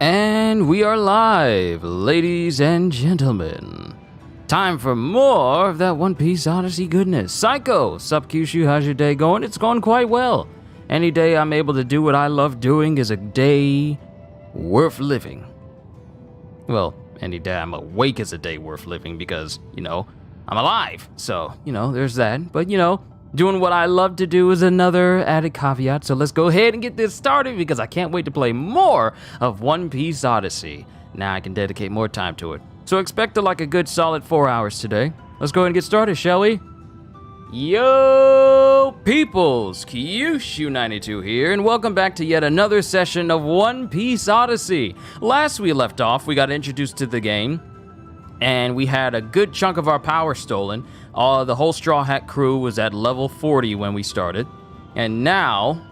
And we are live, ladies and gentlemen. Time for more of that One Piece Odyssey goodness. Psycho, sup Kyushu, how's your day going? It's going quite well. Any day I'm able to do what I love doing is a day worth living. Well, any day I'm awake is a day worth living because, I'm alive. So, there's that. But, doing what I love to do is another added caveat, so let's go ahead and get this started because I can't wait to play more of One Piece Odyssey. Now I can dedicate more time to it. So expect a good solid 4 hours today. Let's go ahead and get started, shall we? Yo, peoples! Kyushu92 here, and welcome back to yet another session of One Piece Odyssey. Last we left off, we got introduced to the game, and we had a good chunk of our power stolen. The whole Straw Hat crew was at level 40 when we started, and now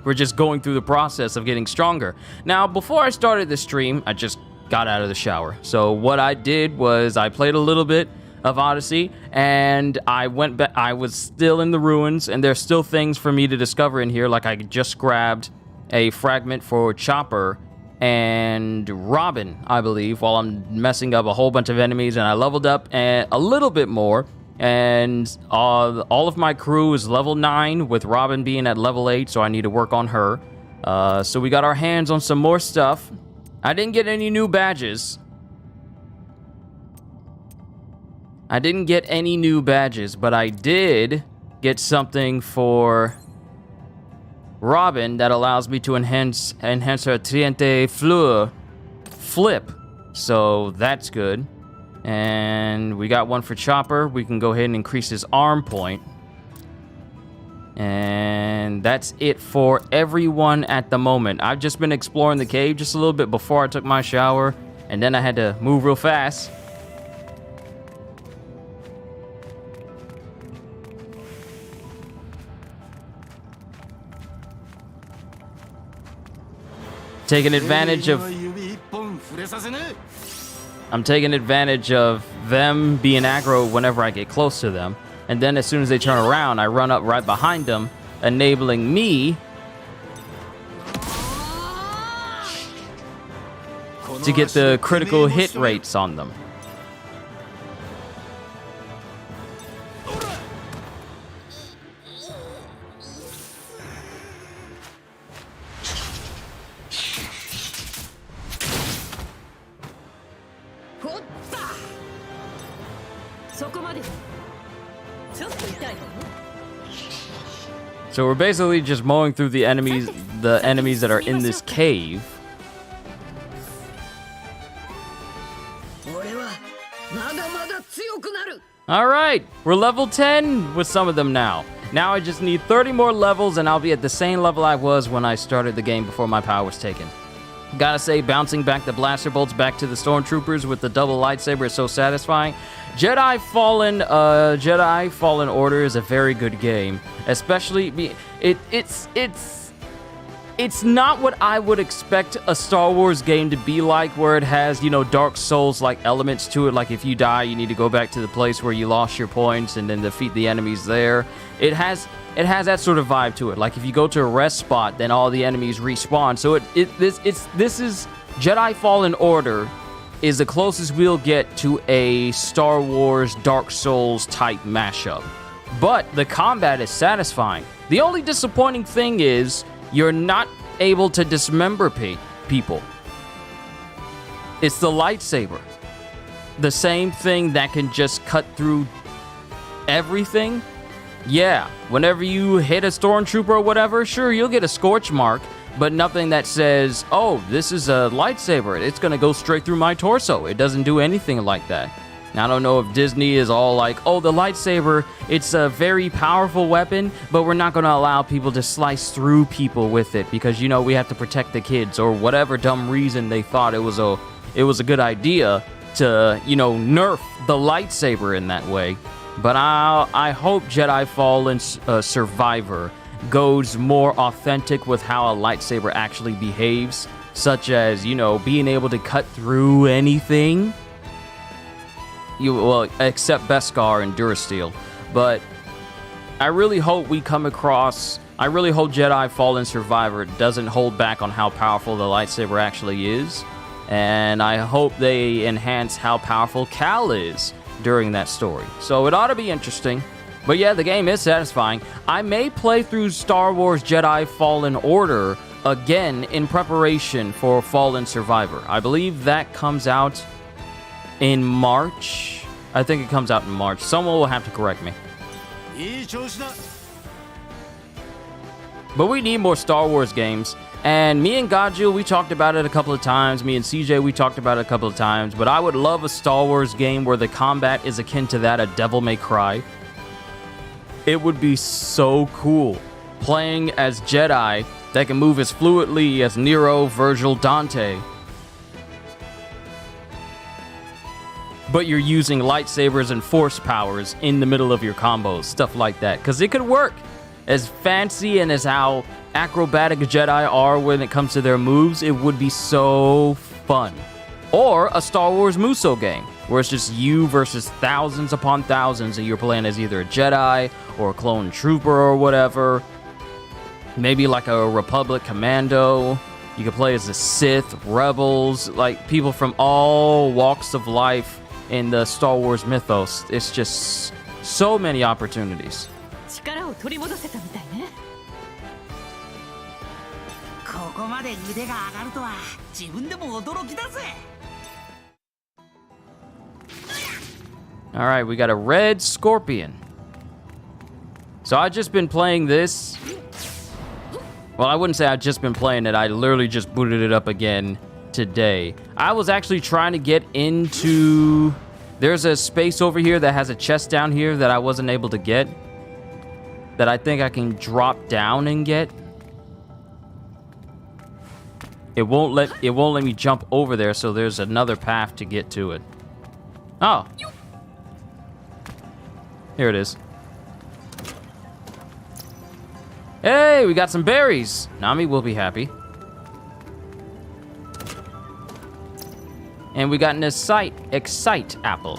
we're just going through the process of getting stronger. Now, before I started the stream, I just got out of the shower. So what I did was I played a little bit of Odyssey, and I went back. I was still in the ruins, and there's still things for me to discover in here, like I just grabbed a fragment for Chopper and Robin, I believe, while I'm messing up a whole bunch of enemies, and I leveled up a little bit more, and all of my crew is level 9, with Robin being at level 8, so I need to work on her. So we got our hands on some more stuff. I didn't get any new badges. But I did get something for Robin that allows me to enhance her Triente flip, so that's good. And we got one for Chopper. We can go ahead and increase his arm point, and that's it for everyone at the moment. I've just been exploring the cave just a little bit before I took my shower, and then I had to move real fast. I'm taking advantage of them being aggro whenever I get close to them. And then as soon as they turn around, I run up right behind them, enabling me to get the critical hit rates on them. So we're basically just mowing through the enemies that are in this cave. Alright, we're level 10 with some of them now. Now I just need 30 more levels and I'll be at the same level I was when I started the game before my power was taken. Gotta say, bouncing back the blaster bolts back to the stormtroopers with the double lightsaber is so satisfying. Jedi Fallen Order is a very good game, especially it's not what I would expect a Star Wars game to be like, where it has, Dark Souls like elements to it, like if you die you need to go back to the place where you lost your points and then defeat the enemies there. It has that sort of vibe to it. Like if you go to a rest spot, then all the enemies respawn. So this is Jedi Fallen Order is the closest we'll get to a Star Wars Dark Souls type mashup. But the combat is satisfying. The only disappointing thing is you're not able to dismember people. It's the lightsaber. The same thing that can just cut through everything. Yeah, whenever you hit a stormtrooper or whatever, sure, you'll get a scorch mark, but nothing that says, oh, this is a lightsaber, it's gonna go straight through my torso. It doesn't do anything like that. Now, I don't know if Disney is all like, oh, the lightsaber, it's a very powerful weapon, but we're not gonna allow people to slice through people with it because, we have to protect the kids, or whatever dumb reason they thought it was a good idea to, nerf the lightsaber in that way. But I hope Jedi Fallen Survivor goes more authentic with how a lightsaber actually behaves, such as, being able to cut through anything. Except Beskar and Durasteel. But I really hope we come across I really hope Jedi Fallen Survivor doesn't hold back on how powerful the lightsaber actually is. And I hope they enhance how powerful Cal is during that story. So it ought to be interesting. But yeah, the game is satisfying. I may play through Star Wars Jedi Fallen Order again in preparation for Fallen Survivor. I believe that comes out in March. I think it comes out in March. Someone will have to correct me. But we need more Star Wars games. And me and Gaju, we talked about it a couple of times. Me and CJ, we talked about it a couple of times. But I would love a Star Wars game where the combat is akin to that of Devil May Cry. It would be so cool. Playing as Jedi that can move as fluidly as Nero, Virgil, Dante. But you're using lightsabers and force powers in the middle of your combos. Stuff like that. Because it could work. As fancy and as how acrobatic Jedi are when it comes to their moves, it would be so fun. Or a Star Wars Muso game, where it's just you versus thousands upon thousands, and you're playing as either a Jedi or a clone trooper or whatever. Maybe like a Republic Commando. You could play as the Sith, Rebels, like people from all walks of life in the Star Wars mythos. It's just so many opportunities. Alright, we got a red scorpion. So I've just been playing this. Well, I wouldn't say I've just been playing it. I literally just booted it up again today. I was actually trying to get into... There's a space over here that has a chest down here that I wasn't able to get. That I think I can drop down and get. It won't let me jump over there, so there's another path to get to it. Oh. Here it is. Hey, we got some berries. Nami will be happy. And we got an Excite apple.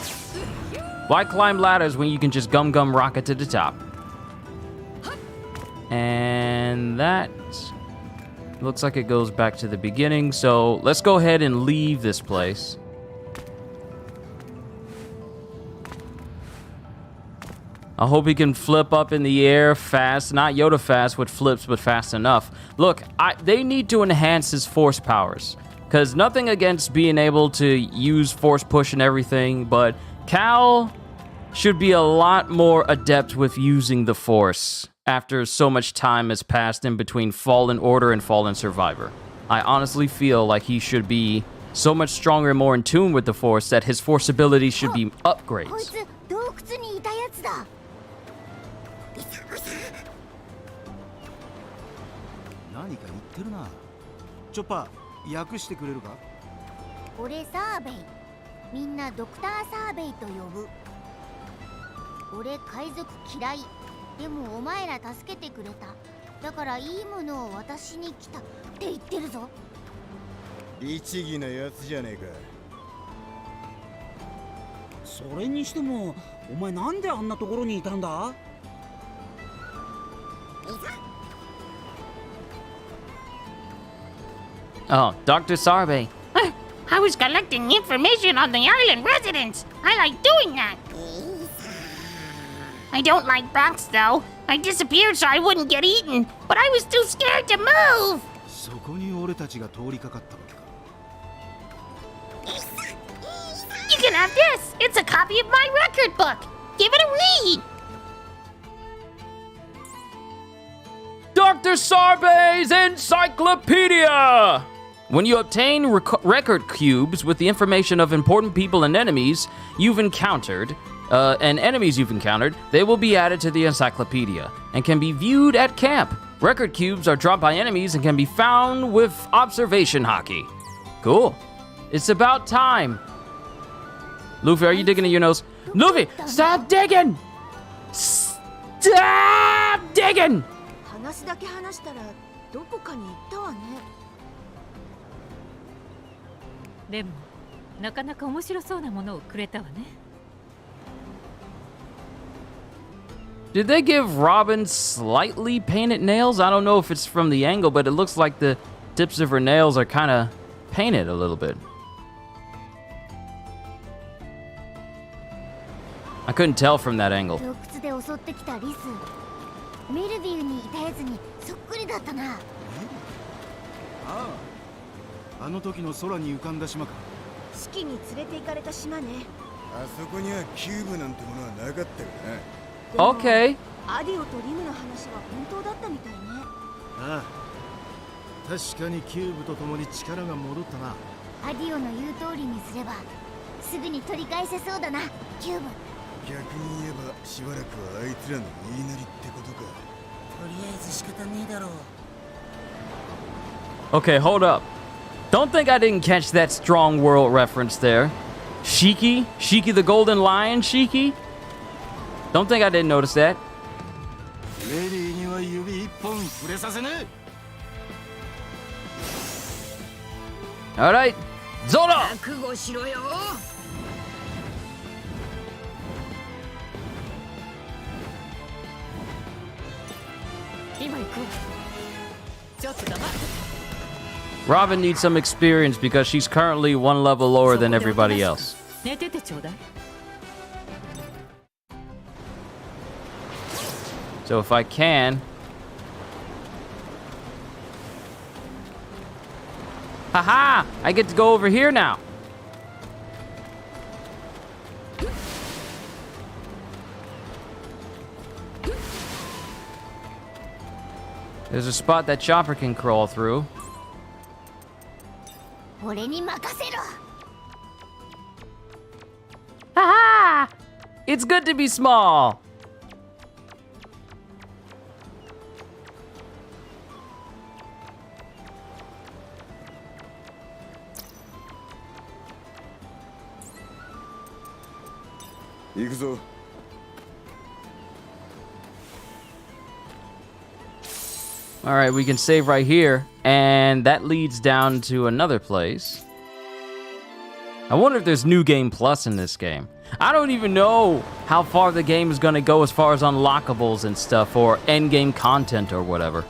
Why climb ladders when you can just gum rocket to the top? And that looks like it goes back to the beginning. So let's go ahead and leave this place. I hope he can flip up in the air fast. Not Yoda fast with flips, but fast enough. Look, they need to enhance his force powers. Because nothing against being able to use force push and everything, but Cal should be a lot more adept with using the force after so much time has passed in between Fallen Order and Fallen Survivor. I honestly feel like he should be so much stronger and more in tune with the force that his force abilities should be upgrades. Oh, Dr. Sarbe. I was collecting information on the island residents. I like doing that. I don't like bats, though. I disappeared so I wouldn't get eaten, but I was too scared to move. You can have this. It's a copy of my record book. Give it a read. Dr. Sarbe's Encyclopedia! When you obtain record cubes with the information of important people and enemies you've encountered, they will be added to the encyclopedia and can be viewed at camp. Record cubes are dropped by enemies and can be found with observation hockey. Cool. It's about time. Luffy, are you digging in your nose? Luffy, stop digging! Stop digging! 話だけ話したらどこかに行ったわね。でもなかなか面白そうなものをくれたわね。Did they give Robin slightly painted nails? I don't know if it's from the angle, but it looks like the tips of her nails are kind of painted a little bit. I couldn't tell from that angle. 洞窟で襲ってきたリス。メルビウにいたやつにそっくりだったな。ああ、あの時の空に浮かんだ島か。四季に連れて行かれた島ね。あそこにはキューブなんてものはなかったよな。Okay. アディオとリムの話は本当だったみたいね。ああ、確かにキューブと共に力が戻ったな。アディオの言う通りにすればすぐに取り返せそうだな、キューブ。逆に言えばしばらくはあいつらの言いなりってことか。とりあえず仕方ねえだろう。 Okay, hold up. Don't think I didn't catch that strong world reference there. Shiki? Shiki the Golden Lion, Shiki? Don't think I didn't notice that. レディーには指一本触れさせねえ。 Alright, Zoro! 覚悟しろよ。今行くわ。ちょっと黙って。 Robin needs some experience because she's currently one level lower than everybody else. 寝ててちょうだい。 So if I can... Haha! I get to go over here now. There's a spot that Chopper can crawl through. 俺に任せろ。 Haha! It's good to be small. All right, we can save right here, and that leads down to another place. I wonder if there's New Game Plus in this game. I don't even know how far the game is going to go as far as unlockables and stuff, or end game content or whatever.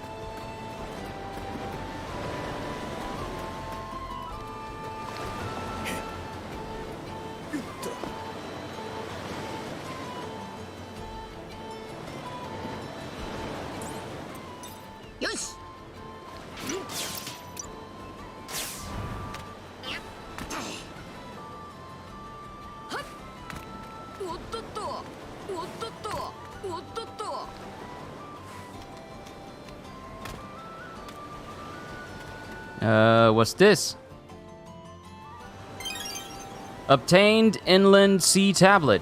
What's this? Obtained Inland Sea Tablet.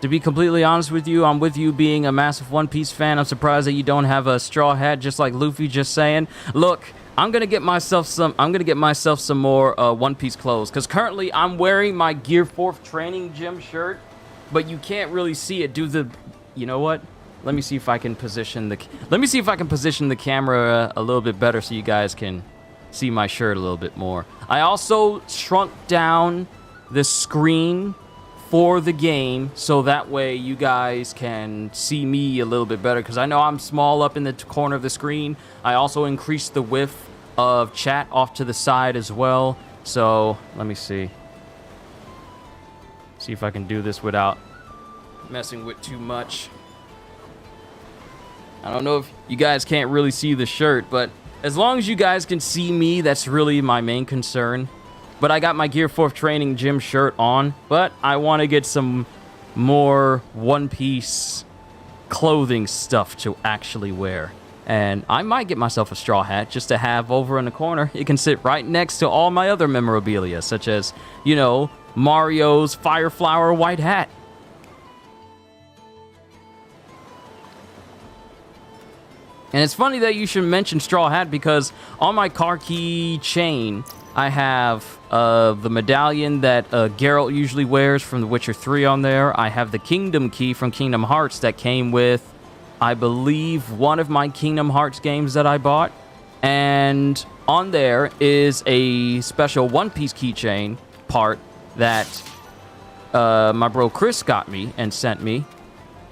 To be completely honest with you, I'm with you being a massive One Piece fan. I'm surprised that you don't have a straw hat just like Luffy just saying. Look, I'm gonna get myself some more One Piece clothes, because currently I'm wearing my Gear 4th training gym shirt, but you can't really see it due to the, you know what? Let me see if I can position the camera a little bit better so you guys can see my shirt a little bit more. I also shrunk down the screen for the game so that way you guys can see me a little bit better, because I know I'm small up in the corner of the screen. I also increased the width of chat off to the side as well. So let me see if I can do this without messing with too much. I don't know if you guys can't really see the shirt, but as long as you guys can see me, that's really my main concern. But I got my Gear 4th training gym shirt on, but I want to get some more One Piece clothing stuff to actually wear. And I might get myself a straw hat just to have over in the corner. It can sit right next to all my other memorabilia, such as, you know, Mario's Fire Flower white hat. And it's funny that you should mention straw hat, because on my car key chain, I have the medallion that Geralt usually wears from The Witcher 3 on there. I have the Kingdom Key from Kingdom Hearts that came with, I believe, one of my Kingdom Hearts games that I bought. And on there is a special One Piece keychain part that my bro Chris got me and sent me.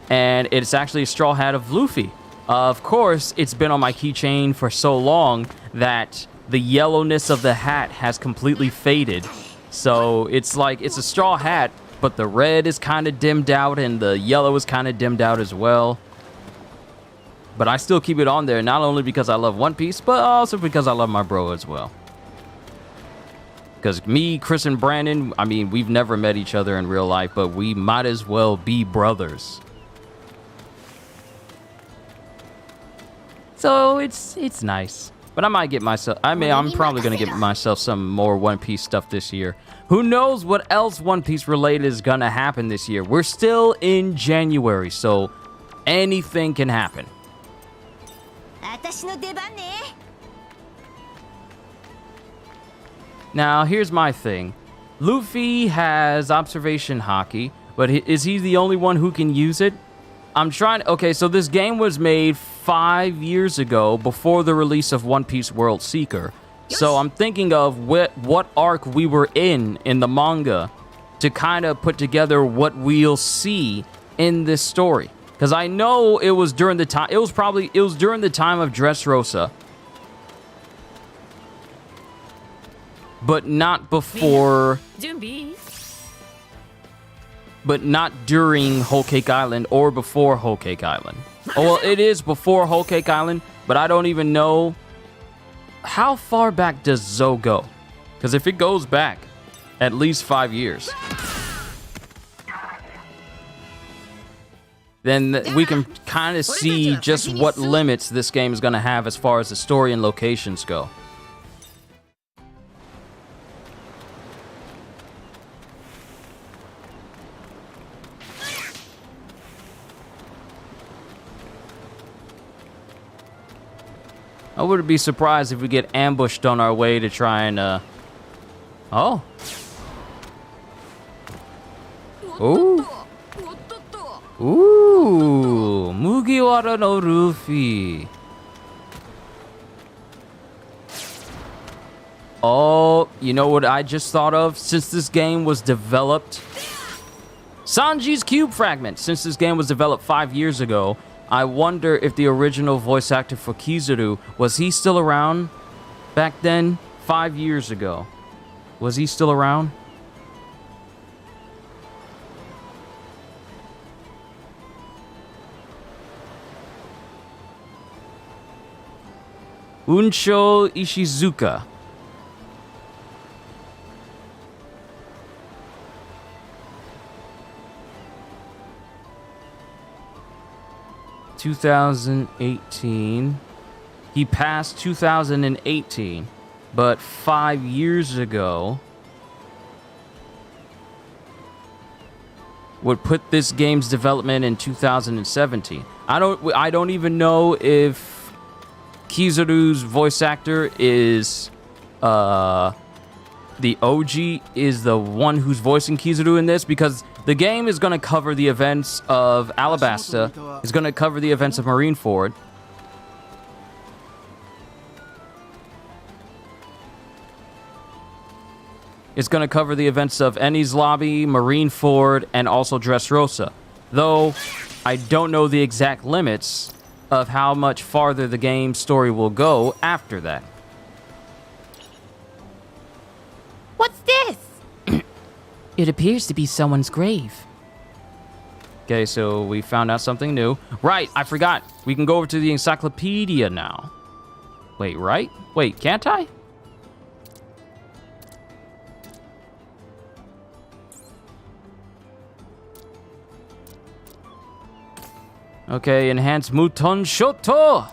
and it's actually a straw hat of Luffy. Of course, it's been on my keychain for so long that the yellowness of the hat has completely faded. So it's like it's a straw hat, but the red is kind of dimmed out and the yellow is kind of dimmed out as well. But I still keep it on there, not only because I love One Piece, but also because I love my bro as well. Because me, Chris, and Brandon, I mean, we've never met each other in real life, but we might as well be brothers. So it's nice. But I might get myself, I'm probably going to get myself some more One Piece stuff this year. Who knows what else One Piece related is going to happen this year. We're still in January, so anything can happen. 私の出番ね。 Now, here's my thing. Luffy has observation haki, but is he the only one who can use it? I'm trying... Okay, so this game was made 5 years ago before the release of One Piece World Seeker. So I'm thinking of what arc we were in the manga to kind of put together what we'll see in this story. Because I know it was during the time... It was during the time of Dressrosa. But not before... But not during Whole Cake Island or before Whole Cake Island. Oh, well, it is before Whole Cake Island, but I don't even know... How far back does Zoe go? Because if it goes back at least 5 years, then we can kind of see just what limits this game is going to have as far as the story and locations go. I wouldn't be surprised if we get ambushed on our way to try and, Oh. Ooh. Ooh. Mugiwara no Luffy. Oh, you know what I just thought of? Since this game was developed... Sanji's Cube Fragment. Since this game was developed 5 years ago... I wonder if the original voice actor for Kizaru, was he still around back then, 5 years ago? Was he still around? Unsho Ishizuka. ...2018... He passed 2018... But 5 years ago... ...would put this game's development in 2017. I don't even know if... ...Kizaru's voice actor is... ...the OG is the one who's voicing Kizaru in this... ...because... The game is going to cover the events of Alabasta. It's going to cover the events of Marineford. It's going to cover the events of Enies Lobby, Marineford, and also Dressrosa. Though, I don't know the exact limits of how much farther the game's story will go after that. What's this? It appears to be someone's grave. Okay, so we found out something new. Right, I forgot. We can go over to the encyclopedia now. Wait, right? Wait, can't I? Okay, enhance Muton Shoto.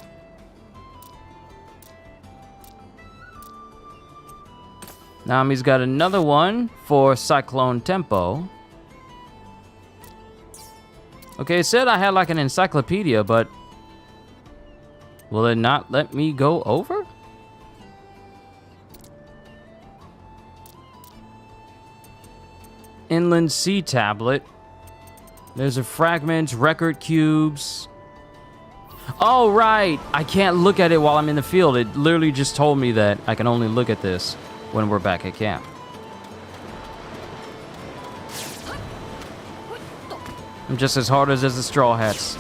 Nami's got another one for Cyclone Tempo. Okay, it said I had like an encyclopedia, but will it not let me go over? Inland Sea Tablet. There's a fragment, record cubes. Oh, right. I can't look at it while I'm in the field. It literally just told me that I can only look at this when we're back at camp. I'm just as hard as the Straw Hats.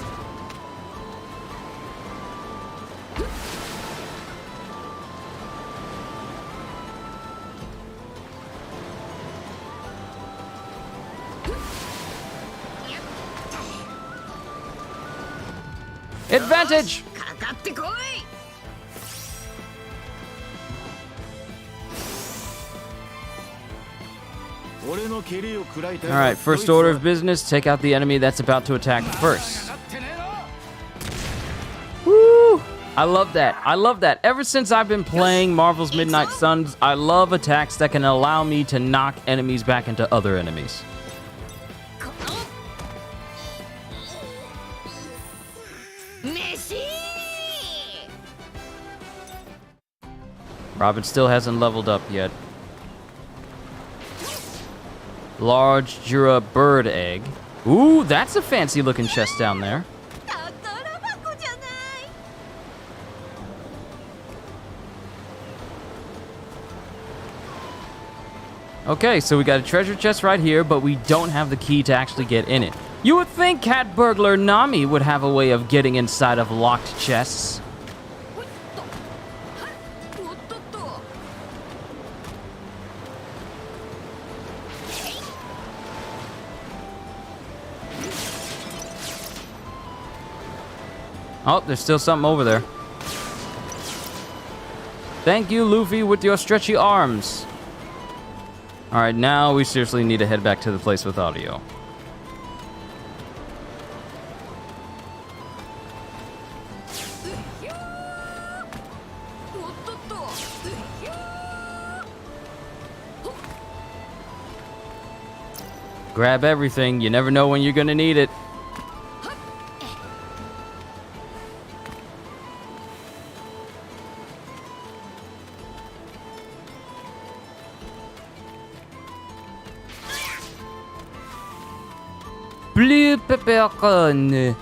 Advantage! かかってこい。 All right, first order of business, take out the enemy that's about to attack first. Woo! I love that. I love that. Ever since I've been playing Marvel's Midnight Suns, I love attacks that can allow me to knock enemies back into other enemies. Robin still hasn't leveled up yet. Large Jura bird egg. Ooh, that's a fancy looking chest down there. Okay, so we got a treasure chest right here, but we don't have the key to actually get in it. You would think Cat Burglar Nami would have a way of getting inside of locked chests. Oh, there's still something over there. Thank you, Luffy, with your stretchy arms. Alright, now we seriously need to head back to the place with Adio. Grab everything. You never know when you're gonna need it. Blue peppercorn.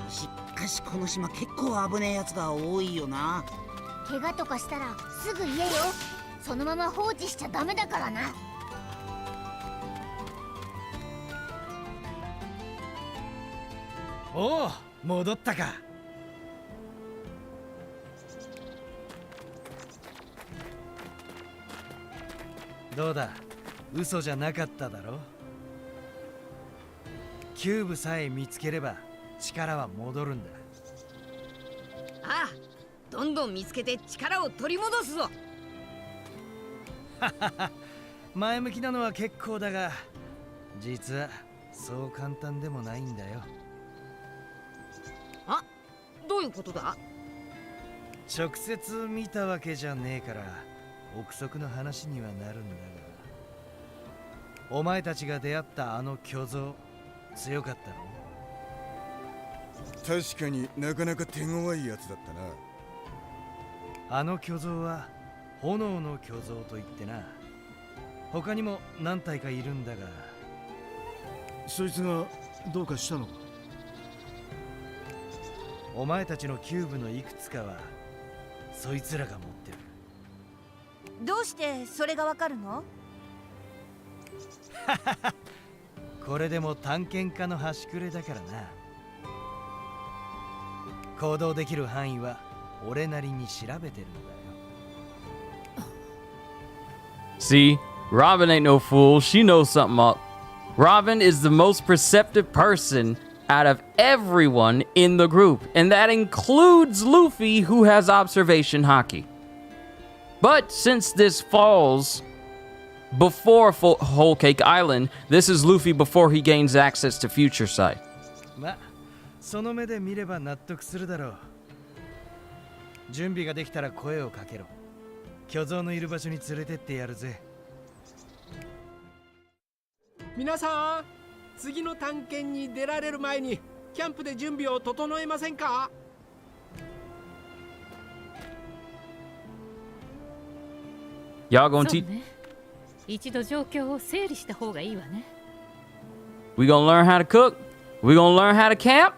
しかしこの島結構危ねえやつが多いよな。怪我とかしたらすぐ言えよ。そのまま放置しちゃダメだからな。おお、戻ったか。どうだ、嘘じゃなかっただろ。キューブさえ見つければ力は戻るんだ。ああ、どんどん見つけて力を取り戻すぞ。前向きなのは結構だが、実はそう簡単でもないんだよ。あ、どういうことだ？直接見たわけじゃねえから憶測の話にはなるんだが、お前たちが出会ったあの巨像強かったろ。確かになかなか手強いやつだったな。あの巨像は炎の巨像といってな、他にも何体かいるんだが。そいつがどうかしたのか？お前たちのキューブのいくつかはそいつらが持ってる。どうしてそれがわかるの？これでも探検家の端くれだからな。行動できる範囲は俺なりに調べてるんだよ。See, Robin ain't no fool. She knows something up. Robin is the most perceptive person out of everyone in the group, and that includes Luffy, who has observation haki. But since this falls before Whole Cake Island, this is Luffy before he gains access to Future Sight. ま、その目で見れば納得するだろう。準備ができたら声をかけろ。巨像のいる場所に連れてってやるぜ。皆さん、次の探検に出られる前にキャンプで準備を整えませんか？Y'all gonna そう teach? ね。一度状況を整理した方がいいわね。We gonna learn how to cook? We gonna learn how to camp?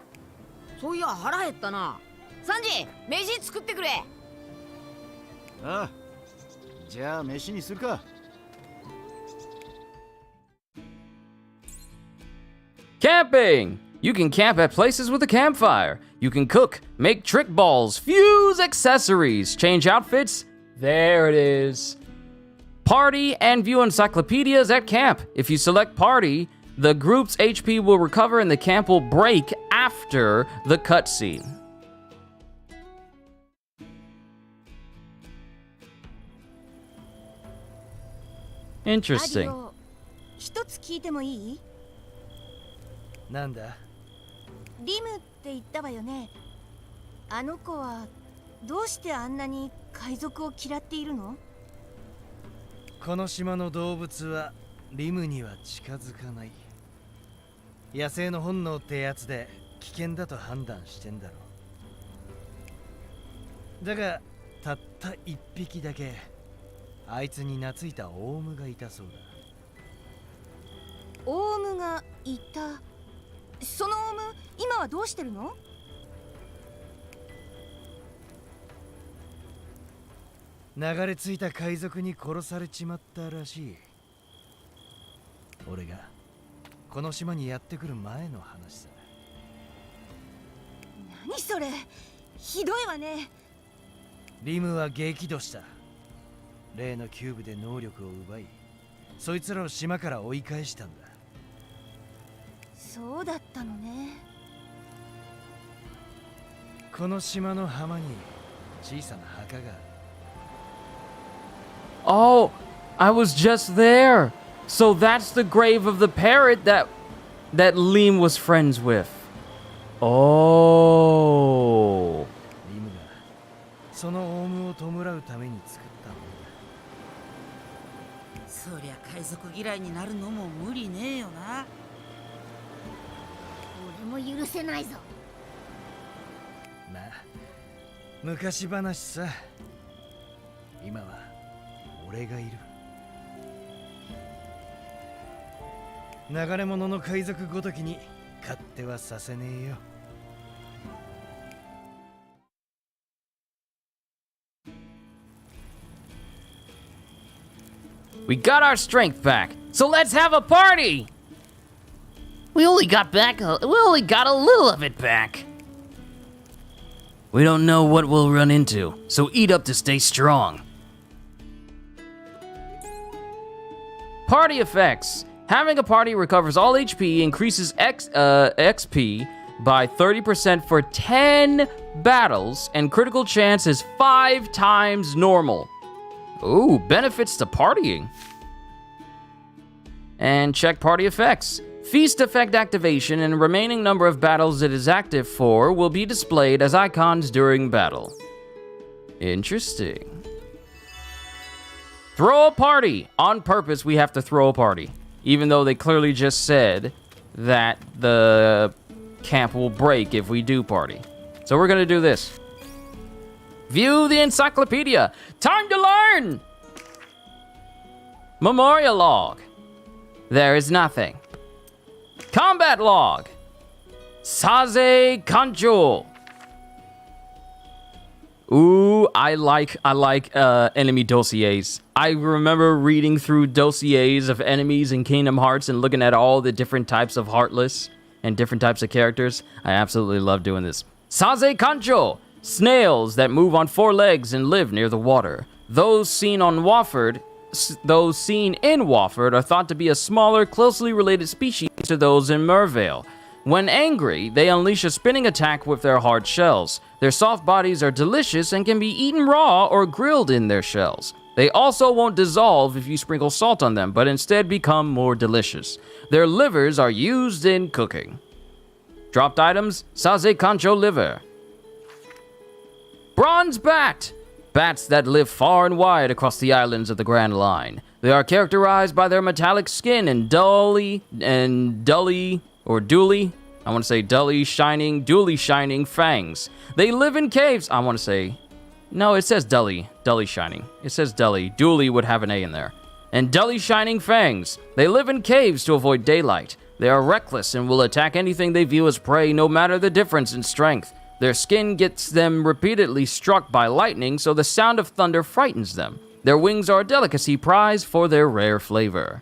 そういや腹減ったな。サンジ、飯作ってくれ。ああ、じゃあ飯にするか。 Camping! You can camp at places with a campfire. You can cook, make trick balls, fuse accessories, change outfits. There it is. Party and view encyclopedias at camp. If you select party, the group's HP will recover and the camp will break after the cutscene. Interesting. 一つ聞いてもいい？なんだ？リムって言ったわよね。あの子はどうしてあんなに海賊を嫌っているの？この島の動物はリムには近づかない。野生の本能ってやつで危険だと判断してんだろう。だがたった一匹だけあいつに懐いたオウムがいたそうだ。オウムがいた。そのオウム今はどうしてるの？流れ着いた海賊に殺されちまったらしい。俺がこの島にやってくる前の話さ。何それ、ひどいわね。リムは激怒した。例のキューブで能力を奪い、そいつらを島から追い返したんだ。そうだったのね。この島の浜に小さな墓がある。Oh, I was just there. So that's the grave of the parrot that Liam was friends with. Oh. リムがそのオウムを弔うために作ったものだ。そりゃ海賊嫌いになるのも無理ねえよな。俺も許せないぞ。まあ昔話さ。今は俺がいる。流れ者の海賊ごときに勝手はさせねえよ。We got our strength back, so let's have a party! We only got a little of it back. We don't know what we'll run into, so eat up to stay strong. Party effects. Having a party recovers all HP, increases XP by 30% for 10 battles, and critical chance is 5 times normal. Ooh, benefits to partying. And check party effects. Feast effect activation and remaining number of battles it is active for will be displayed as icons during battle. Interesting. Throw a party! On purpose, we have to throw a party. Even though they clearly just said that the camp will break if we do party. So we're gonna do this. View the encyclopedia. Time to learn! Memorial log. There is nothing. Combat log. Saze Kanjo. Ooh, I like enemy dossiers. I remember reading through dossiers of enemies in Kingdom Hearts and looking at all the different types of Heartless and different types of characters. I absolutely love doing this. Saze Kanjo. Snails that move on 4 legs and live near the water. Those seen in Waford are thought to be a smaller, closely related species to those in Mervale. When angry, they unleash a spinning attack with their hard shells. Their soft bodies are delicious and can be eaten raw or grilled in their shells. They also won't dissolve if you sprinkle salt on them, but instead become more delicious. Their livers are used in cooking. Dropped items, Saze Kancho liver. Bronze bat! Bats that live far and wide across the islands of the Grand Line. They are characterized by their metallic skin and duly shining fangs. They live in caves. I want to say, no, it says dully shining. It says dully. Duly would have an A in there. And dully shining fangs. They live in caves to avoid daylight. They are reckless and will attack anything they view as prey, no matter the difference in strength. Their skin gets them repeatedly struck by lightning, so the sound of thunder frightens them. Their wings are a delicacy prized for their rare flavor.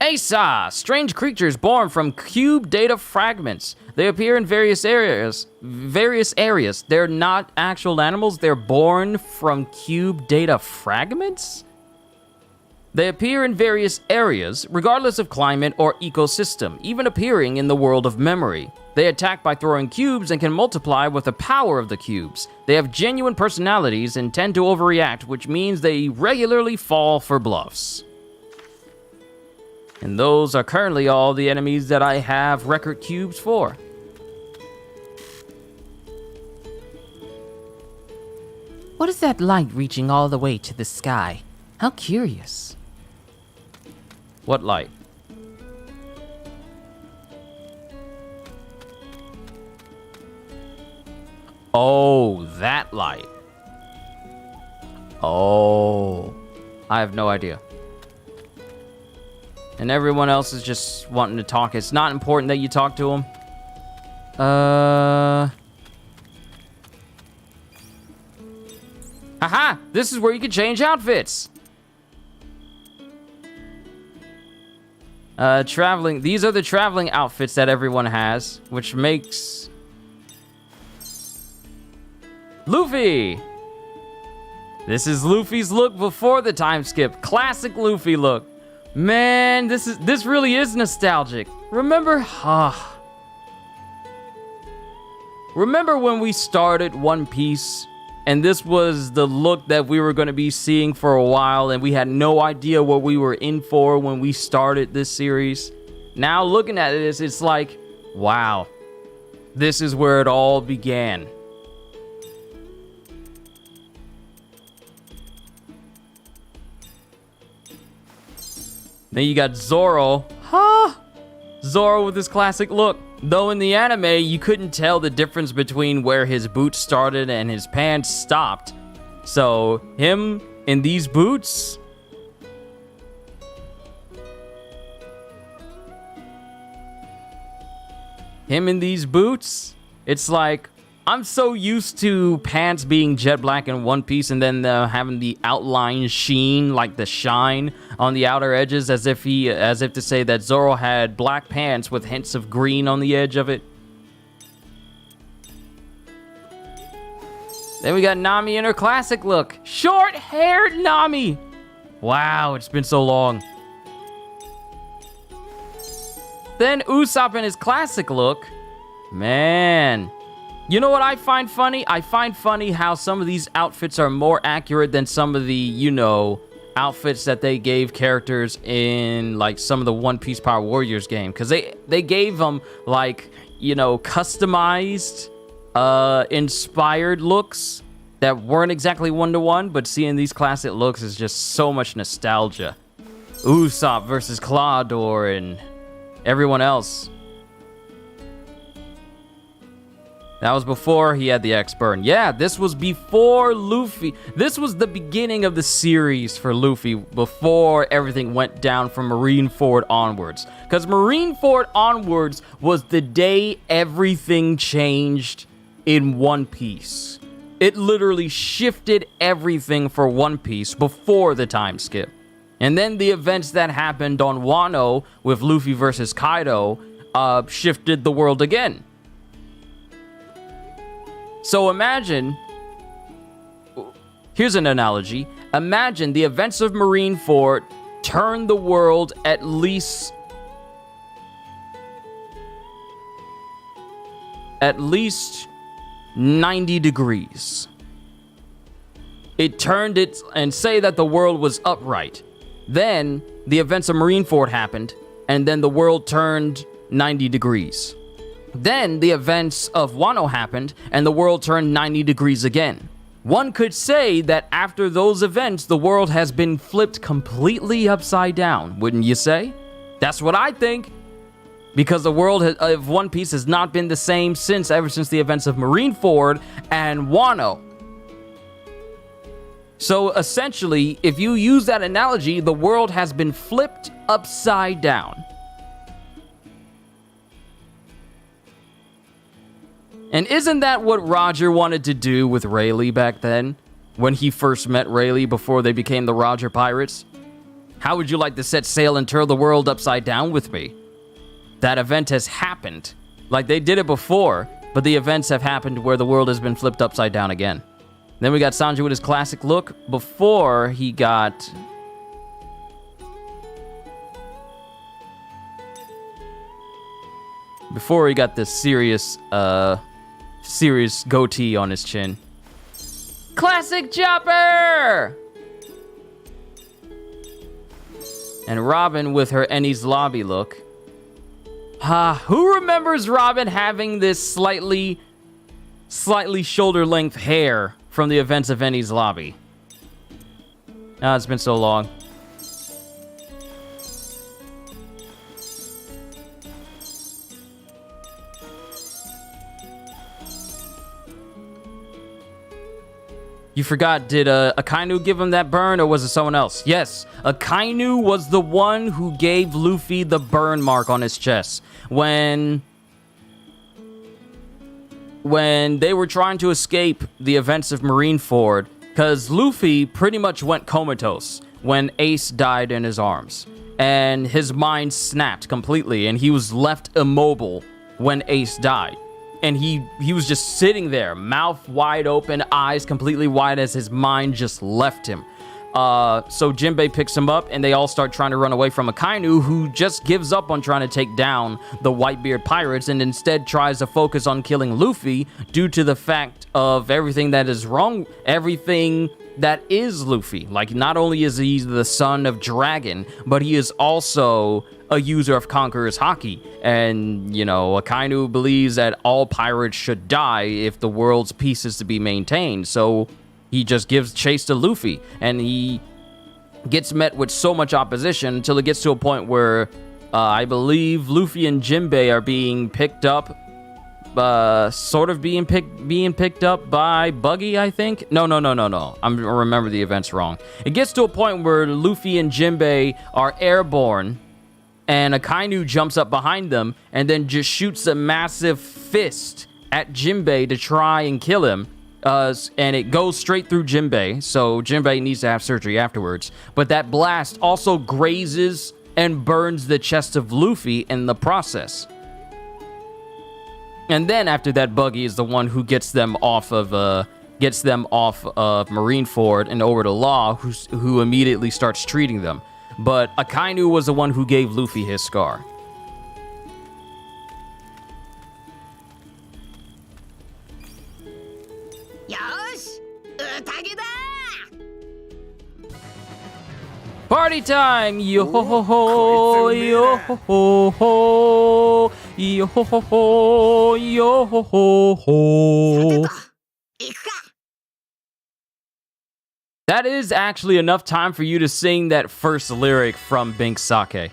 Asa, strange creatures born from cube data fragments. They appear in various areas. They're not actual animals. They're born from cube data fragments? They appear in various areas, regardless of climate or ecosystem, even appearing in the world of memory. They attack by throwing cubes and can multiply with the power of the cubes. They have genuine personalities and tend to overreact, which means they regularly fall for bluffs. And those are currently all the enemies that I have record cubes for. What is that light reaching all the way to the sky? How curious. What light? Oh, that light. Oh, I have no idea. And everyone else is just wanting to talk. It's not important that you talk to them. Haha! This is where you can change outfits! Traveling. These are the traveling outfits that everyone has, which makes... Luffy! This is Luffy's look before the time skip. Classic Luffy look. Man, this really is nostalgic. Remember when we started One Piece and this was the look that we were going to be seeing for a while and we had no idea what we were in for when we started this series? Now looking at this, it's like, wow, this is where it all began. Then you got Zoro. Zoro with his classic look. Though in the anime, you couldn't tell the difference between where his boots started and his pants stopped. So, him in these boots... it's like... I'm so used to pants being jet black in One Piece and then having the outline sheen, like the shine on the outer edges, as if to say that Zoro had black pants with hints of green on the edge of it. Then we got Nami in her classic look. Short-haired Nami! Wow, it's been so long. Then Usopp in his classic look. Man... You know what I find funny? I find funny how some of these outfits are more accurate than some of the, you know, outfits that they gave characters in, like, some of the One Piece Power Warriors game. Because they gave them, like, you know, customized, inspired looks that weren't exactly one-to-one, but seeing these classic looks is just so much nostalgia. Usopp versus Clawdor and everyone else. That was before he had the X-Burn. Yeah, this was before Luffy. This was the beginning of the series for Luffy before everything went down from Marineford onwards. Because Marineford onwards was the day everything changed in One Piece. It literally shifted everything for One Piece before the time skip. And then the events that happened on Wano with Luffy versus Kaido shifted the world again. So imagine, here's an analogy. Imagine the events of Marineford turned the world at least 90 degrees. It turned it, and say that the world was upright. Then the events of Marineford happened, and then the world turned 90 degrees. Then the events of Wano happened, and the world turned 90 degrees again. One could say that after those events, the world has been flipped completely upside down, wouldn't you say? That's what I think. Because the world of One Piece has not been the same ever since the events of Marineford and Wano. So essentially, if you use that analogy, the world has been flipped upside down. And isn't that what Roger wanted to do with Rayleigh back then? when he first met Rayleigh before they became the Roger Pirates. How would you like to set sail and turn the world upside down with me? That event has happened. Like, they did it before, but the events have happened where the world has been flipped upside down again. Then we got Sanji with his classic look before he got... Before he got this serious goatee on his chin. Classic Chopper! And Robin with her Ennie's Lobby look. Who remembers Robin having this slightly shoulder-length hair from the events of Ennie's Lobby? It's been so long. You forgot, did Akainu give him that burn, or was it someone else? Yes, Akainu was the one who gave Luffy the burn mark on his chest. When they were trying to escape the events of Marineford, because Luffy pretty much went comatose when Ace died in his arms. And his mind snapped completely, and he was left immobile when Ace died. And he was just sitting there, mouth wide open, eyes completely wide as his mind just left him. So Jinbei picks him up, and they all start trying to run away from Akainu, who just gives up on trying to take down the Whitebeard pirates and instead tries to focus on killing Luffy due to the fact of everything that is wrong, everything that is Luffy. Like, not only is he the son of Dragon, but he is also a user of Conqueror's Haki. And, you know, Akainu believes that all pirates should die if the world's peace is to be maintained. So he just gives chase to Luffy, and he gets met with so much opposition until it gets to a point where I believe Luffy and Jinbei are being picked up, sort of being picked up by Buggy, I think. No. I remember the events wrong. It gets to a point where Luffy and Jinbei are airborne, and Akainu jumps up behind them and then just shoots a massive fist at Jinbei to try and kill him. And it goes straight through Jinbei, so Jinbei needs to have surgery afterwards. But that blast also grazes and burns the chest of Luffy in the process. And then after that, Buggy is the one who gets them off of Marineford and over to Law, who immediately starts treating them. But Akainu was the one who gave Luffy his scar. Party time! Yo ho ho ho, yo ho ho ho, yo ho ho ho, yo ho ho ho. That is actually enough time for you to sing that first lyric from Bink Sake.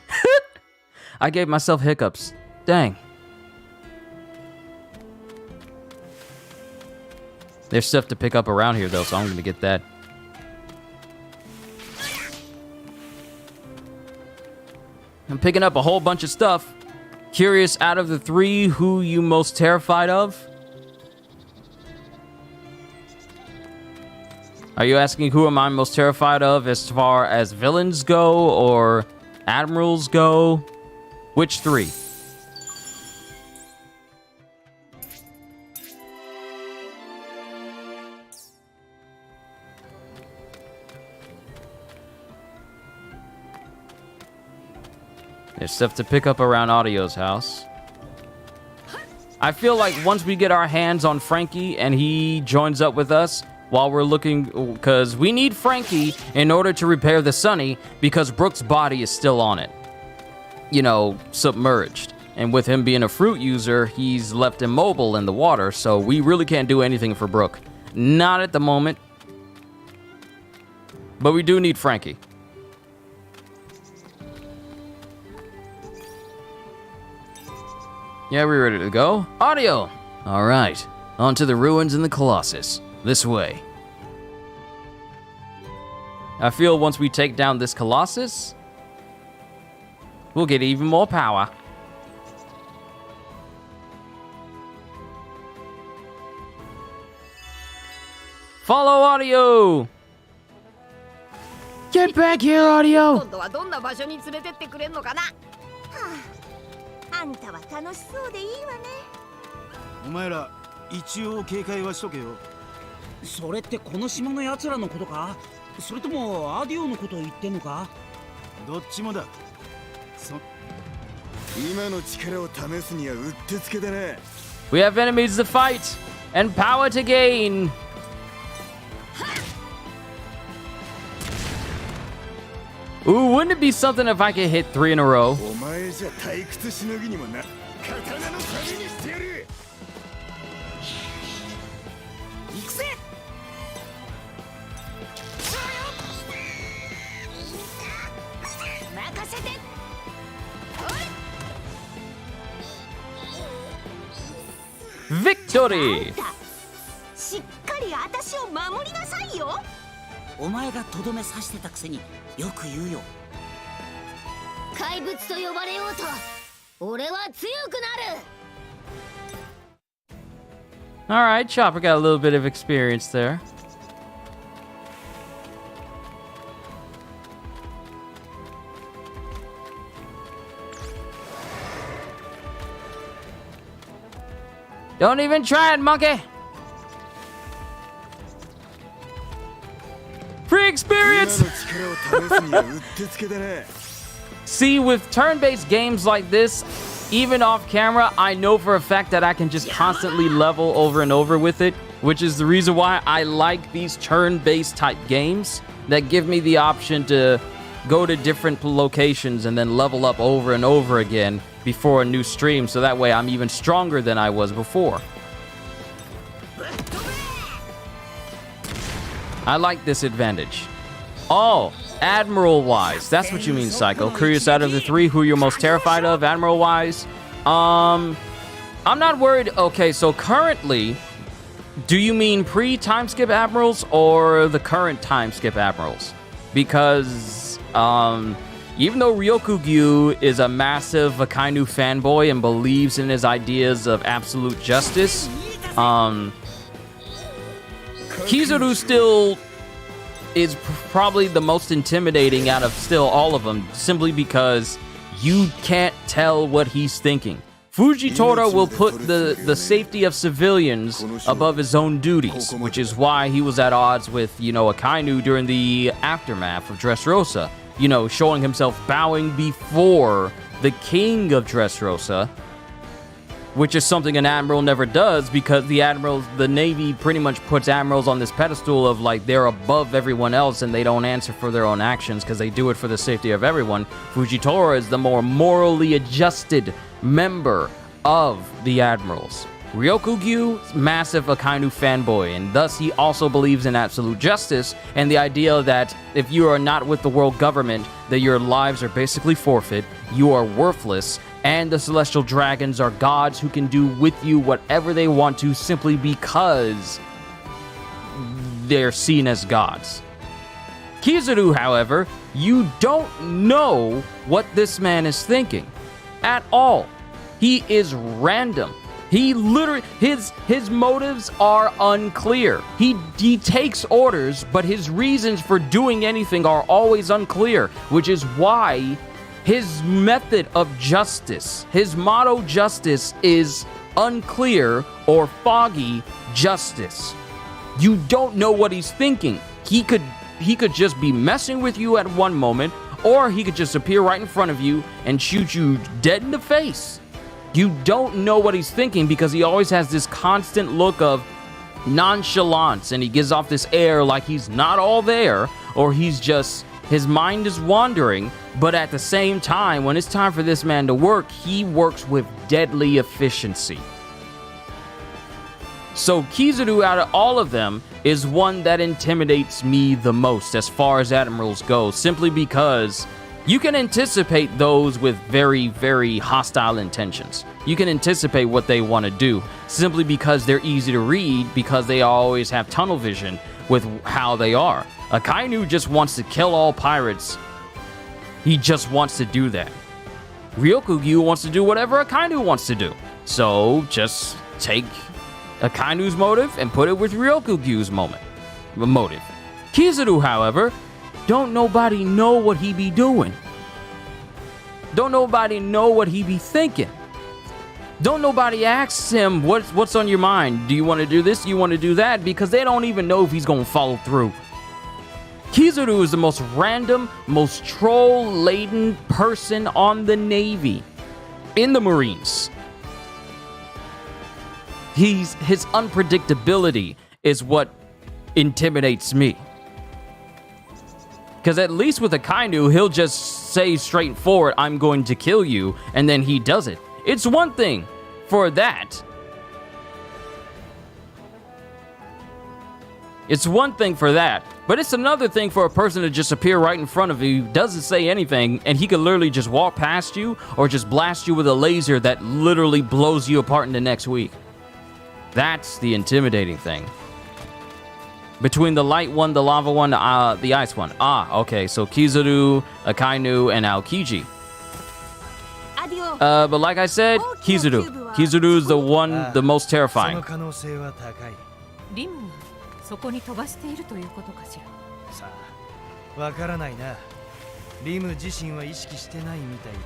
I gave myself hiccups. Dang. There's stuff to pick up around here, though, so I'm going to get that. I'm picking up a whole bunch of stuff. Curious, out of the three, who you most terrified of? Are you asking who am I most terrified of as far as villains go or admirals go? Which three? There's stuff to pick up around Adio's house. I feel like once we get our hands on Frankie and he joins up with us, while we're looking, because we need Frankie in order to repair the Sunny, because Brook's body is still on it. You know, submerged. And with him being a fruit user, he's left immobile in the water, so we really can't do anything for Brook. Not at the moment. But we do need Frankie. Yeah, we're ready to go. Adio! Alright, on to the ruins and the Colossus. This way. I feel once we take down this Colossus, we'll get even more power. Follow Audio! Get back here, Audio! 今度はどんな場所に連れてってくれんのかな。あんたは楽しそうでいいわね。お前ら一応警戒はしとけよ。それってこの島の奴らのことか、それともアディオのことを言ってんのか。どっちもだ。今の力を試すにはうってつけだな。 We have enemies to fight and power to gain. Ooh, wouldn't it be something if I could hit 3 in a row? お前じゃ退屈しのぎにもな。刀の旅にしてやる。行くぜ。任せて。 Victory! しっかり私を守りなさいよ。お前がとどめ刺してたくせによく言うよ。怪物と呼ばれようと俺は強くなる。 Alright, Chopper got a little bit of experience there. Don't even try it, monkey! Free experience! 今の力を試すにはうってつけだな。 See, with turn-based games like this, even off camera, I know for a fact that I can just constantly level over and over with it, which is the reason why I like these turn-based type games that give me the option to go to different locations and then level up over and over again before a new stream, so that way I'm even stronger than I was before. I like this advantage. Oh, Admiral-wise. That's what you mean, Psycho. Curious, out of the 3, who you're most terrified of, Admiral-wise? I'm not worried. Okay, so currently, do you mean pre-time skip Admirals or the current time skip Admirals? Because, even though Ryokugyu is a massive Akainu fanboy and believes in his ideas of absolute justice, Kizaru still is probably the most intimidating out of still all of them, simply because you can't tell what he's thinking. Fujitora will put the safety of civilians above his own duties, which is why he was at odds with, Akainu during the aftermath of Dressrosa. Showing himself bowing before the king of Dressrosa, which is something an admiral never does, because the Navy pretty much puts admirals on this pedestal of like they're above everyone else and they don't answer for their own actions because they do it for the safety of everyone. Fujitora is the more morally adjusted member of the admirals. Ryokugyu, massive Akainu fanboy, and thus he also believes in absolute justice and the idea that if you are not with the world government, that your lives are basically forfeit, you are worthless, and the celestial dragons are gods who can do with you whatever they want to simply because they're seen as gods. Kizaru, however, you don't know what this man is thinking at all. He is random. He literally, his motives are unclear. He takes orders, but his reasons for doing anything are always unclear, which is why his method of justice, his motto justice, is unclear or foggy justice. You don't know what he's thinking. He could just be messing with you at one moment, or he could just appear right in front of you and shoot you dead in the face. You don't know what he's thinking because he always has this constant look of nonchalance, and he gives off this air like he's not all there, or his mind is wandering. But at the same time, when it's time for this man to work, he works with deadly efficiency. So Kizaru, out of all of them, is one that intimidates me the most as far as admirals go, simply because you can anticipate those with very, very hostile intentions. You can anticipate what they want to do, simply because they're easy to read, because they always have tunnel vision with how they are. Akainu just wants to kill all pirates. He just wants to do that. Ryokugyu wants to do whatever Akainu wants to do. So just take Akainu's motive and put it with Ryokugyu's motive. Kizaru, however, don't nobody know what he be doing. Don't nobody know what he be thinking. Don't nobody ask him what's on your mind. Do you want to do this? Do you want to do that? Because they don't even know if he's going to follow through. Kizaru is the most random, most troll-laden person on the Navy. In the Marines. His unpredictability is what intimidates me. Because at least with Akainu, he'll just say straightforward, I'm going to kill you, and then he does it. It's one thing for that. It's one thing for that, but it's another thing for a person to just appear right in front of you, doesn't say anything, and he could literally just walk past you or just blast you with a laser that literally blows you apart in the next week. That's the intimidating thing. Between the light one, the lava one, the ice one. Okay, so Kizaru, Akainu, and Aokiji. Adio. But like I said, Kizaru. Kizaru's the most terrifying. リムがそこに飛ばしているということかしら。さあ、わからないな。リム自身は意識してないみたいだか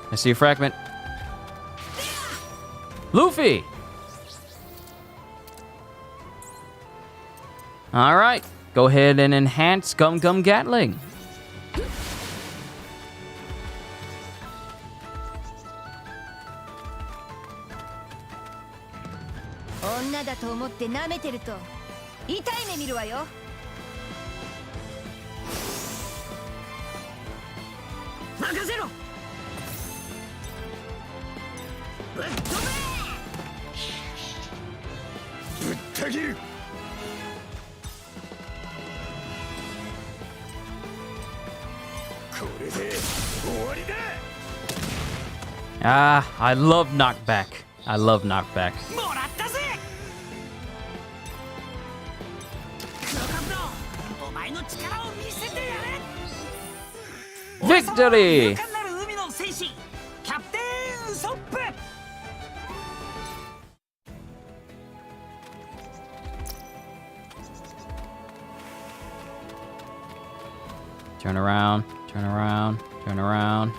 ら。 I see a fragment. Luffy! Alright, go ahead and enhance Gum Gum Gatling. 女だと思って舐めてると痛い目見るわよ。任せろ。ぶっ飛べ。ぶった切る。これで終わりだ。I love knockback. I love knockback. もらったぜ。クロカブロ、お前の力を見せてやれ。 Victory! 勇敢なる海の戦士、キャプテンウソップ。 Turn around, turn around, turn around.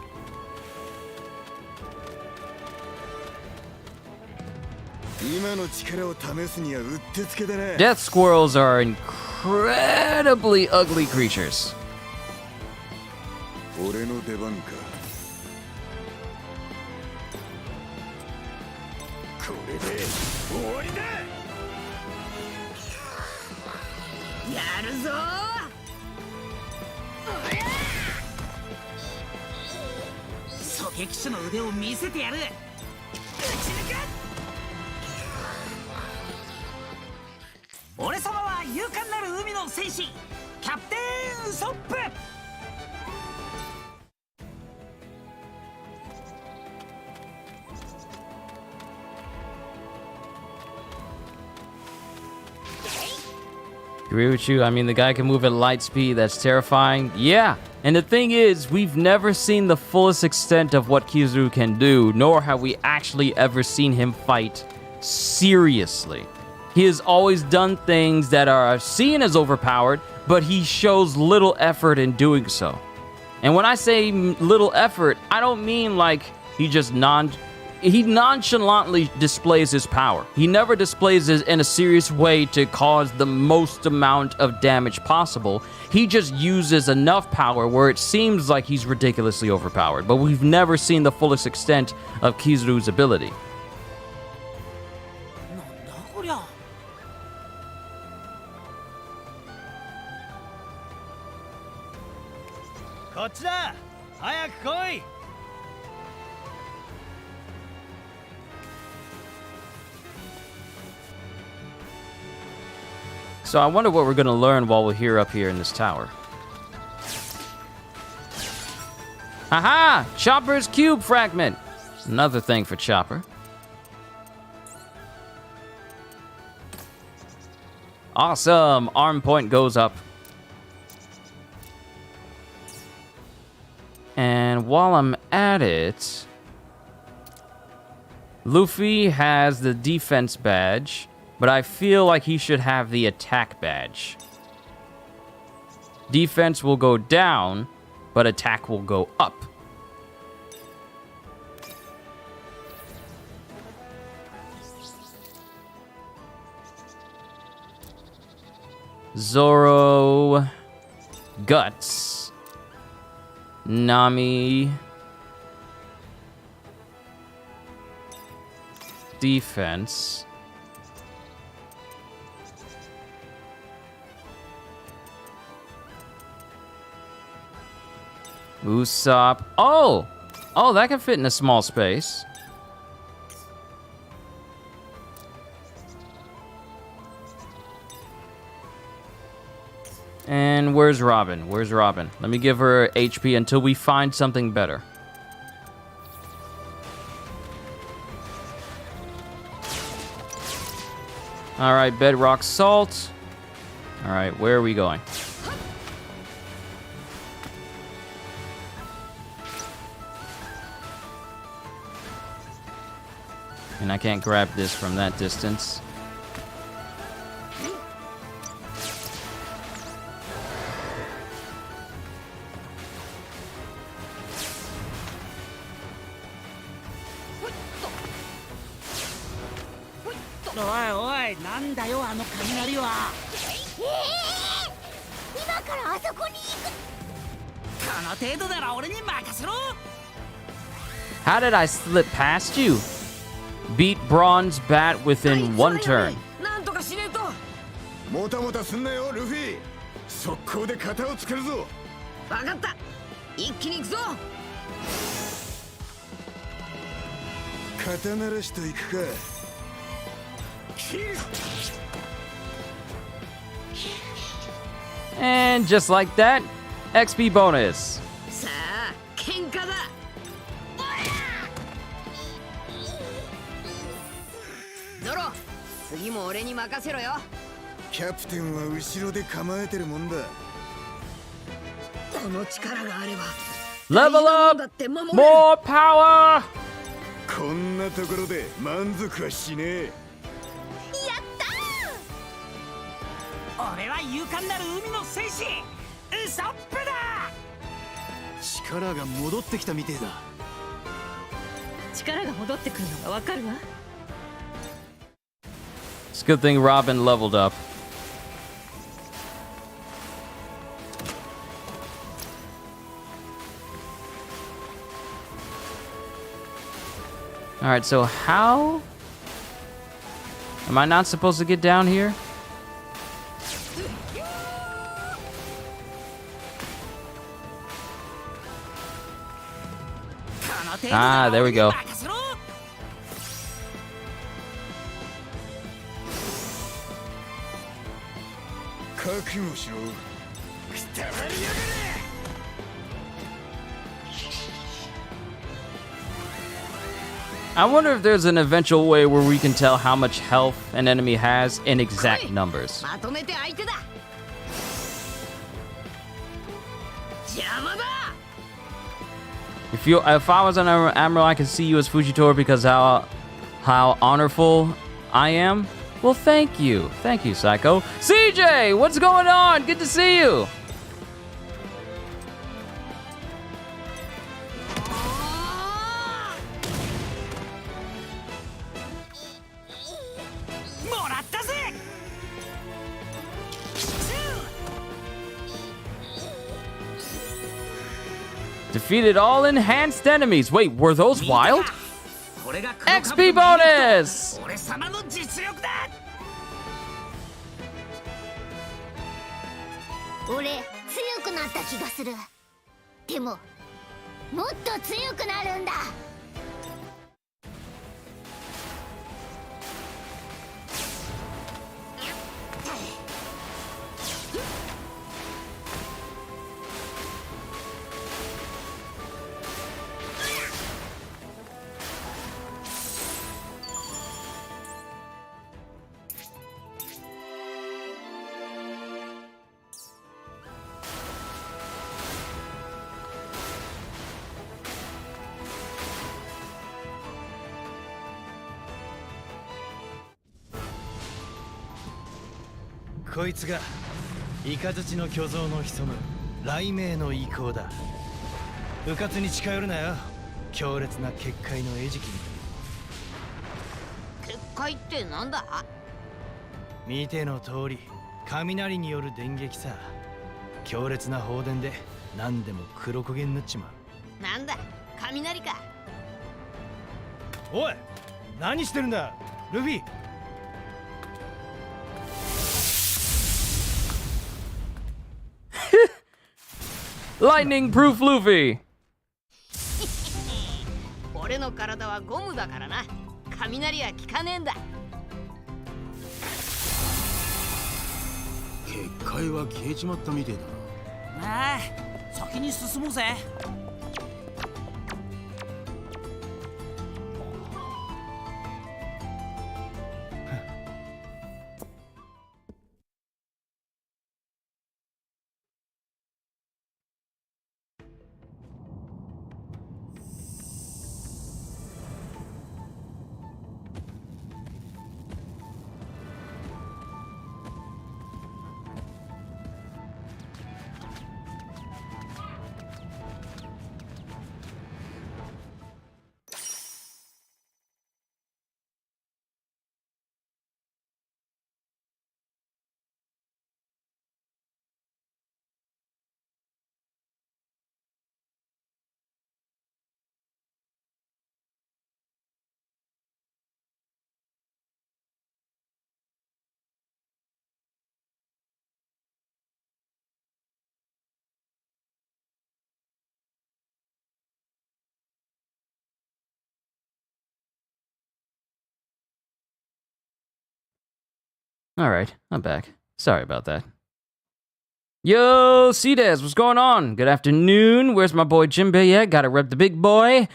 Death squirrels are incredibly ugly creatures. 俺の出番か。これで終わりだ。やるぞー。狙撃手の腕を見せてやる。撃ち抜く。俺様は勇敢なる海の戦士、キャプテンウソップ。 Agree with you. I mean, the guy can move at light speed. That's terrifying. Yeah. And the thing is, we've never seen the fullest extent of what Kizaru can do, nor have we actually ever seen him fight seriously. He has always done things that are seen as overpowered, but he shows little effort in doing so. And when I say little effort, I don't mean like he nonchalantly displays his power. He never displays it in a serious way to cause the most amount of damage possible. He just uses enough power where it seems like he's ridiculously overpowered, but we've never seen the fullest extent of Kizaru's ability. なんだこりゃ。こっちだ。早く来い。 So I wonder what we're going to learn while we're here up here in this tower. Aha! Chopper's cube fragment. Another thing for Chopper. Awesome! Arm point goes up. And while I'm at it, Luffy has the defense badge. but I feel like he should have the attack badge. Defense will go down, but attack will go up. Zoro, Guts, Nami, defense, Usopp. Oh, that can fit in a small space. And where's Robin? Where's Robin? Let me give her HP until we find something better. All right, bedrock salt. All right, where are we going? And I can't grab this from that distance. How did I slip past you? Beat Bronze Bat within one turn. もたもたすんなよルフィ。速攻で型をつけるぞ。分かった。一気に行くぞ。肩慣らしといくか。And just like that, XP bonus. さあ、喧嘩だ。ゾロ、次も俺に任せろよ。キャプテンは後ろで構えてるもんだ。この力があれば。Level up! More power! こんなところで満足はしねえ。俺は勇敢なる海の戦士ウソップだ。力が戻ってきたみてえだ。力が戻ってくるのがわかるわ。It's a good thing Robin leveled up. Alright, so how... Am I not supposed to get down here? Ah, there we go. I wonder if there's an eventual way where we can tell how much health an enemy has in exact numbers. If I was an Admiral, I could see you as Fujitora because how honorful I am. Well, thank you, Psycho. CJ, what's going on? Good to see you. Defeated all enhanced enemies. Wait, were those wild? XP bonus! 俺強くなった気がする。でももっと強くなるんだ。こいつがイカズチの巨像の潜む雷鳴の遺構だ。迂闊に近寄るなよ。強烈な結界の餌食に。結界ってなんだ？見ての通り、雷による電撃さ。強烈な放電で何でも黒焦げになっちまう。なんだ、雷か。おい、何してるんだルフィ。Lightning proof Luffy. 俺の体はゴムだからな。雷は効かねえんだ。結界は消えちまったみてえだな。ああ、先に進もうぜ。Alright, I'm back. Sorry about that. Yo, C-Dez, what's going on? Good afternoon. Where's my boy Jinbei at? Gotta rep the big boy.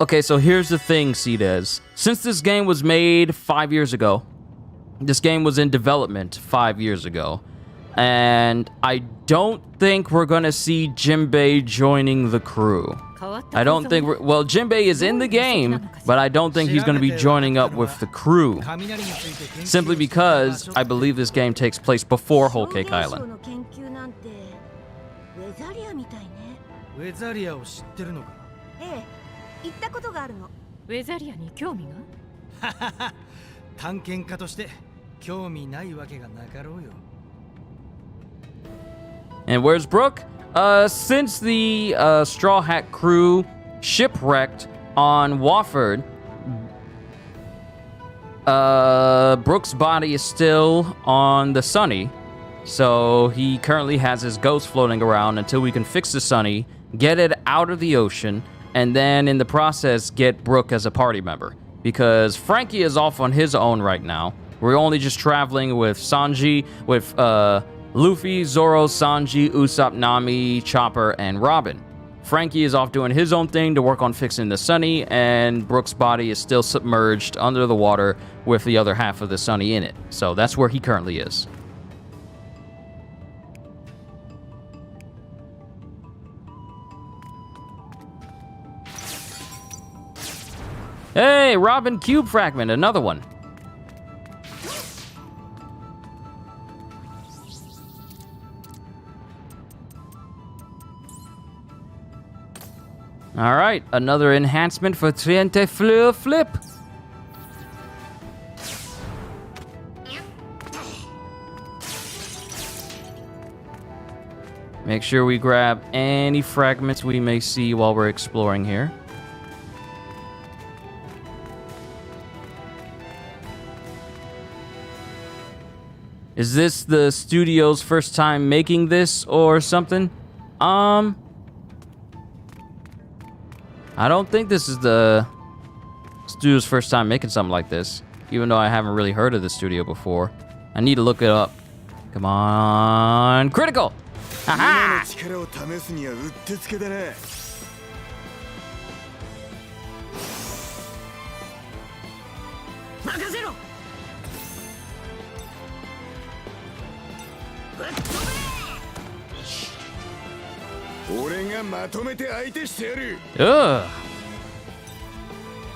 Okay, so here's the thing, C-Dez. Since this game was made 5 years ago, this game was in development 5 years ago, and I don't think we're gonna see Jinbei joining the crew. I don't think well, Jinbei is in the game, but I don't think he's going to be joining up with the crew. Simply because I believe this game takes place before Whole Cake Island. ウェザリアを知ってるのか。ええ、行ったことがあるの。ウェザリアに興味が？探検家として興味ないわけがなかろうよ。And where's Brooke? Since the Straw Hat crew shipwrecked on Waford, Brooke's body is still on the Sunny, so he currently has his ghost floating around until we can fix the Sunny, get it out of the ocean, and then in the process get Brooke as a party member. Because Frankie is off on his own right now. We're only just traveling with Sanji, with Luffy, Zoro, Sanji, Usopp, Nami, Chopper, and Robin. Frankie is off doing his own thing to work on fixing the Sunny, and Brooke's body is still submerged under the water with the other half of the Sunny in it. So that's where he currently is. Hey, Robin Cube Fragment, another one. All right, another enhancement for Triente Fleur Flip. Make sure we grab any fragments we may see while we're exploring here. Is this the studio's first time making this or something? I don't think this is the studio's first time making something like this, even though I haven't really heard of the studio before. I need to look it up. Come on. Critical! Haha! Ugh.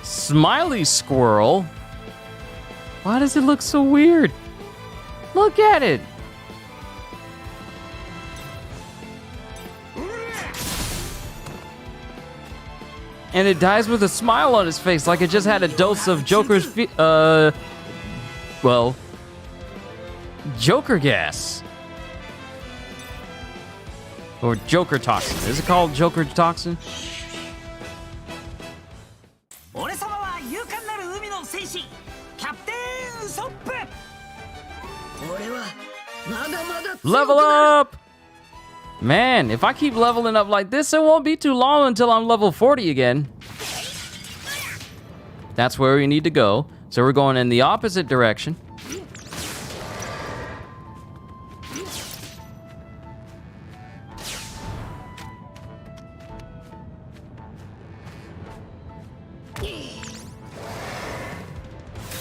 Smiley Squirrel. Why does it look so weird? Look at it. And it dies with a smile on his face, like it just had a dose of Joker's, well, Joker gas. Or Joker toxin. Is it called Joker toxin? 俺様は勇敢なる海の戦士キャプテンウソップ。俺はまだまだ Level up! Man, if I keep leveling up like this, it won't be too long until I'm level 40 again. That's where we need to go. So we're going in the opposite direction.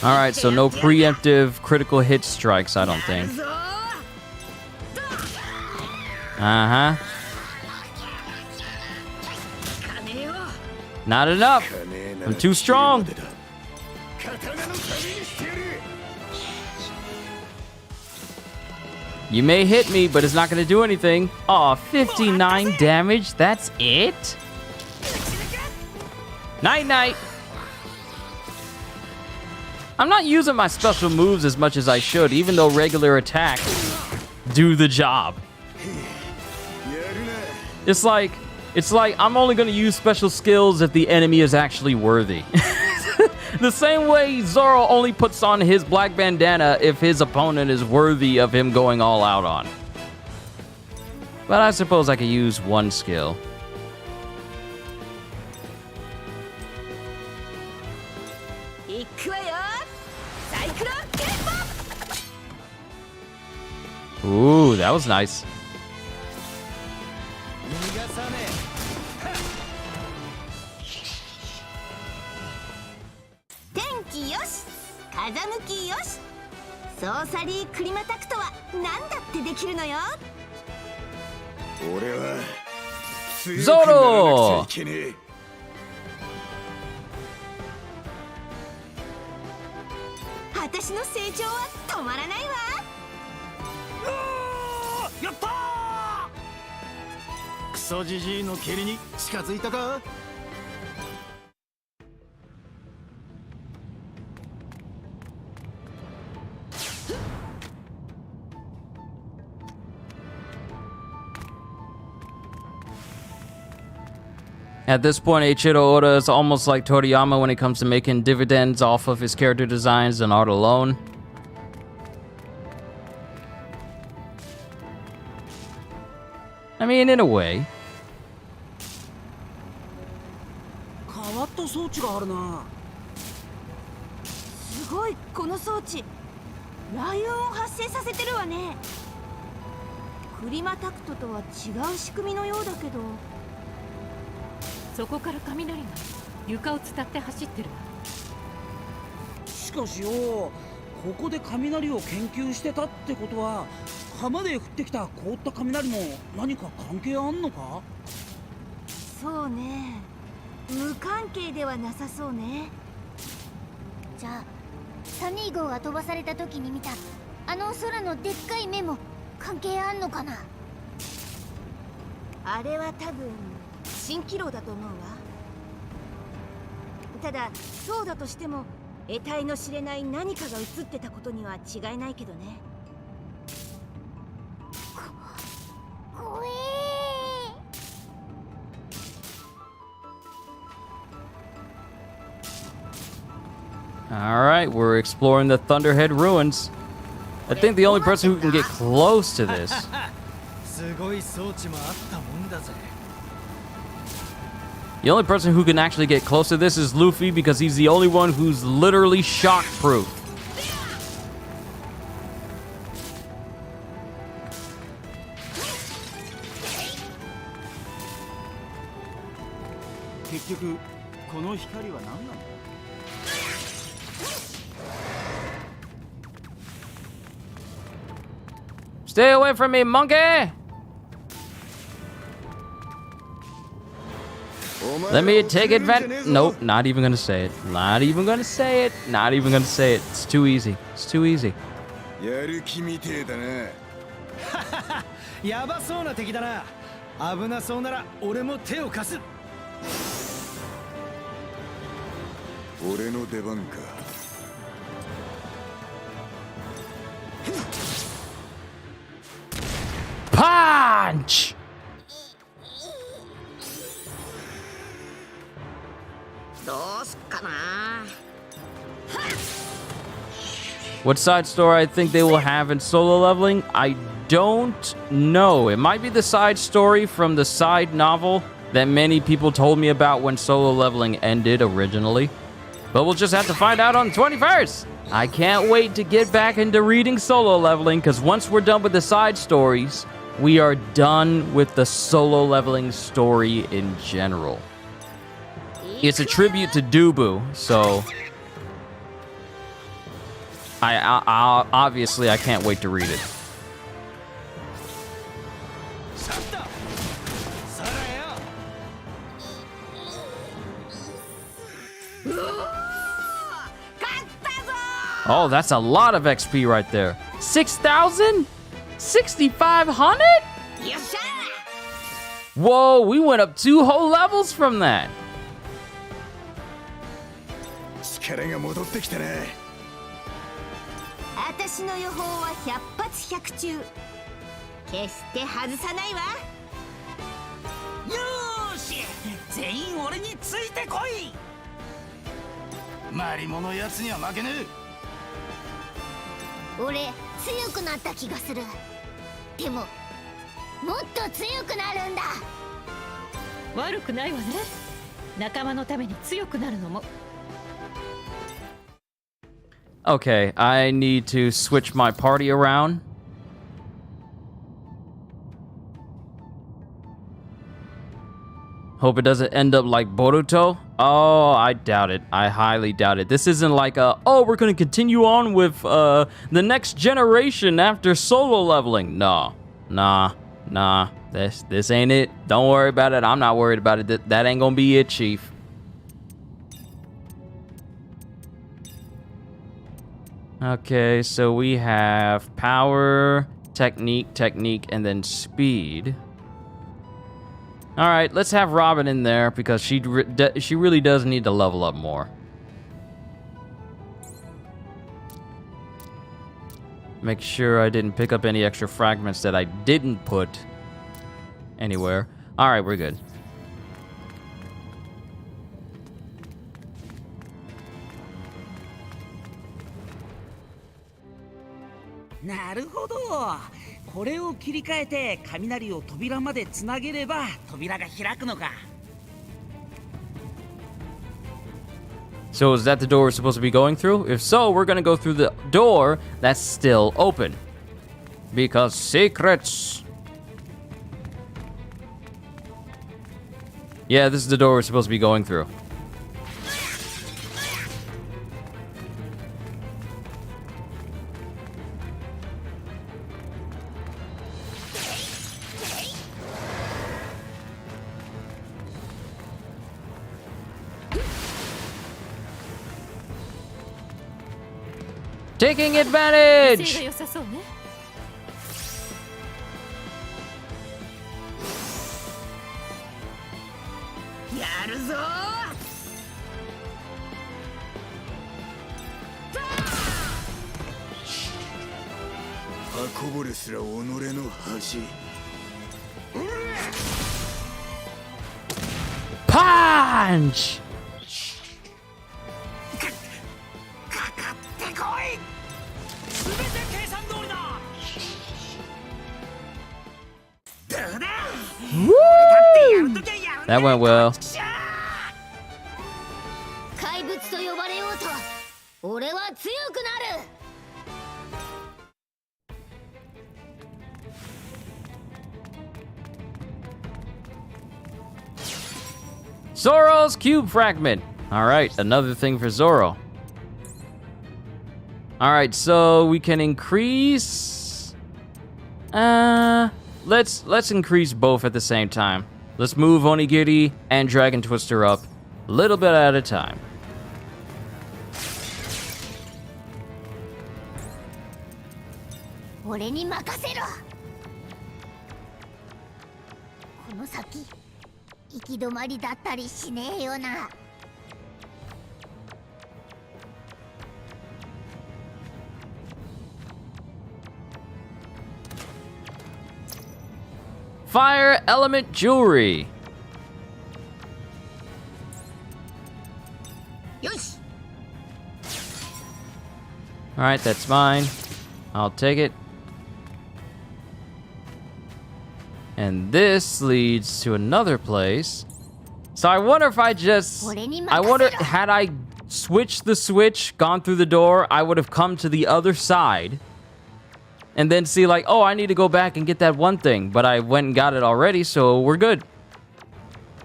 All right, so no preemptive critical hit strikes, I don't think. Uh-huh. Not enough. I'm too strong. You may hit me, but it's not going to do anything. Aw, 59 damage? That's it? Night-night. I'm not using my special moves as much as I should, even though regular attacks do the job. It's like I'm only gonna use special skills if the enemy is actually worthy. The same way Zoro only puts on his black bandana if his opponent is worthy of him going all out on. But I suppose I could use one skill. Ooh, that was nice. Tenki yoshi, kazanuki yoshi. ソーサリークリマタクトは何だってできるのよ。俺はゾロ。私の成長は止まらないわ。やったー。クソジジイの蹴りに近づいたか。At this point, Eiichiro Oda is almost like Toriyama when it comes to making dividends off of his character designs and art alone. I mean, in a way. 変わった装置があるな。すごいこの装置。雷雲を発生させてるわね。クリマタクトとは違う仕組みのようだけど。そこから雷が床を伝って走ってるわ。しかしよ、ここで雷を研究してたってことは、浜で降ってきた凍った雷も何か関係あんのか？そうね、無関係ではなさそうね。じゃあサニー号が飛ばされた時に見たあの空のでっかい目も関係あんのかな？あれは多分蜃気楼だと思うわ。ただそうだとしても得体の知れない何かが映ってたことには違いないけどね。怖え。Alright, we're exploring the Thunderhead ruins. I think the only person who can get close to this. すごい装置もあったもんだぜ。 The only person who can actually get close to this is Luffy because he's the only one who's literally shock-proof. Stay away from me, monkey! Let me take advantage. Nope, not even gonna say it. Not even gonna say it. Not even gonna say it. It's too easy. It's too easy. やる気みてえだな。やばそうな敵だな。危なそうなら俺も手を貸す。俺の出番か。Punch! What side story I think they will have in solo leveling? I don't know. It might be the side story from the side novel that many people told me about when solo leveling ended originally. But we'll just have to find out on the 21st. I can't wait to get back into reading solo leveling, because once we're done with the side stories, we are done with the solo leveling story in general. It's a tribute to Dubu, so I obviously I can't wait to read it. Oh, that's a lot of XP right there. 6,000? 6,500? Whoa, we went up 2 whole levels from that. 力が戻ってきたね。私の予報は100発100中。決して外さないわ。よーし、全員俺についてこい。マリモのやつには負けねえ。俺強くなった気がする。でももっと強くなるんだ。悪くないわね。仲間のために強くなるのも。Okay, I need to switch my party around. Hope it doesn't end up like Boruto. Oh, I doubt it. I highly doubt it. This isn't like a, oh, we're going to continue on with the next generation after solo leveling. No. Nah. This ain't it. Don't worry about it. I'm not worried about it. That ain't going to be it, Chief. Okay, so we have power, technique, and then speed. All right, let's have Robin in there because she really does need to level up more. Make sure I didn't pick up any extra fragments that I didn't put anywhere. All right, we're good. Naるほど。これを切り替えて雷を扉までつなげれば扉が開くのか。So is that the door we're supposed to be going through? If so, we're gonna go through the door that's still open. Because secrets. Yeah, this is the door we're supposed to be going through. Taking advantage! 良さそうね。やるぞ刃こぼれすら己の恥。Punch! かかってこい。すべて計算通りだ。どうだ。 Woo! That went well. 怪物と呼ばれようと俺は強くなる。 Zoro's cube fragment. All right, another thing for Zoro. All right, so we can increase. Let's increase both at the same time. Let's move Onigiri and Dragon Twister up a little bit at a time. Ore ni makasero. この先行き止まりだったりしねえよな。Fire Element Jewelry. よし。 Alright, that's mine. I'll take it. And this leads to another place. So I wonder if had I switched the switch, gone through the door, I would have come to the other side. And then see like, oh, I need to go back and get that one thing. But I went and got it already, so we're good.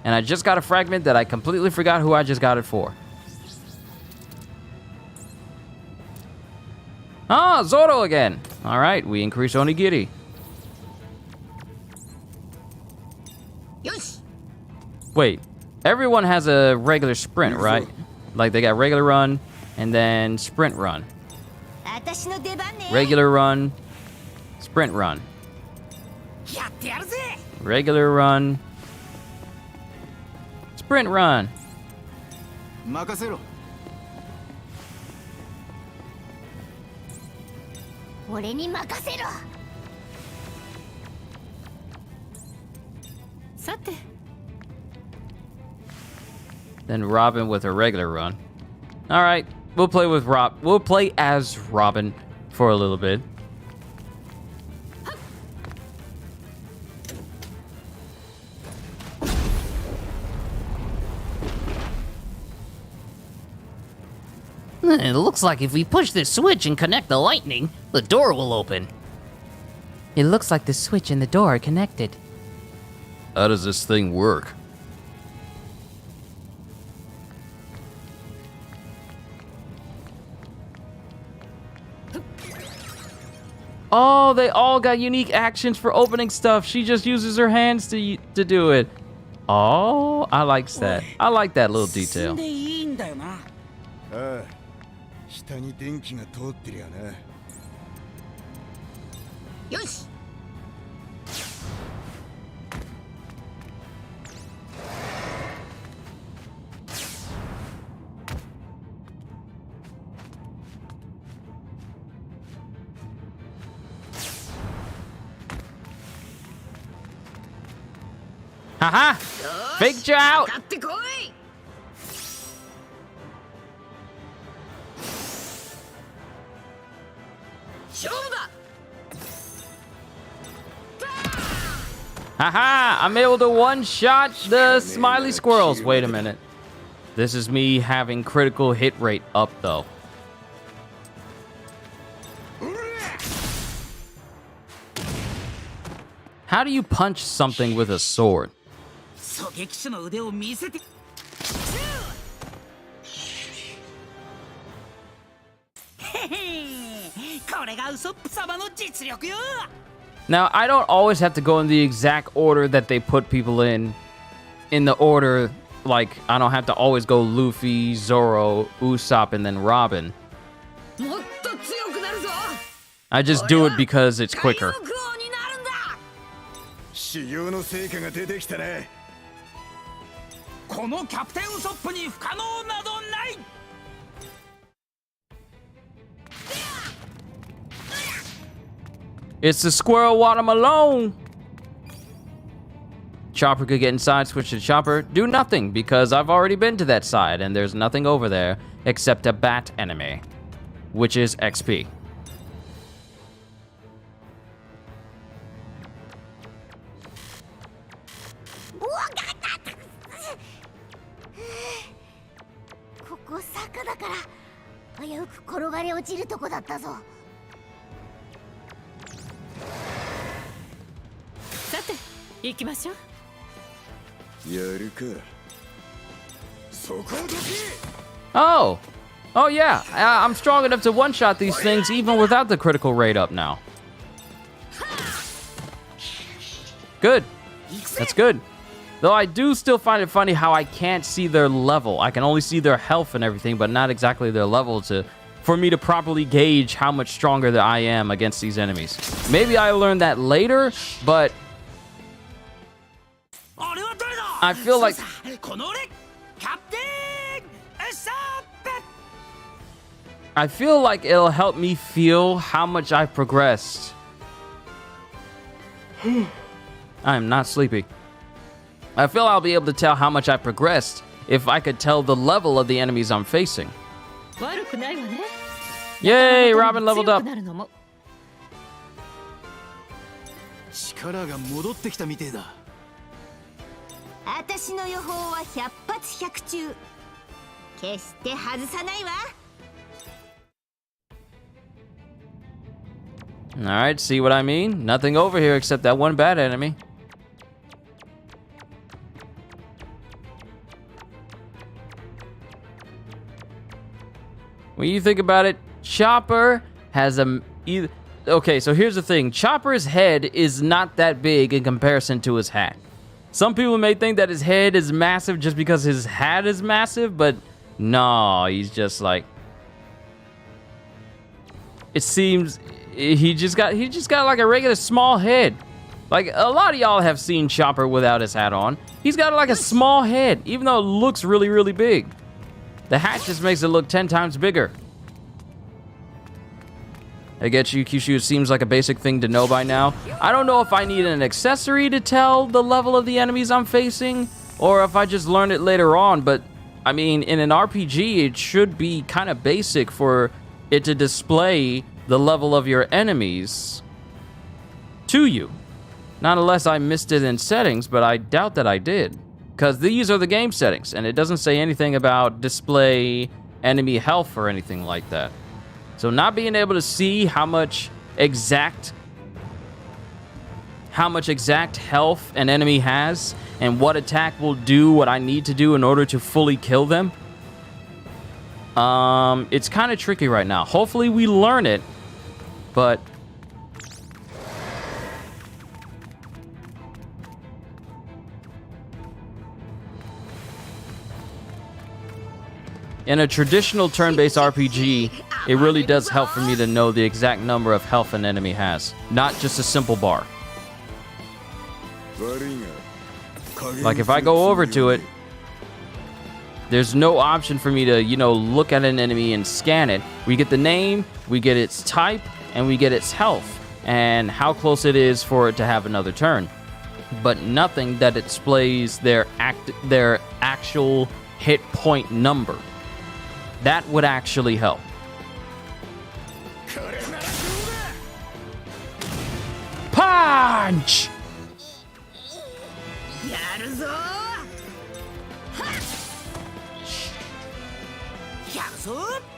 And I just got a fragment that I completely forgot who I just got it for. Ah, Zoro again. All right, we increase Onigiri. Yes. Wait, everyone has a regular sprint, right? Like they got regular run and then sprint run. 私の出番ね。 Regular run, sprint run. やってやるぜ。 Regular run, sprint run. 任せろ。俺に任せろ。さて Then Robin with a regular run. All right, we'll play with We'll play as Robin for a little bit. It looks like if we push this switch and connect the lightning, the door will open. It looks like the switch and the door are connected. How does this thing work? Oh, they all got unique actions for opening stuff. She just uses her hands to do it. Oh, I like that. I like that little detail. ああ、下に電気が通ってりゃな。よし。 Haha! Faked you out! 買ってこい。勝負だ。 Haha! I'm able to one-shot the smiley squirrels. Wait a minute. This is me having critical hit rate up, though. How do you punch something with a sword? 狙撃手の腕を見せて。へへ、これがウソップ様の実力よ。 Now, I don't always have to go in the exact order that they put people in the order, like, I don't have to always go Luffy, Zoro, Usopp, and then Robin. もっと強くなるぞ。 I just do it because it's quicker. 海賊王になるんだ。修行の成果が出てきたね。このキャプテンウソップに不可能などない。 It's the squirrel watermelon. Chopper could get inside, switch to Chopper. Do nothing, because I've already been to that side, and there's nothing over there except a bat enemy, which is XP. This 坂だから危うく転がり落ちるとこだったぞ。 さて行きましょう。やるか。そこどけ。 Oh, yeah. I'm strong enough to one-shot these things even without the critical rate up now. Good. That's good. Though I do still find it funny how I can't see their level. I can only see their health and everything, but not exactly their level for me to properly gauge how much stronger that I am against these enemies. Maybe I learned that later, but I feel like it'll help me feel how much I've progressed. I am not sleepy. I feel I'll be able to tell how much I progressed if I could tell the level of the enemies I'm facing. Yay, Robin leveled up. 力が戻ってきたみてえだ。私の予報は100発100中。決して外さないわ。Alright, see what I mean? Nothing over here except that one bad enemy. When you think about it, Chopper has a... Okay, so here's the thing. Chopper's head is not that big in comparison to his hat. Some people may think that his head is massive just because his hat is massive, but no, he's just like... It seems he just got like a regular small head. Like, a lot of y'all have seen Chopper without his hat on. He's got like a small head, even though it looks really, really big. The hat just makes it look 10 times bigger. I get you, Kyushu. It seems like a basic thing to know by now. I don't know if I need an accessory to tell the level of the enemies I'm facing, or if I just learn it later on, but, I mean, in an RPG, it should be kind of basic for it to display the level of your enemies to you. Not unless I missed it in settings, but I doubt that I did. Because these are the game settings, and it doesn't say anything about display enemy health or anything like that. So not being able to see how much exact health an enemy has and what attack will do what I need to do in order to fully kill them, it's kind of tricky right now. Hopefully we learn it, but in a traditional turn-based RPG, it really does help for me to know the exact number of health an enemy has, not just a simple bar. Like if I go over to it, there's no option for me to, look at an enemy and scan it. We get the name, we get its type, and we get its health, and how close it is for it to have another turn. But nothing that displays their actual hit point number. That would actually help. Punch!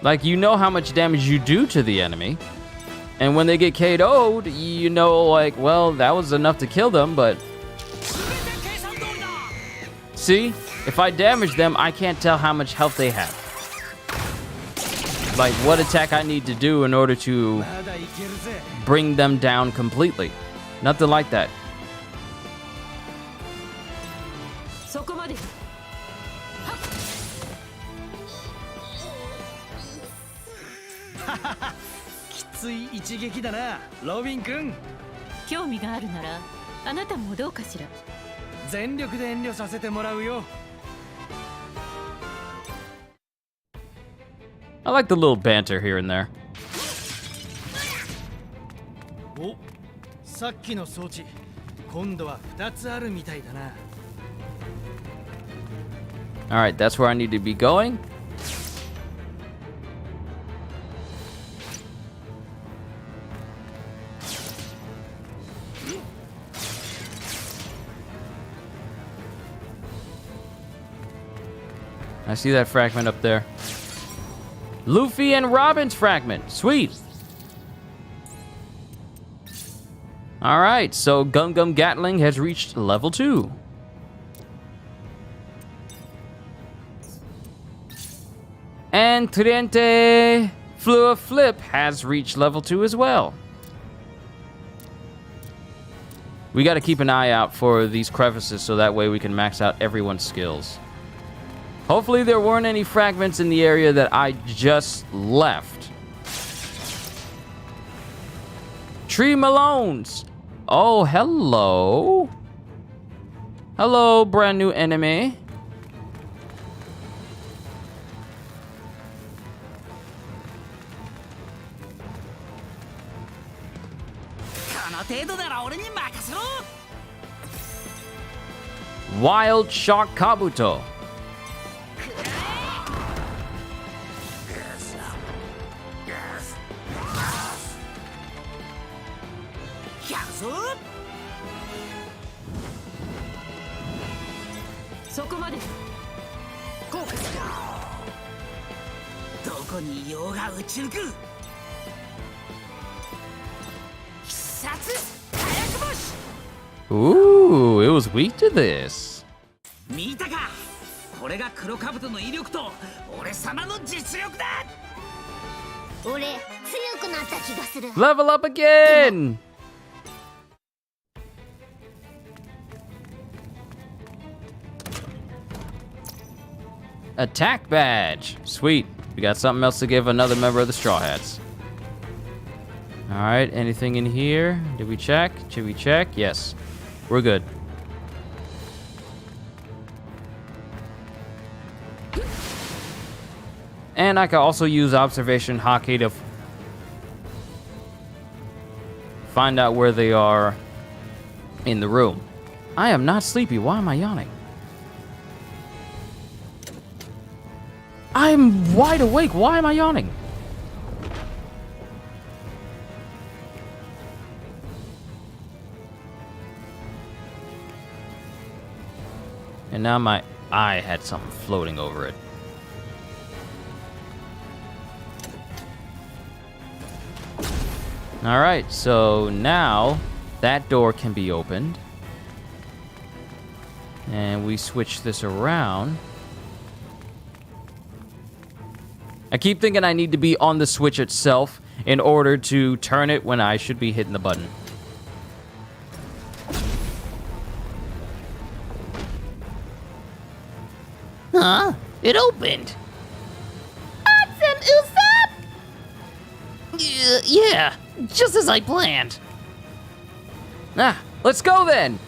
Like, you know how much damage you do to the enemy. And when they get KO'd, you know, like, well, that was enough to kill them, but... See? If I damage them, I can't tell how much health they have. Like, what attack I need to do in order to bring them down completely. Nothing like that. I like the little banter here and there. Alright, that's where I need to be going. I see that fragment up there. Luffy and Robin's fragment. Sweet. Alright, so Gum Gum Gatling has reached level 2. And Tridente Fleur Flip has reached level 2 as well. We got to keep an eye out for these crevices so that way we can max out everyone's skills. Hopefully there weren't any fragments in the area that I just left. Tree Malones. Oh, hello. Hello, brand new enemy. Wild Shark Kabuto. Ooh, it was weak to this. 見たか。これが黒兜の威力と俺様の実力だ。俺強くなった気がする。 Level up again. Attack badge. Sweet. We got something else to give another member of the Straw Hats. All right, anything in here? Did we check? Should we check? Yes. We're good. And I can also use observation hockey to find out where they are in the room. I am not sleepy. Why am I yawning? I'm wide awake. Why am I yawning? And now my eye had something floating over it. All right, so now that door can be opened. And we switch this around. I keep thinking I need to be on the switch itself in order to turn it when I should be hitting the button. Huh? It opened. Awesome, Usopp! Yeah, just as I planned. Ah, let's go then!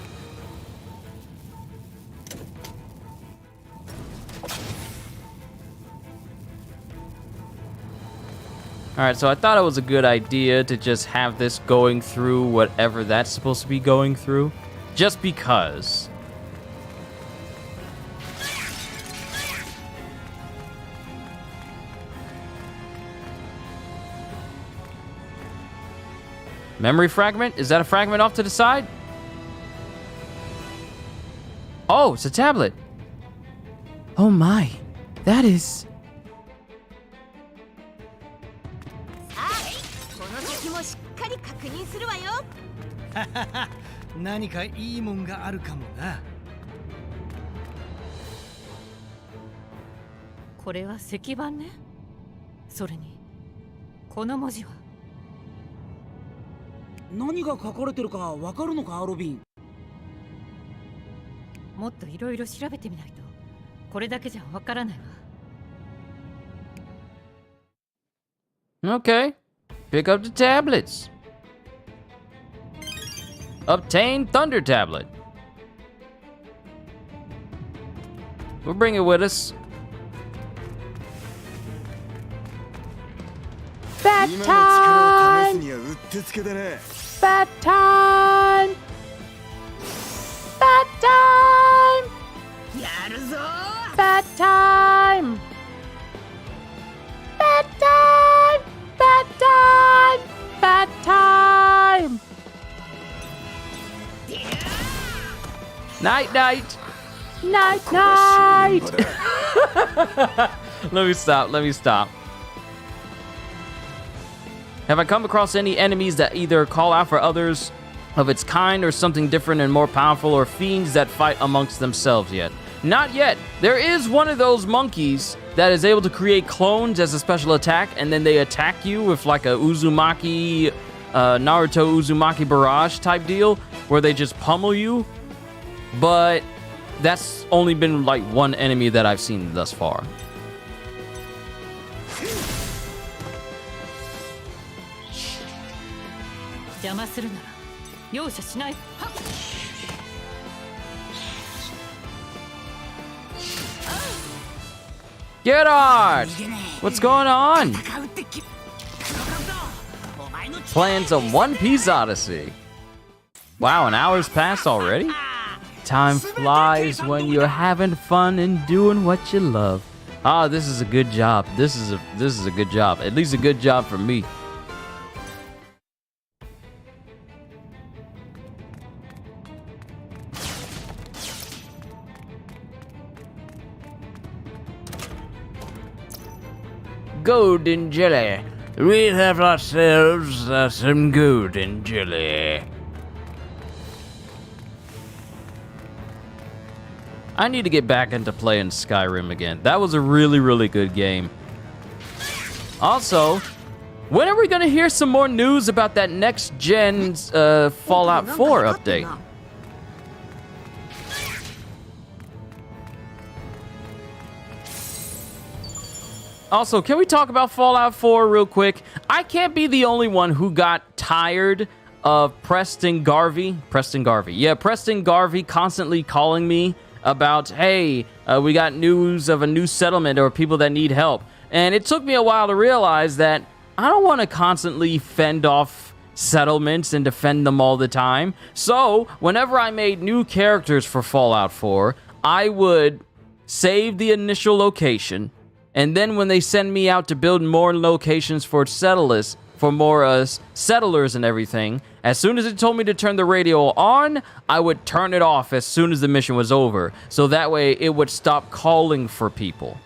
Alright, so I thought it was a good idea to just have this going through whatever that's supposed to be going through. Just because. Memory fragment? Is that a fragment off to the side? Oh, it's a tablet. Oh my, that is... この敵もしっかり確認するわよ。何かいいもんがあるかもな。これは石板ね。それにこの文字は。何が書かれてるかわかるのか、ロビン。もっといろいろ調べてみないとこれだけじゃわからないわ。 Okay, pick up the tablets. Obtain Thunder Tablet. We'll bring it with us. Bat time! Bat time! Bat time! やるぞ。 Bat time! Bat time! Bat time! Bat time! Night night! Night night! Let me stop. Have I come across any enemies that either call out for others of its kind or something different and more powerful, or fiends that fight amongst themselves yet? Not yet. There is one of those monkeys that is able to create clones as a special attack, and then they attack you with like a Uzumaki, Naruto Uzumaki barrage type deal. where they just pummel you, but that's only been like one enemy that I've seen thus far. Get out! What's going on? Playing some One Piece Odyssey. Wow, an hour's passed already? Time flies when you're having fun and doing what you love. Ah, this is a good job. This is a good job. At least a good job for me. Golden jelly. We have ourselves some golden jelly. I need to get back into playing Skyrim again. That was a really, really good game. Also, when are we going to hear some more news about that next-gen Fallout 4 update? Also, can we talk about Fallout 4 real quick? I can't be the only one who got tired of Preston Garvey constantly calling me about, hey, we got news of a new settlement or people that need help. And it took me a while to realize that I don't want to constantly fend off settlements and defend them all the time. So, whenever I made new characters for Fallout 4, I would save the initial location, and then when they send me out to build more locations for settlers, and everything, as soon as it told me to turn the radio on, I would turn it off as soon as the mission was over. So that way it would stop calling for people.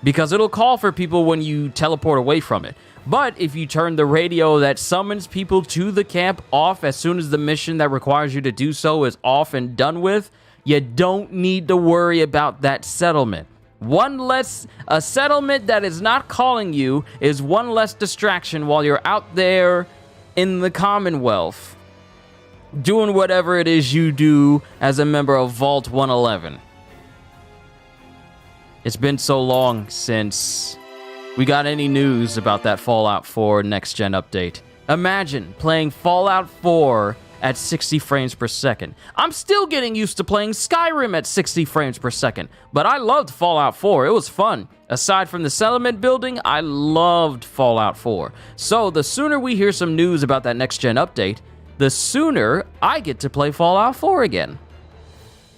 Because it'll call for people when you teleport away from it. But if you turn the radio that summons people to the camp off as soon as the mission that requires you to do so is off and done with, you don't need to worry about that settlement. A settlement that is not calling you is one less distraction while you're out there in the Commonwealth doing whatever it is you do as a member of Vault 111. It's been so long since we got any news about that Fallout 4 next-gen update. Imagine playing Fallout 4 at 60 frames per second. I'm still getting used to playing Skyrim at 60 frames per second, but I loved Fallout 4. It was fun. Aside from the settlement building, I loved Fallout 4. So the sooner we hear some news about that next-gen update, the sooner I get to play Fallout 4 again.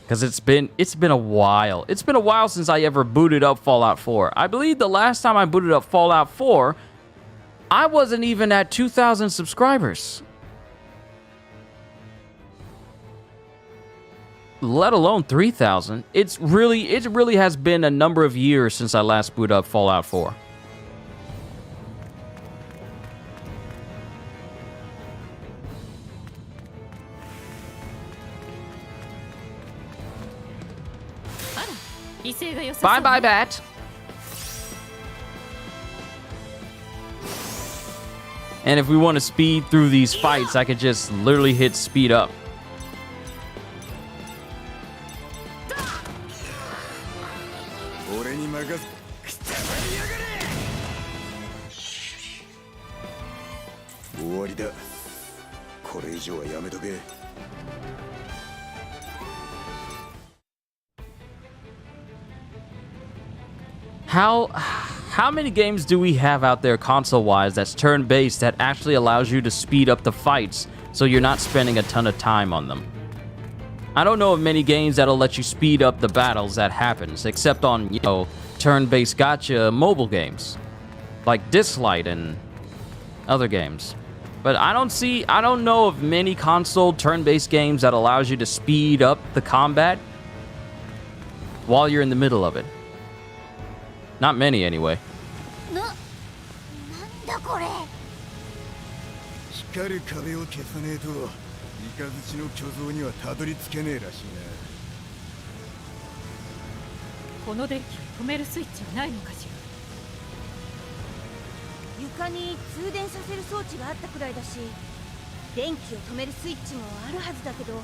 Because it's been a while. It's been a while since I ever booted up Fallout 4. I believe the last time I booted up Fallout 4, I wasn't even at 2,000 subscribers. Let alone 3,000. It really has been a number of years since I last booted up Fallout 4. Bye, Bat. And if we want to speed through these fights, I could just literally hit speed up. How many games do we have out there console-wise that's turn-based that actually allows you to speed up the fights so you're not spending a ton of time on them? I don't know of many games that'll let you speed up the battles that happens, except on, turn-based gacha mobile games, like Dislight and other games. But I don't know of many console turn-based games that allows you to speed up the combat while you're in the middle of it. Not many, anyway. 光る壁を消さねえとイカズチの巨像にはたどり着けねえらしいな。この電気を止めるスイッチはないのかしら。床に通電させる装置があったくらいだし、電気を止めるスイッチもあるはずだけど。よ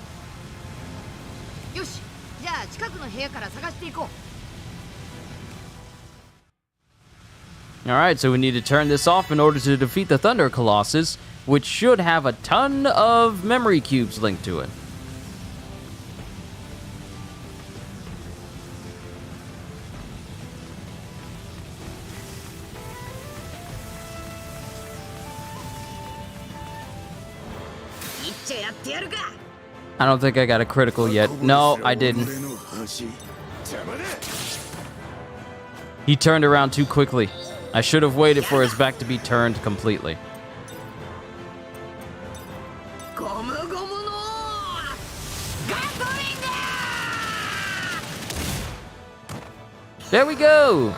し、じゃあ近くの部屋から探していこう。Alright, so we need to turn this off in order to defeat the Thunder Colossus, which should have a ton of memory cubes linked to it. I don't think I got a critical yet. No, I didn't. He turned around too quickly. I should have waited for his back to be turned completely. There we go!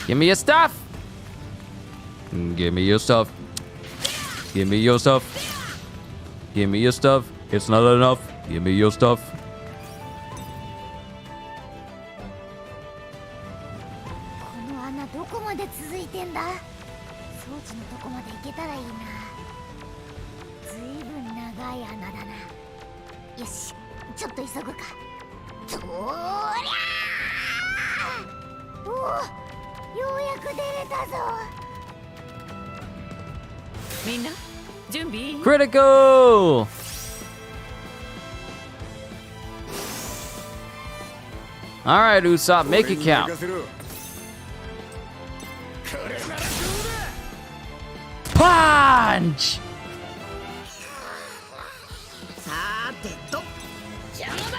Give me your stuff! Give me your stuff. Give me your stuff. Give me your stuff. It's not enough. Give me your stuff. この穴どこまで続いてんだ？装置のとこまで行けたらいいな。ずいぶん長い穴だな。よし、ちょっと急ぐか。とりゃー！おお、ようやく出れたぞ。みんな準備 Critical! Alright, Usopp, make it count. Punch! さてと邪魔だ。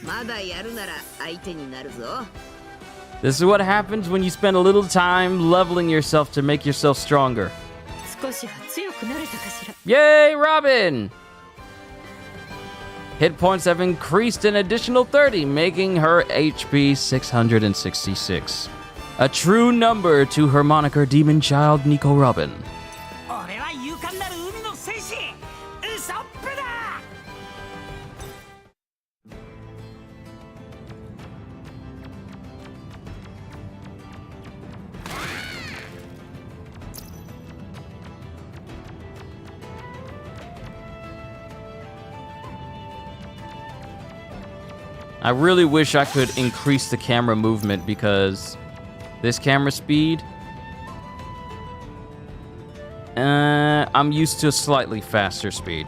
まだやるなら相手になるぞ。This is what happens when you spend a little time leveling yourself to make yourself stronger. 少しは強くなれたかしら。 Yay, Robin! Hit points have increased an additional 30, making her HP 666. A true number to her moniker Demon Child Nico Robin. 俺は勇敢なる海の戦士ウソップだ。 I really wish I could increase the camera movement because this camera speed, I'm used to a slightly faster speed.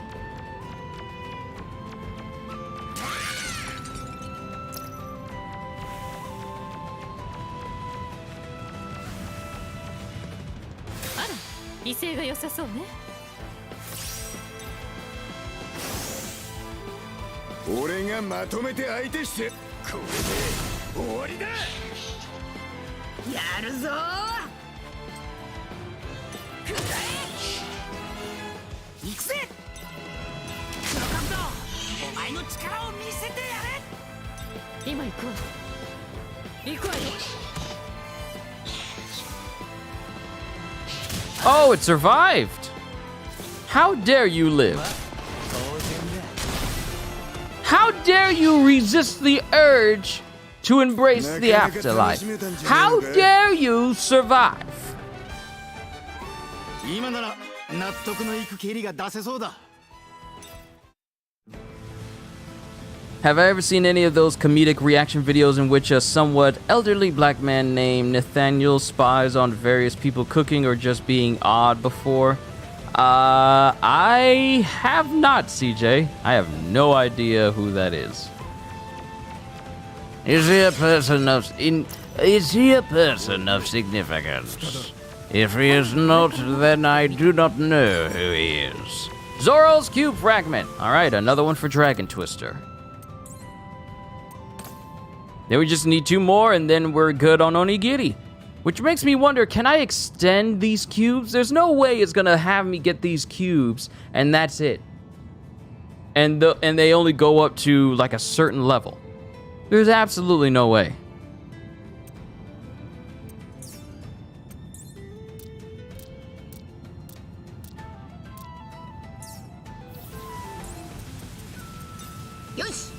Ah, 威勢が良さそうね。俺がまとめて相手して、これで終わりだ。やるぞー。くらえ。行くぜ。クロカブド、お前の力を見せてやれ。今行くわ。行くわよ。Oh, it survived! How dare you live? How dare you resist the urge to embrace the afterlife? How dare you survive? 今なら納得のいく蹴りが出せそうだ。 Have I ever seen any of those comedic reaction videos in which a somewhat elderly black man named Nathaniel spies on various people cooking or just being odd before? I have not, CJ. I have no idea who that is. Is he a person of significance? If he is not, then I do not know who he is. Zoro's Cube Fragment. All right, another one for Dragon Twister. Then we just need 2 more, and then we're good on Onigiri. Which makes me wonder, can I extend these cubes? There's no way it's gonna have me get these cubes and that's it. And they only go up to like a certain level. There's absolutely no way. Yosh.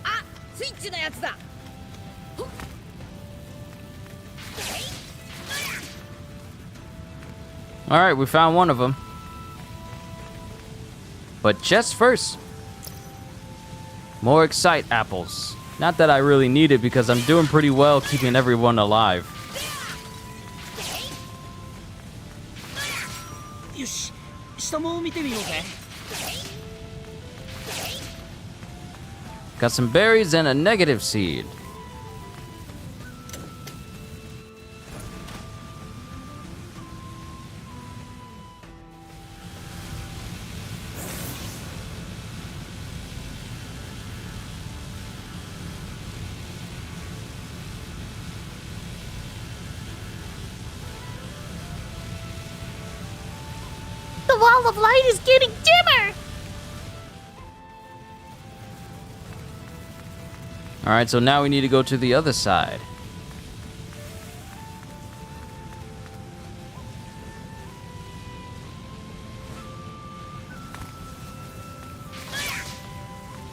あ、スイッチのやつだ。 Alright, we found one of them. But chest first. More Excite apples. Not that I really need it because I'm doing pretty well keeping everyone alive. よし、下も見てみようぜ。 Got some berries and a negative seed. The wall of light is getting dimmer! Alright, so now we need to go to the other side.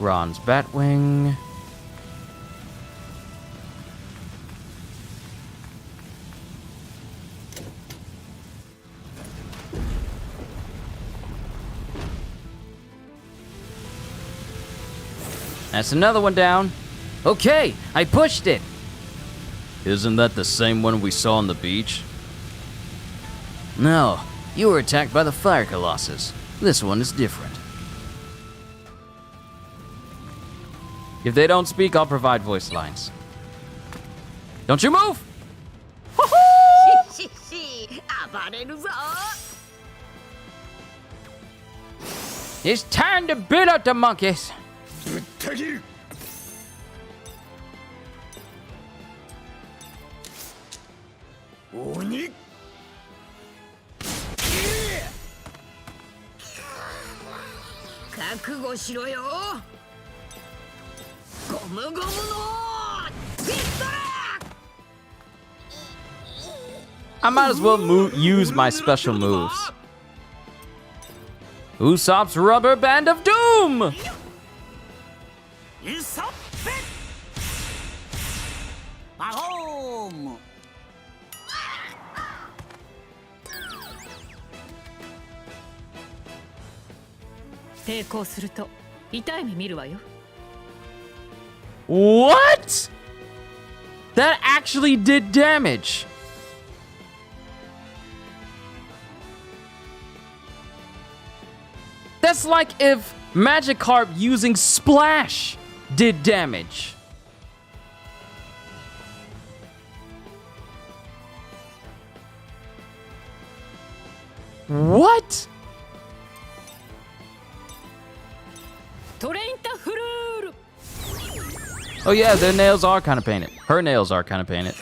Ron's Batwing. That's another one down. Okay, I pushed it. Isn't that the same one we saw on the beach? No, you were attacked by the fire colossus. This one is different. If they don't speak, I'll provide voice lines. Don't you move! It's time to beat up the monkeys. ぶった切る。鬼。覚悟しろよ。ゴムゴムのピストル。 I might as well use my special moves. Usopp's Rubber Band of Doom! イソップパフォーム。 抵抗すると痛い目見るわよ。 What? That actually did damage. That's like if Magikarp using Splash did damage. What? トレインタフルール。 Oh yeah, their nails are kind of painted. Her nails are kind of painted.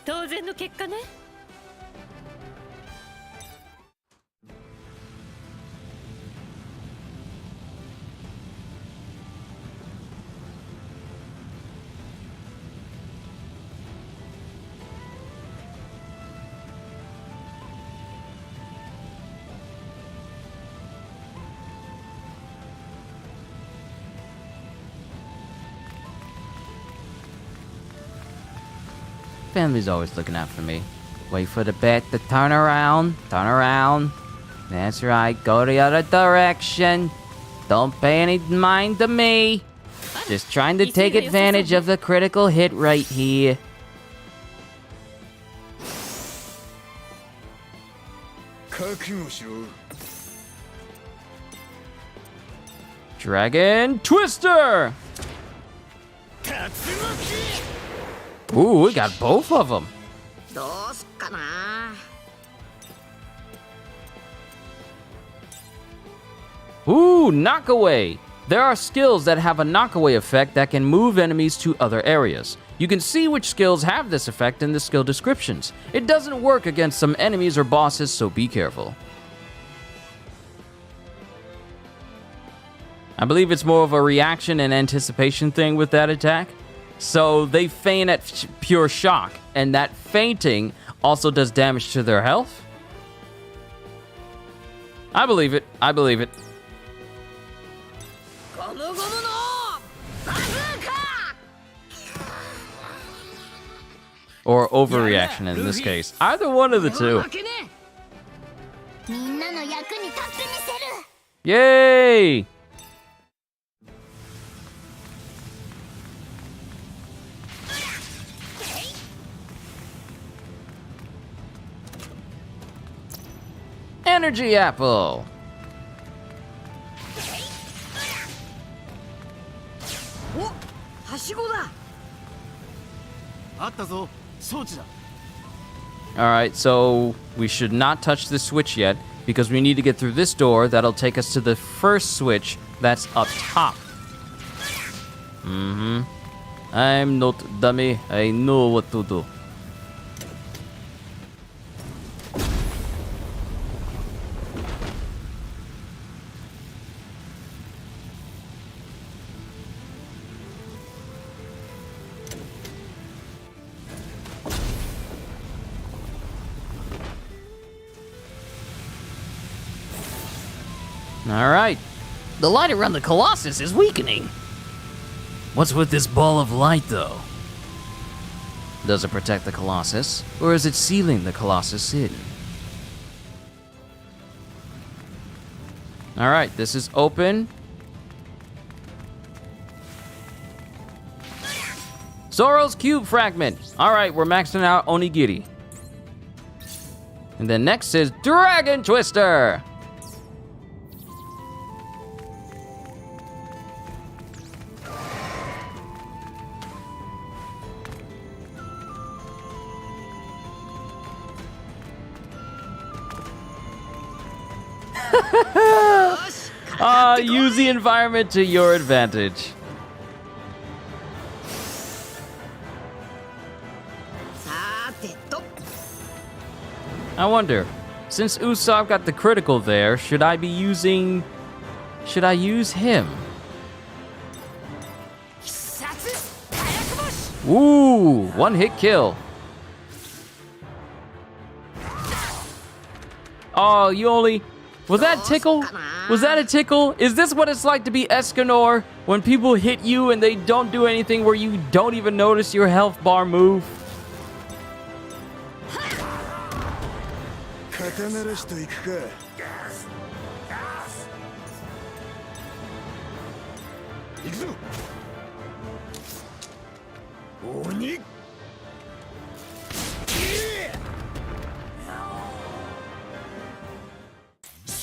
当然の結果ね。 Family's always looking out for me. Wait for the bat to turn around. Turn around. That's right. Go the other direction. Don't pay any mind to me. Just trying to take advantage of the critical hit right here. Dragon Twister! Ooh, we got both of them. どうすっかな。 Ooh, knockaway. There are skills that have a knockaway effect that can move enemies to other areas. You can see which skills have this effect in the skill descriptions. It doesn't work against some enemies or bosses, so be careful. I believe it's more of a reaction and anticipation thing with that attack. So they feint at pure shock, and that fainting also does damage to their health. I believe it. I believe it. ゴムゴムのバズーカ。 Or overreaction in this case. Either one of the two. 負けねえ。みんなの役に立ってみせる。 Yay! Energy apple. お、はしごだ。あったぞ、装置だ。 Alright, so we should not touch the switch yet because we need to get through this door that'll take us to the first switch that's up top. I'm not dummy. I know what to do. Alright. The light around the Colossus is weakening. What's with this ball of light, though? Does it protect the Colossus, or is it sealing the Colossus in? Alright, this is open. Zoro's Cube Fragment. Alright, we're maxing out Onigiri. And then next is Dragon Twister. Use the environment to your advantage. さてと。 I wonder, since Usopp got the critical there, should I use him? 必殺火薬星。 Ooh, one hit kill. Oh, you only... Was that tickle? Was that a tickle? Is this what it's like to be Escanor? When people hit you and they don't do anything, where you don't even notice your health bar move? 肩慣らしといくか。行くぞ。鬼。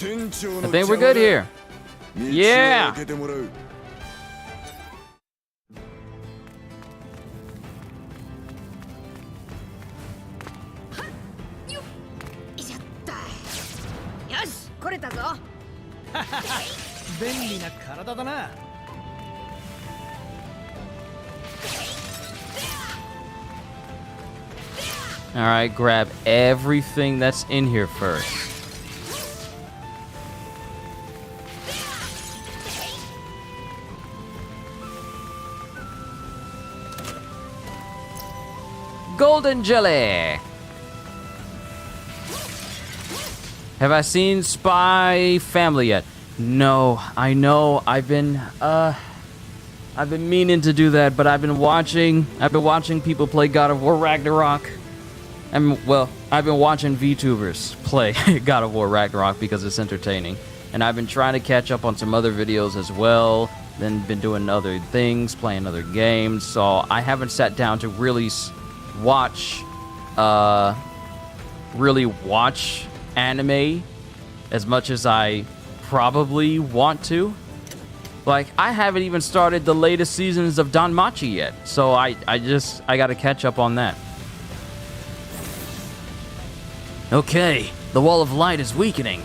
I think we're good here. Yeah! 道を開けてもらう。 よいしょっと。よし、来れたぞ。便利な体だな。 Alright, grab everything that's in here first. Golden jelly. Have I seen Spy Family yet? No, I know. I've been meaning to do that, but I've been watching people play God of War Ragnarok. Well, I've been watching VTubers play God of War Ragnarok because it's entertaining. And I've been trying to catch up on some other videos as well. Then been doing other things, playing other games. So I haven't sat down to really watch anime as much as I probably want to. Like, I haven't even started the latest seasons of Danmachi yet, so I gotta catch up on that. Okay, the Wall of Light is weakening,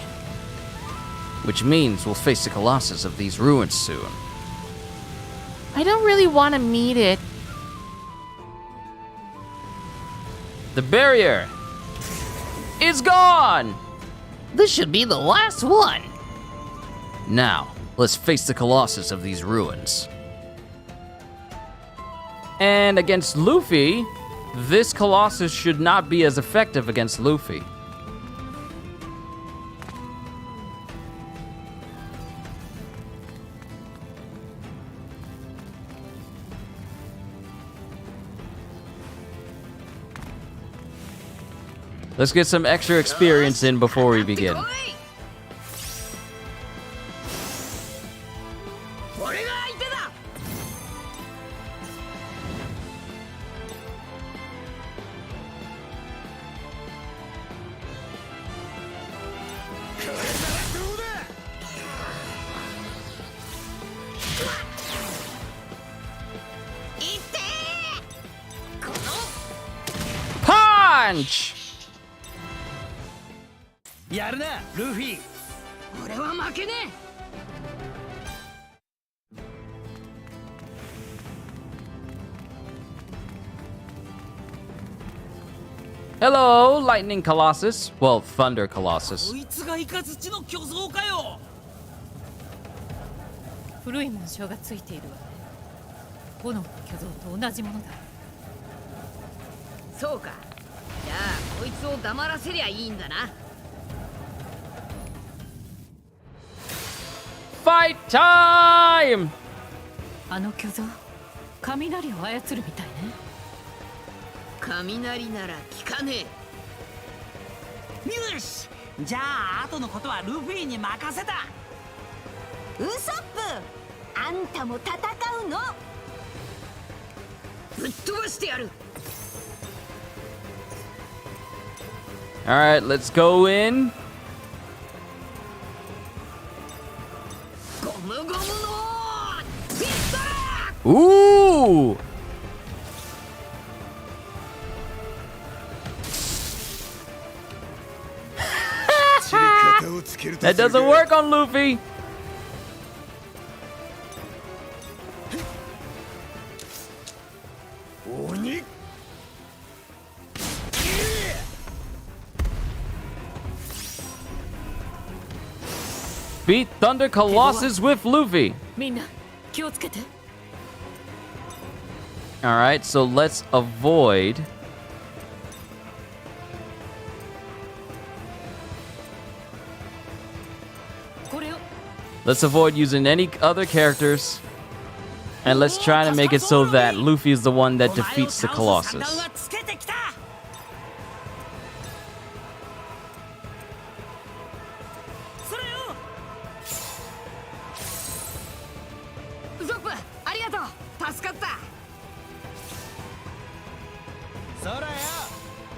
which means we'll face the Colossus of these ruins soon. I don't really want to meet it. The barrier is gone! This should be the last one. Now, let's face the Colossus of these ruins. And against Luffy, this Colossus should not be as effective against Luffy. Let's get some extra experience in before we begin. Punch! やるなルフィ。俺は負けねえ。 Hello, Lightning Colossus. Well, Thunder Colossus. こいつがイカズチの巨像かよ。古い紋章がついているわ。炎の巨像と同じものだ。そうか。じゃあこいつを黙らせりゃいいんだな。 Fight time! あの巨像、雷を操るみたいね。雷なら効かねえ。よし、じゃあ後のことはルフィに任せた。ウソップ、あんたも戦うの。ぶっ飛ばしてやる。 Alright, let's go in. ゴムゴムのピストル。 Ooh! That doesn't work on Luffy. Beat Thunder Colossus with Luffy. みんな気をつけて。 Alright, so let's avoid. Let's avoid using any other characters. And let's try to make it so that Luffy is the one that defeats the Colossus.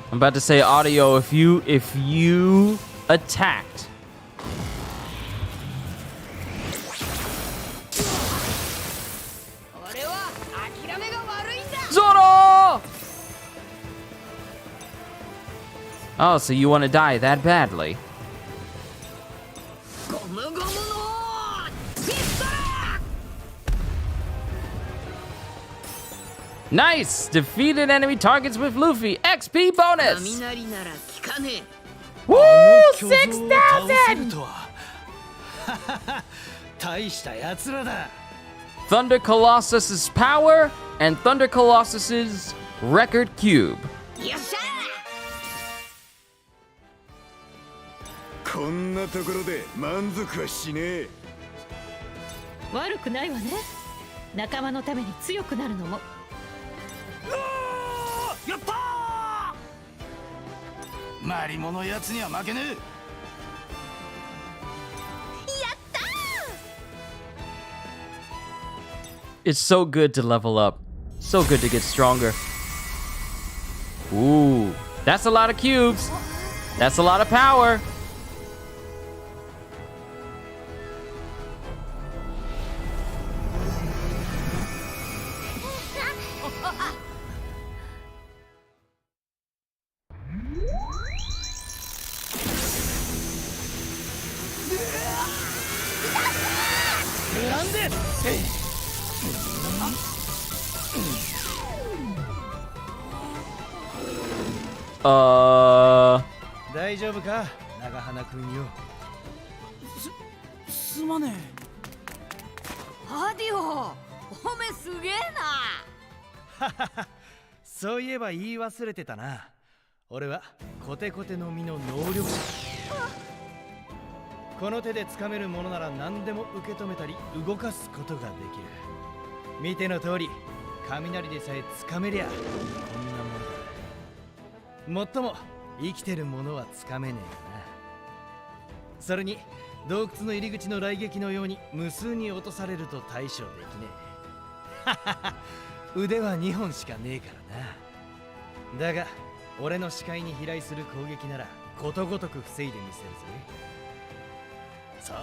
I'm about to say, Adio, if you attacked. Zoro! Oh, so you want to die that badly? Nice! Defeated enemy targets with Luffy. XP bonus! Woo! 6,000! Thunder Colossus's power and Thunder Colossus's record cube. こんなところで満足はしねえ。悪くないわね。仲間のために強くなるのも。やったー！マリモのやつには負けねえ。 It's so good to level up. So good to get stronger. Ooh, that's a lot of cubes. That's a lot of power. 大丈夫か長花くんよ。すまねアディオ、おめすげえな。そういえば言い忘れてたな。俺はコテコテの実の能力者。この手で掴めるものなら何でも受け止めたり動かすことができる。見ての通り雷でさえ掴めりゃこんなものだ。もっとも生きてるものは掴めねえよな。それに洞窟の入り口の雷撃のように無数に落とされると対処できねえ。腕は2本しかねえからな。だが俺の視界に飛来する攻撃ならことごとく防いでみせるぜ。そう、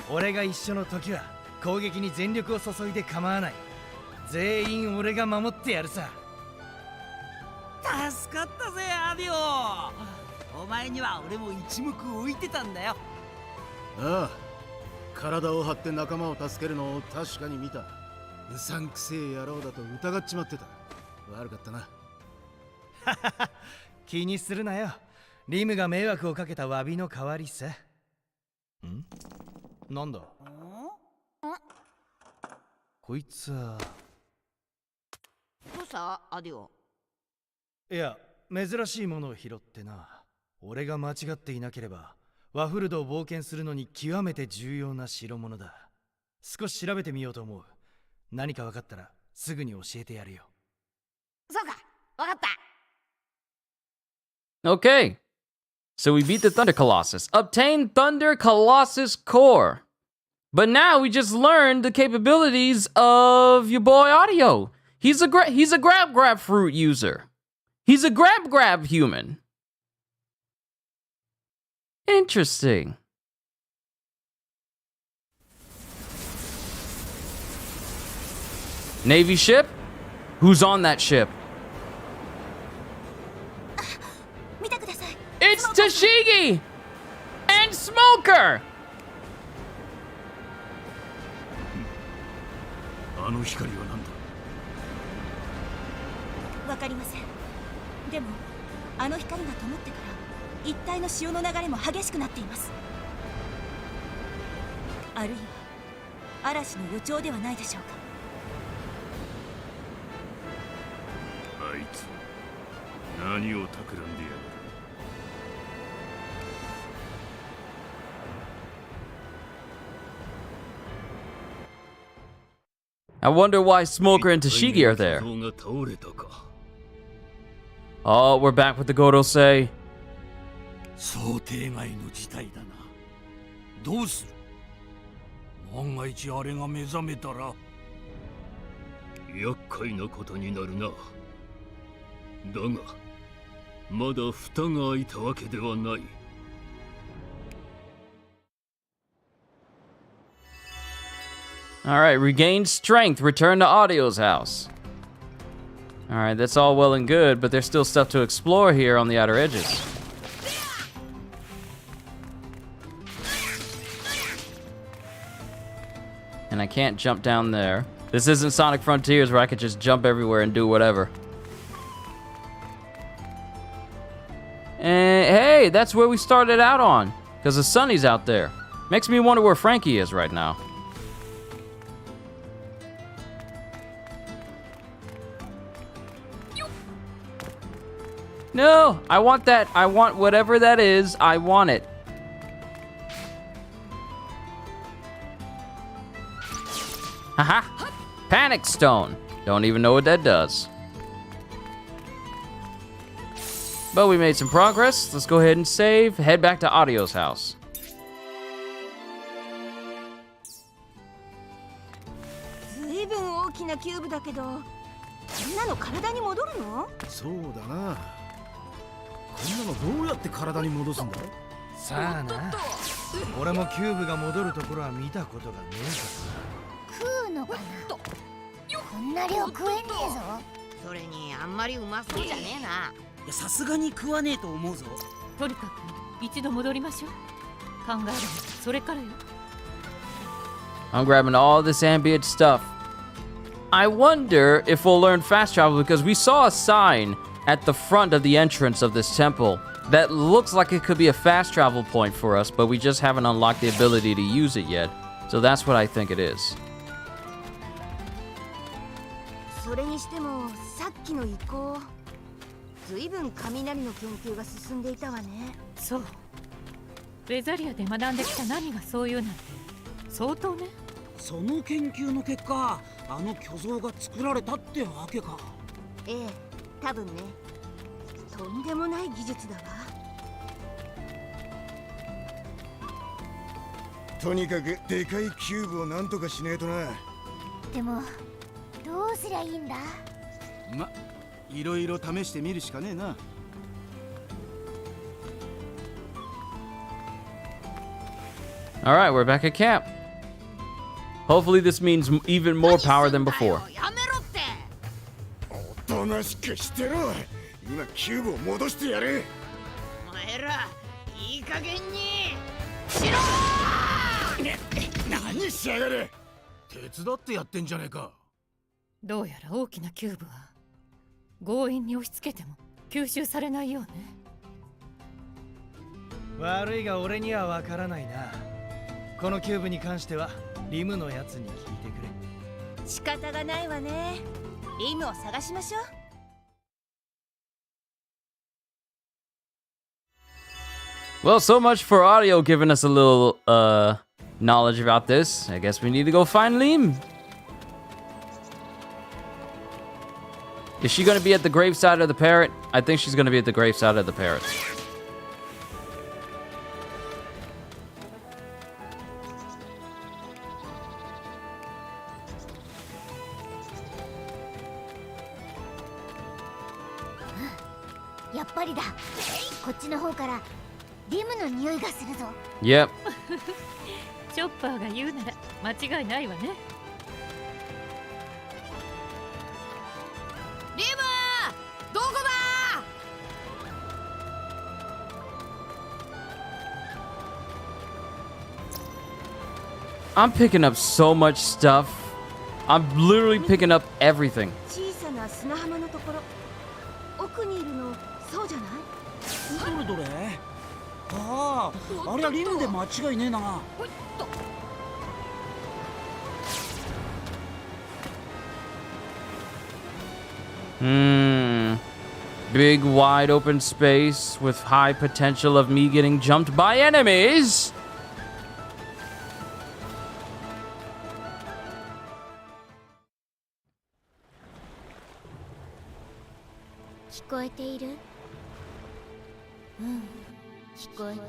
俺が一緒の時は攻撃に全力を注いで構わない。全員俺が守ってやるさ。助かったぜアディオ。お前には俺も一目置いてたんだよ。ああ、体を張って仲間を助けるのを確かに見た。うさんくせえ野郎だと疑っちまってた。悪かったな。気にするなよ。リムが迷惑をかけた詫びの代わりさ。ん？なんだ？こいつは。どうしたアディオ？いや、珍しいものを拾ってな。俺が間違っていなければワフルドを冒険するのに極めて重要な代物だ。少し調べてみようと思う。何か分かったらすぐに教えてやるよ。そうか、わかった。Okay. So we beat the Thunder Colossus. Obtain Thunder Colossus Core. But now we just learned the capabilities of your boy Adio. He's a grab fruit user. He's a grab human. Interesting. Navy ship? Who's on that ship? 見てください。 It's Tashigi and Smoker. あの光は何だ？わかりません。でもあの光が灯ってから一帯の潮の流れも激しくなっています。あるいは嵐の予兆ではないでしょうか。あいつ何を企んでやがる。I wonder why Smoker and Tashigi are there. Oh, we're back with the Godosei. 想定外の事態だな。どうする？万が一あれが目覚めたら。厄介なことになるな。だがまだ蓋が開いたわけではない。Alright, regain strength, return to Adio's house. Alright, that's all well and good, but there's still stuff to explore here on the outer edges. And I can't jump down there. This isn't Sonic Frontiers where I could just jump everywhere and do whatever. And hey, that's where we started out on, because the Sunny's out there. Makes me wonder where Frankie is right now. No, I want that. I want whatever that is. I want it. Haha. Panic Stone. Don't even know what that does. But we made some progress. Let's go ahead and save. Head back to Adio's house. ずいぶん大きなキューブだけど、こんなの体に戻るの？そうだな。こんなのどうやって体に戻すんだ？さあな。俺もキューブが戻るところは見たことがね食うのかな。こんな量食えねえぞ。それにあんまりうまそうじゃねえな。いや、さすがに食わねえと思うぞ。とにかく一度戻りましょう。考えるのそれからよ。I'm grabbing all this ambient stuff. I wonder if we'll learn fast travel because we saw a sign at the front of the entrance of this temple that looks like it could be a fast travel point for us, but we just haven't unlocked the ability to use it yet. So that's what I think it is. それにしてもさっきの遺構、ずいぶん雷の研究が進んでいたわね。そう。ウェザリアで学んできた何がそういうなんて相当ね。その研究の結果、あの巨像が作られたってわけか。ええ、多分ね。とんでもない技術だわ。とにかくでかいキューブをなんとかしねえとな。でもどうすりゃいいんだ。ま、いろいろ試してみるしかねえな。All right, we're back at camp. Hopefully this means even more power than before. やめろって。おとなしくしてろ。今キューブを戻してやる。お前らいい加減にしろ何しやがる。手伝ってやってんじゃねえか。どうやら大きなキューブは強引に押し付けても吸収されないようね。悪いが俺にはわからないな。このキューブに関してはリムのやつに聞いてくれ。仕方がないわね。リムを探しましょう。Well, so much for Audio giving us a little knowledge about this. I guess we need to go find Lim. Is she going to be at the graveside of the parrot? I think she's going to be at the graveside of the parrots. Yep. チョッパーが言うなら間違いないわね。リムどこだ。 I'm picking up so much stuff. I'm literally picking up everything. 小さな砂浜のところ。奥にいるのそうじゃない？どれどれ。ああ、あれはリムで間違いねえな。Big wide open space with high potential of me getting jumped by enemies. Hear? 聞こえてる。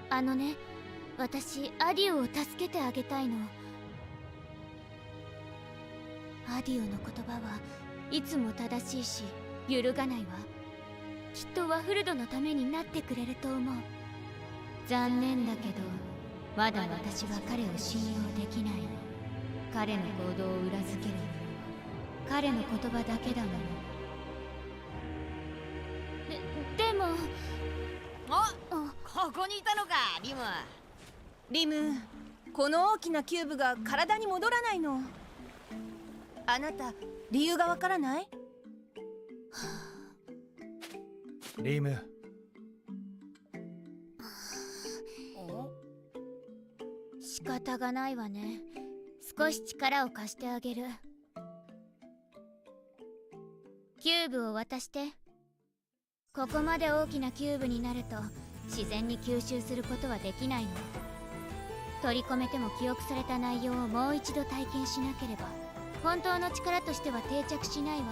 あのね、私アディオを助けてあげたいの。アディオの言葉はいつも正しいし揺るがないわ。きっとワフルドのためになってくれると思う。残念だけどまだ私は彼を信用できないの。彼の行動を裏付けるのは彼の言葉だけだもの。でもここにいたのか、リム。リム、この大きなキューブが体に戻らないの。あなた、理由がわからない？リム。仕方がないわね。少し力を貸してあげる。キューブを渡して。ここまで大きなキューブになると自然に吸収することはできないの。取り込めても記憶された内容をもう一度体験しなければ本当の力としては定着しないわ。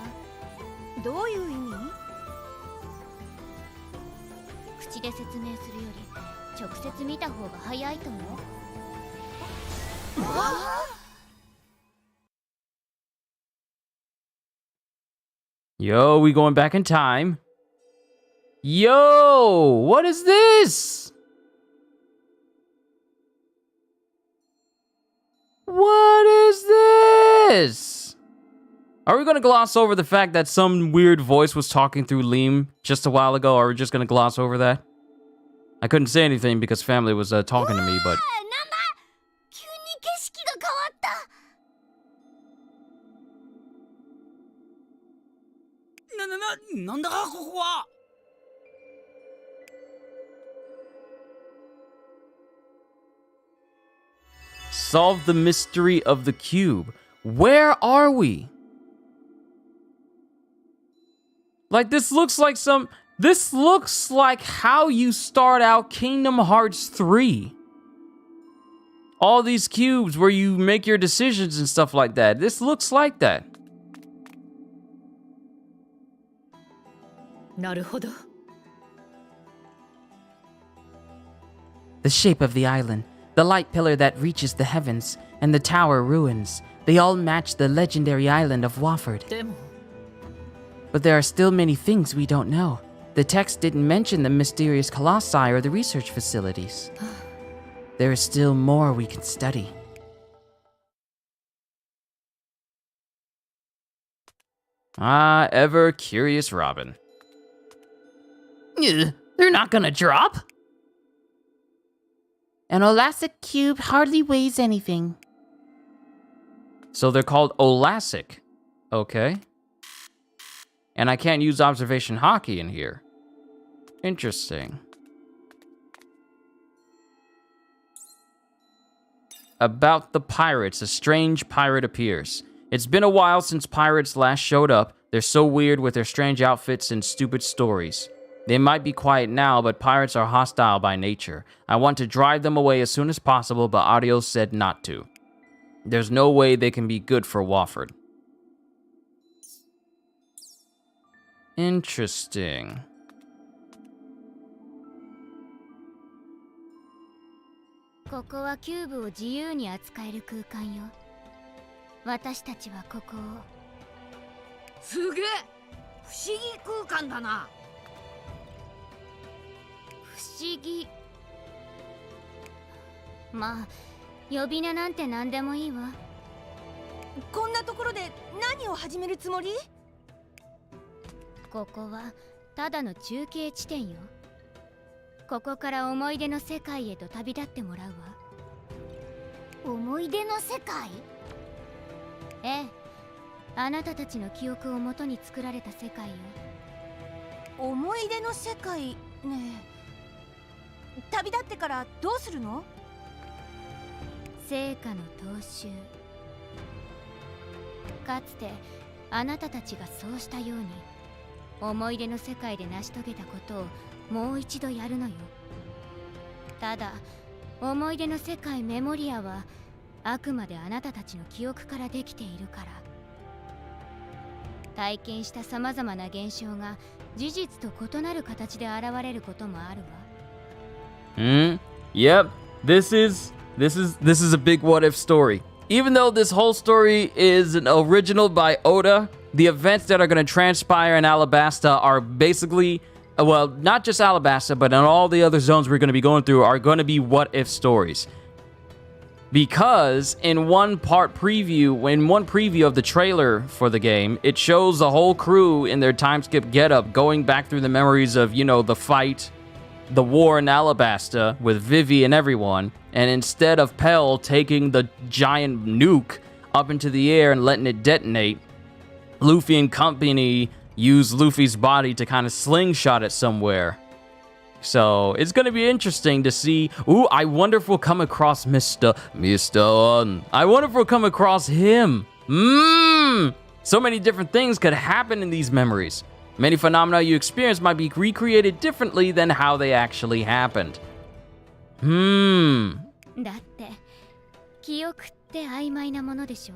どういう意味？口で説明するより直接見た方が早いと思う。Yo, we going back in time. Yo, what is this? What is this? Are we gonna gloss over the fact that some weird voice was talking through Liam just a while ago? Or are we just gonna gloss over that? I couldn't say anything because family was talking to me, but... なんだここは。 Solve the mystery of the cube. Where are we? Like, this looks like how you start out Kingdom Hearts 3. All these cubes where you make your decisions and stuff like that. This looks like that. なるほど。 The shape of the island, the light pillar that reaches the heavens, and the tower ruins, they all match the legendary island of Waford. でも But there are still many things we don't know. The text didn't mention the mysterious colossi or the research facilities. There is still more we can study. Ah, ever curious Robin. They're not gonna drop. An Odyssey cube hardly weighs anything. So they're called Odyssey. Okay. And I can't use observation hockey in here. Interesting. About the pirates, a strange pirate appears. It's been a while since pirates last showed up. They're so weird with their strange outfits and stupid stories. They might be quiet now, but pirates are hostile by nature. I want to drive them away as soon as possible, but Adio said not to. There's no way they can be good for Waford. Interesting. ここはキューブを自由に扱える空間よ。私たちはここを。すげえ不思議空間だな。不思議。まあ呼び名なんて何でもいいわ。こんなところで何を始めるつもり？ここはただの中継地点よ。ここから思い出の世界へと旅立ってもらうわ。思い出の世界？ええ、あなたたちの記憶をもとに作られた世界よ。思い出の世界ねえ。旅立ってからどうするの？成果の踏襲。かつてあなたたちがそうしたように思い出の世界で成し遂げたことをもう一度やるのよ。ただ思い出の世界メモリアはあくまであなたたちの記憶からできているから。体験したさまざまな現象が事実と異なる形で現れることもあるわ。Yep. This is a big what if story. Even though this whole story is an original by Oda, the events that are going to transpire in Alabasta are basically, well, not just Alabasta, but in all the other zones we're going to be going through are going to be what if stories. Because in one preview of the trailer for the game, it shows the whole crew in their time skip getup going back through the memories of, you know, the fight, the war in Alabasta with Vivi and everyone, and instead of Pell taking the giant nuke up into the air and letting it detonate, Luffy and company use Luffy's body to kind of slingshot it somewhere. So it's going to be interesting to see. Ooh, I wonder if we'll come across Mr. I wonder if we'll come across him. So many different things could happen in these memories. Many phenomena you experience might be recreated differently than how they actually happened. だって記憶って曖昧なものでしょ。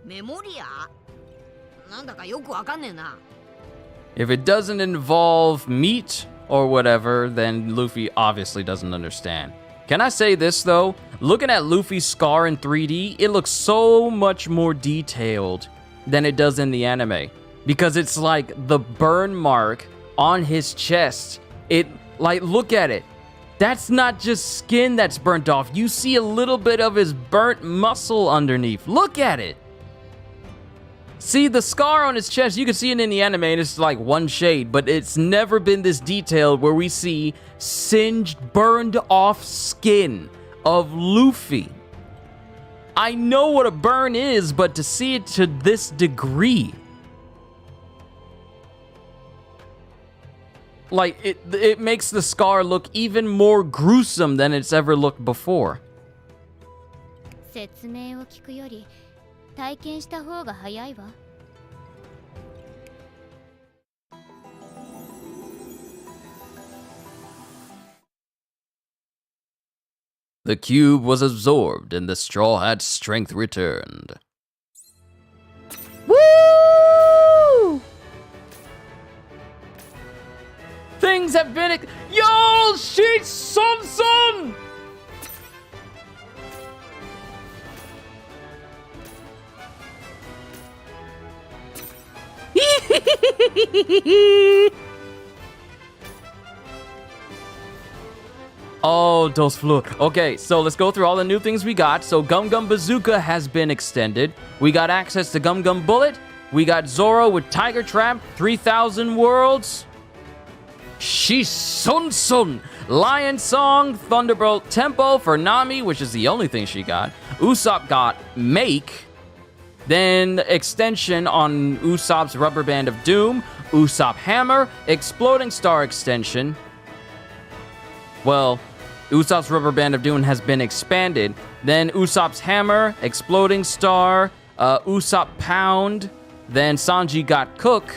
メモリア？なんだかよくわかんねえな。If it doesn't involve meat or whatever, then Luffy obviously doesn't understand. Can I say this though? Looking at Luffy's scar in 3D, it looks so much more detailed than it does in the anime. Because it's like the burn mark on his chest. Look at it. That's not just skin that's burnt off. You see a little bit of his burnt muscle underneath. Look at it. See, the scar on his chest, you can see it in the anime, and it's like one shade, but it's never been this detailed where we see singed, burned off skin of Luffy. I know what a burn is, but to see it to this degree. Like, it makes the scar look even more gruesome than it's ever looked before. 説明を聞くより体験した方が早いわ。The cube was absorbed and the Straw Hat's strength returned. Woo! Things have been... Yo! She's Sun! Oh, those flew. Okay, so let's go through all the new things we got. So Gum Gum Bazooka has been extended. We got access to Gum Gum Bullet. We got Zoro with Tiger Trap, 3000 Worlds. Sun. Lion Song, Thunderbolt Tempo for Nami, which is the only thing she got. Usopp got Make. Then extension on Usopp's Rubber Band of Doom. Usopp Hammer, Exploding Star extension. Well, Usopp's Rubber Band of Doom has been expanded. Then Usopp's Hammer, Exploding Star, Usopp Pound. Then Sanji got Cook.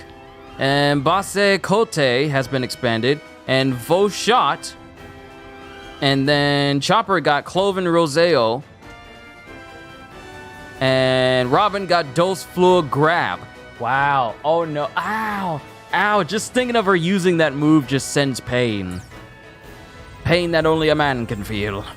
And Base Kote has been expanded. And Vo Shot. And then Chopper got Cloven Roseo. And Robin got Dos Fleur Grab. Wow. Oh no. Ow. Ow. Just thinking of her using that move just sends pain. Pain that only a man can feel.「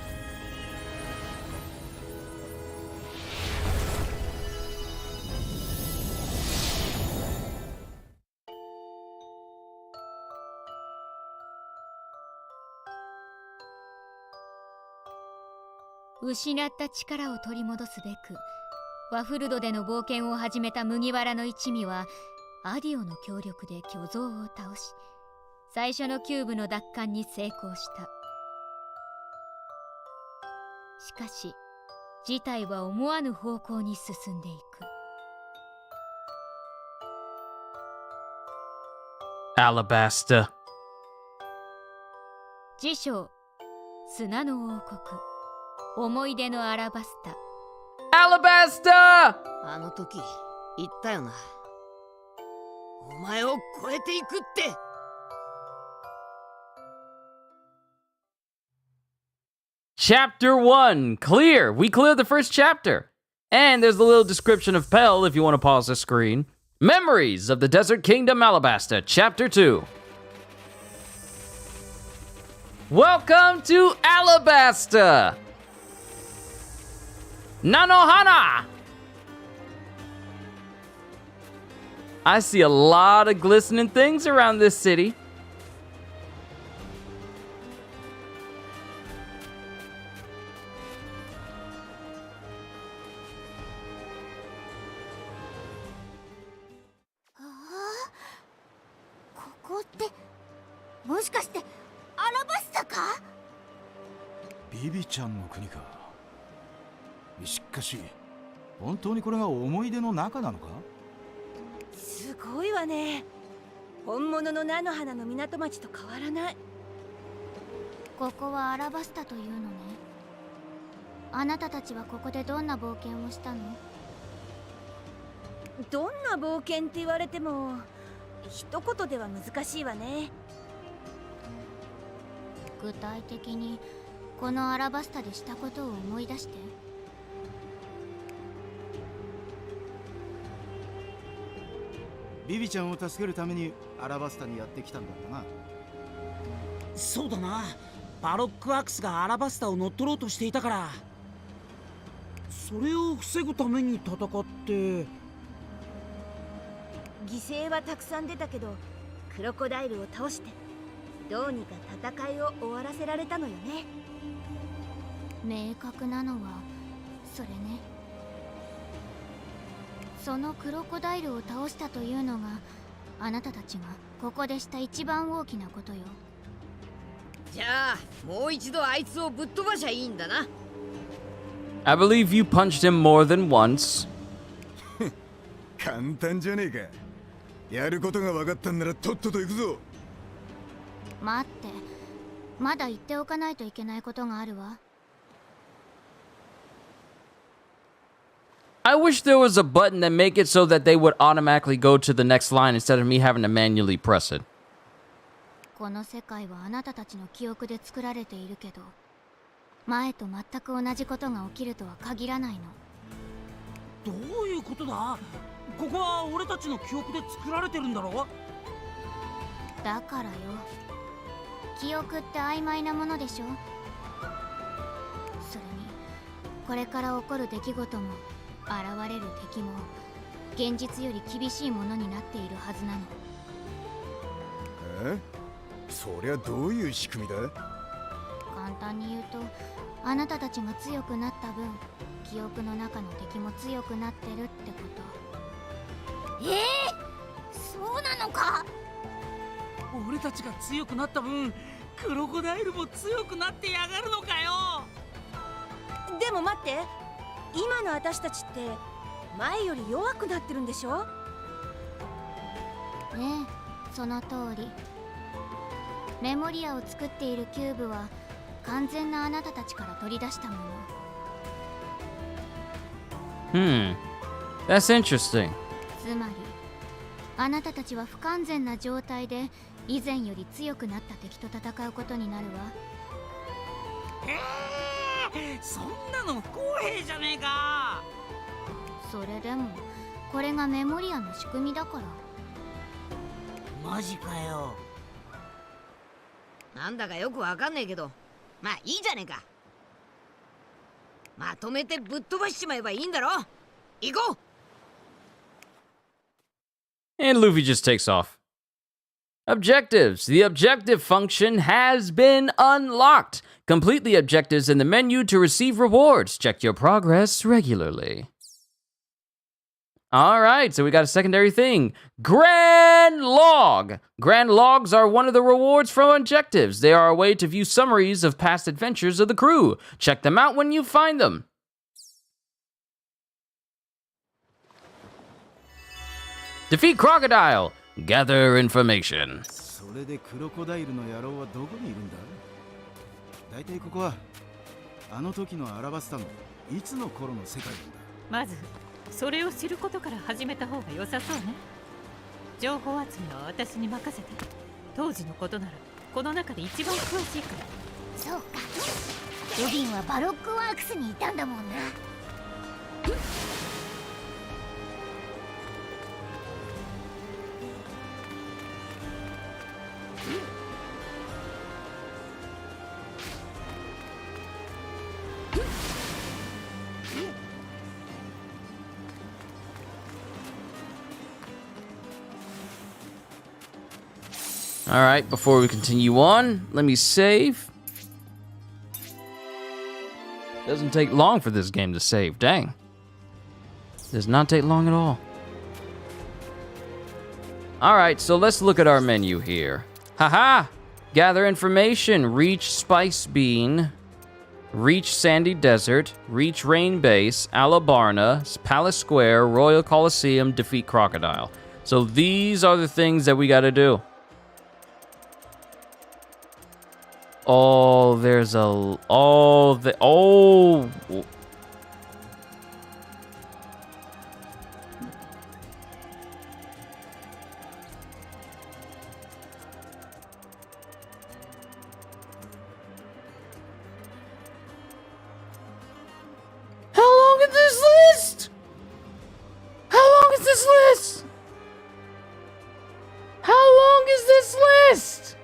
失った力を取り戻すべくワフルドでの冒険を始めた麦わらの一味はアディオの協力で巨像を倒し最初のキューブの奪還に成功した。しかし事態は思わぬ方向に進んでいく。Alabasta. 辞書砂の王国思い出のアラバスタ。Alabasta! あの時言ったよな。お前を超えていくって。Chapter 1, clear. We cleared the first chapter. And there's a little description of Pell if you want to pause the screen. Memories of the Desert Kingdom Alabasta, Chapter 2. Welcome to Alabasta! Nanohana! I see a lot of glistening things around this city. It's もしかしてアラバスタか？ビビちゃんの国か。しかし本当にこれが思い出の中なのか？すごいわね。本物の菜の花の港町と変わらない。ここはアラバスタというのね。あなたたちはここでどんな冒険をしたの？どんな冒険って言われても一言では難しいわね。具体的にこのアラバスタでしたことを思い出して。ビビちゃんを助けるためにアラバスタにやってきたんだったな。そうだな。バロックアックスがアラバスタを乗っ取ろうとしていたから、それを防ぐために戦って。犠牲はたくさん出たけどクロコダイルを倒してどうにか戦いを終わらせられたのよね。明確なのはそれね。そのクロコダイルを倒したというのがあなたたちがここでした一番大きなことよ。じゃあもう一度あいつをぶっ飛ばしゃいいんだな。I believe you punched him more than once. 簡単じゃねえか。やることが分かったんならとっとと行くぞ。待って、まだ言っておかないといけないことがあるわ。I wish there was a button that make it so that they would automatically go to the next line instead of me having to manually press it. この世界はあなたたちの記憶で作られているけど、前と全く同じことが起きるとは限らないの。どういうことだ？ここは俺たちの記憶で作られてるんだろ？だからよ。記憶って曖昧なものでしょ。それに、これから起こる出来事も現れる敵も現実より厳しいものになっているはずなの。え？そりゃどういう仕組みだ？簡単に言うと、あなたたちが強くなった分、記憶の中の敵も強くなってるってこと。そうなのか？俺たちが強くなった分、クロコダイルも強くなってやがるのかよ。でも待って、今の私たちって前より弱くなってるんでしょ？ええ、その通り。メモリアを作っているキューブは完全なあなたたちから取り出したもの。That's interesting. つまり、あなたたちは不完全な状態で以前より強くなった敵と戦うことになるわ。そんなの不公平じゃねえか。それでもこれがメモリアの仕組みだから。マジかよ。なんだかよくわかんねえけど、まあいいじゃねえか。まとめてぶっ飛ばしちまえばいいんだろ。行こう。 And Luffy just takes off. Objectives. The objective function has been unlocked. Complete the objectives in the menu to receive rewards. Check your progress regularly. Alright, so we got a secondary thing. Grand Log. Grand Logs are one of the rewards from objectives. They are a way to view summaries of past adventures of the crew. Check them out when you find them. Defeat Crocodile. Gather information. それでクロコダイルの野郎はどこにいるんだ？大体ここはあの時のアラバスタのいつの頃の世界なんだ。まずそれを知ることから始めた方が良さそうね。情報集めは私に任せて。当時のことならこの中で一番詳しいから。そうか。ロビンはバロックワークスにいたんだもんな。Alright, before we continue on, let me save. Doesn't take long for this game to save, dang. Does not take long at all. Alright, so let's look at our menu here. Haha! Gather information, reach Spice Bean, reach Sandy Desert, reach Rain Base, Alabarna, Palace Square, Royal Coliseum, defeat Crocodile. So these are the things that we gotta do. Oh, there's a... Oh, the... Oh... How long is this list? How long is this list? How long is this list?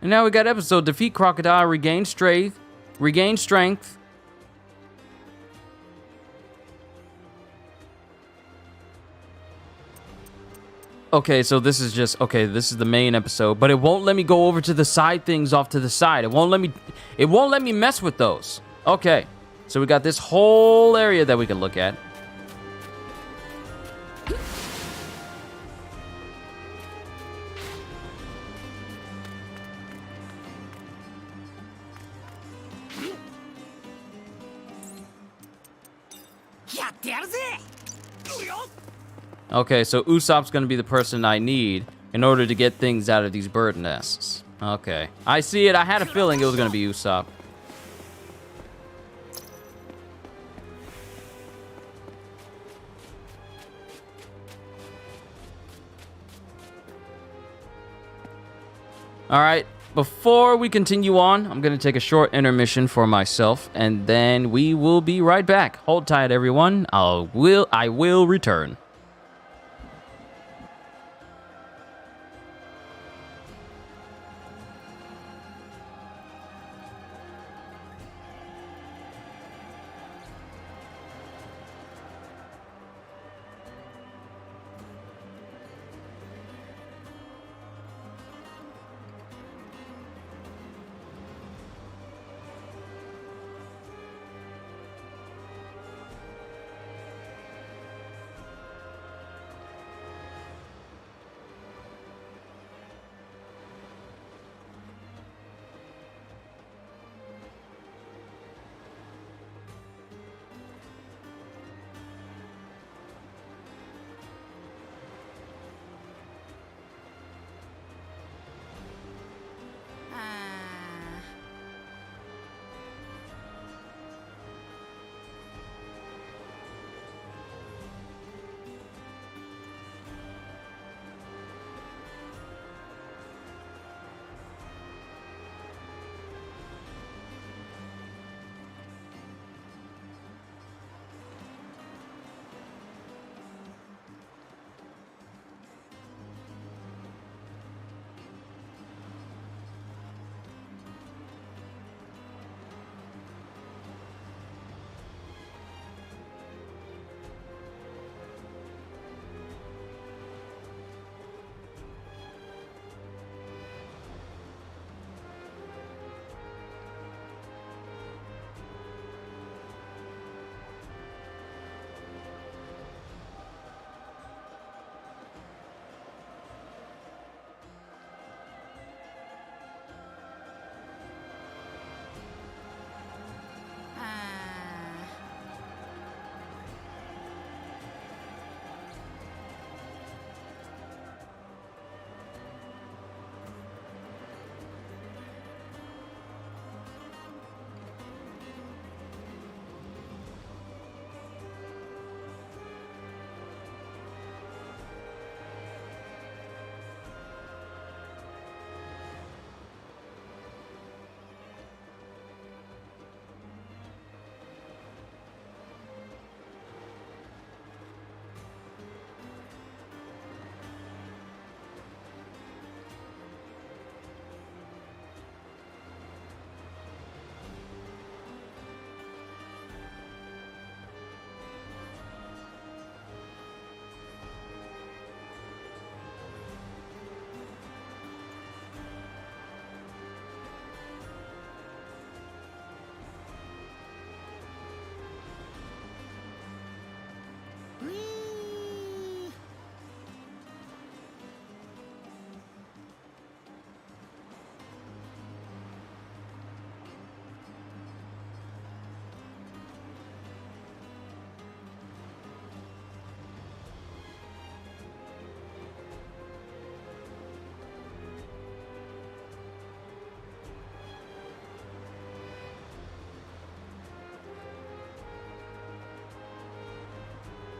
And now we got episode defeat Crocodile, regain strength. Okay, so this is just this is the main episode, but it won't let me go over to the side things off to the side. It won't let me mess with those. Okay. So we got this whole area that we can look at. ってやるぜ。 Okay, so Usopp's gonna be the person I need in order to get things out of these bird nests. Okay. I see it. I had a feeling it was gonna be Usopp. All right, before we continue on, I'm going to take a short intermission for myself, and then we will be right back. Hold tight, everyone. I will return.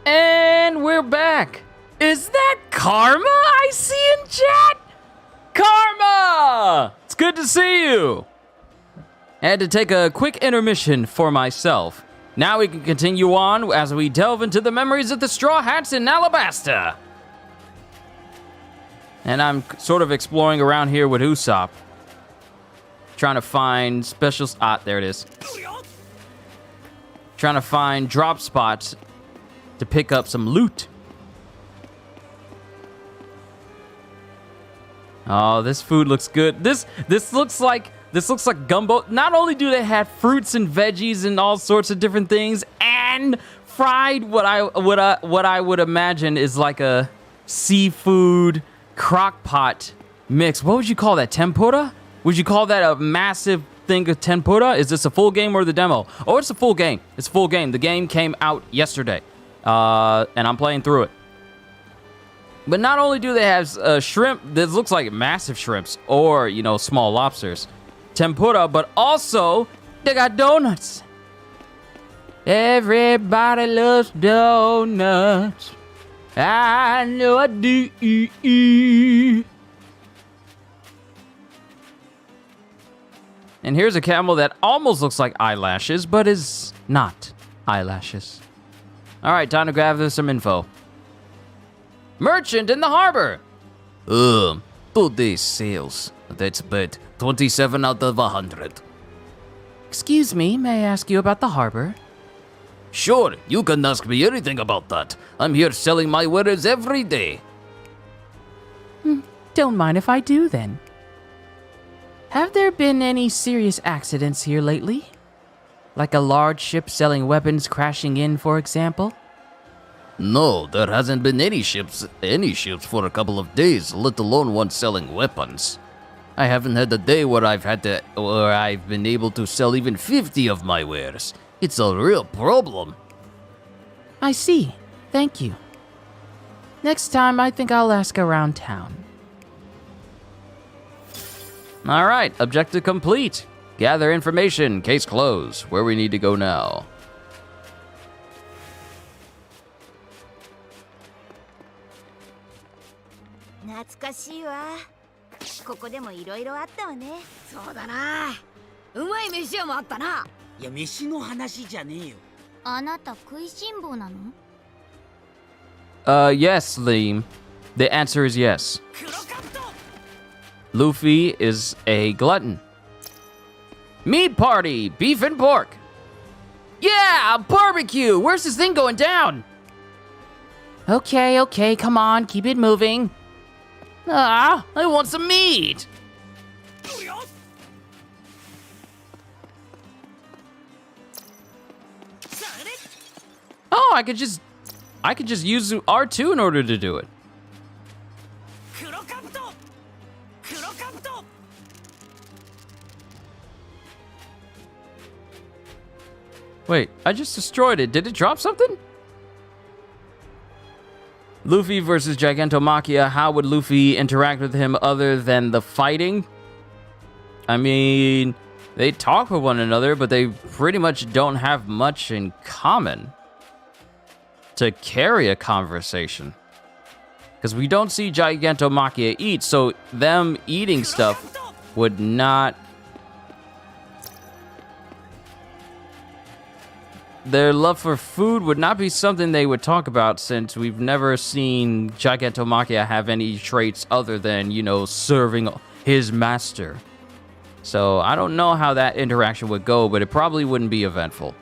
And we're back. Is that Karma I see in chat? Karma! It's good to see you. I had to take a quick intermission for myself. Now we can continue on as we delve into the memories of the Straw Hats in Alabasta. And I'm sort of exploring around here with Usopp. Trying to find special... there it is. Trying to find drop spots to pick up some loot. Oh, this food looks good. This looks like gumbo. Not only do they have fruits and veggies and all sorts of different things, and fried what I would imagine is like a seafood crock pot mix. What would you call that? Tempura? Would you call that a massive thing of tempura? Is this a full game or the demo? Oh, it's a full game. It's a full game. The game came out yesterday. and I'm playing through it. But not only do they have shrimp, this looks like massive shrimps, or, you know, small lobsters, tempura, but also they got donuts. Everybody loves donuts. I know I do. And here's a camel that almost looks like eyelashes, but is not eyelashes. All right, time to gather some info. Merchant in the harbor. 2 days sales. That's bad. 27 out of 100. Excuse me, may I ask you about the harbor? Sure, you can ask me anything about that. I'm here selling my wares every day. Don't mind if I do then. Have there been any serious accidents here lately? Like a large ship selling weapons crashing in, for example? No, there hasn't been any ships for a couple of days, let alone one selling weapons. I haven't had a day where I've been able to sell even 50 of my wares. It's a real problem. I see. Thank you. Next time, I think I'll ask around town. All right, objective complete. Gather information, case closed. Where we need to go now? Yes, Liam. The answer is yes. Luffy is a glutton. Meat party, beef and pork. Yeah, barbecue. Where's this thing going down? Okay, come on, keep it moving. I want some meat. Oh, I could just use R2 in order to do it. Wait, I just destroyed it. Did it drop something? Luffy versus Gigantomachia. How would Luffy interact with him other than the fighting? I mean, they talk with one another, but they pretty much don't have much in common to carry a conversation. Because we don't see Gigantomachia eat, so them eating stuff would not... Their love for food would not be something they would talk about, since we've never seen Gigantomachia have any traits other than, you know, serving his master. So I don't know how that interaction would go, but it probably wouldn't be eventful.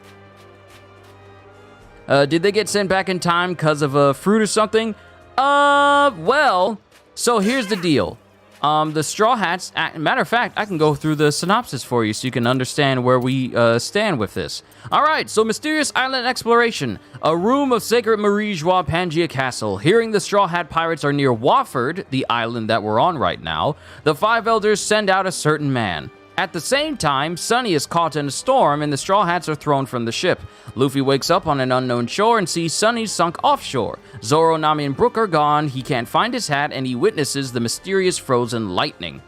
Did they get sent back in time because of a fruit or something? Well, so here's the deal. The Straw Hats, matter of fact, I can go through the synopsis for you so you can understand where we stand with this. All right, so Mysterious Island Exploration. A room of sacred Marie Joie Pangaea Castle. Hearing the Straw Hat Pirates are near Waford, the island that we're on right now, the 5 elders send out a certain man. At the same time, Sunny is caught in a storm and the Straw Hats are thrown from the ship. Luffy wakes up on an unknown shore and sees Sunny sunk offshore. Zoro, Nami, and Brook are gone, he can't find his hat, and he witnesses the mysterious frozen lightning.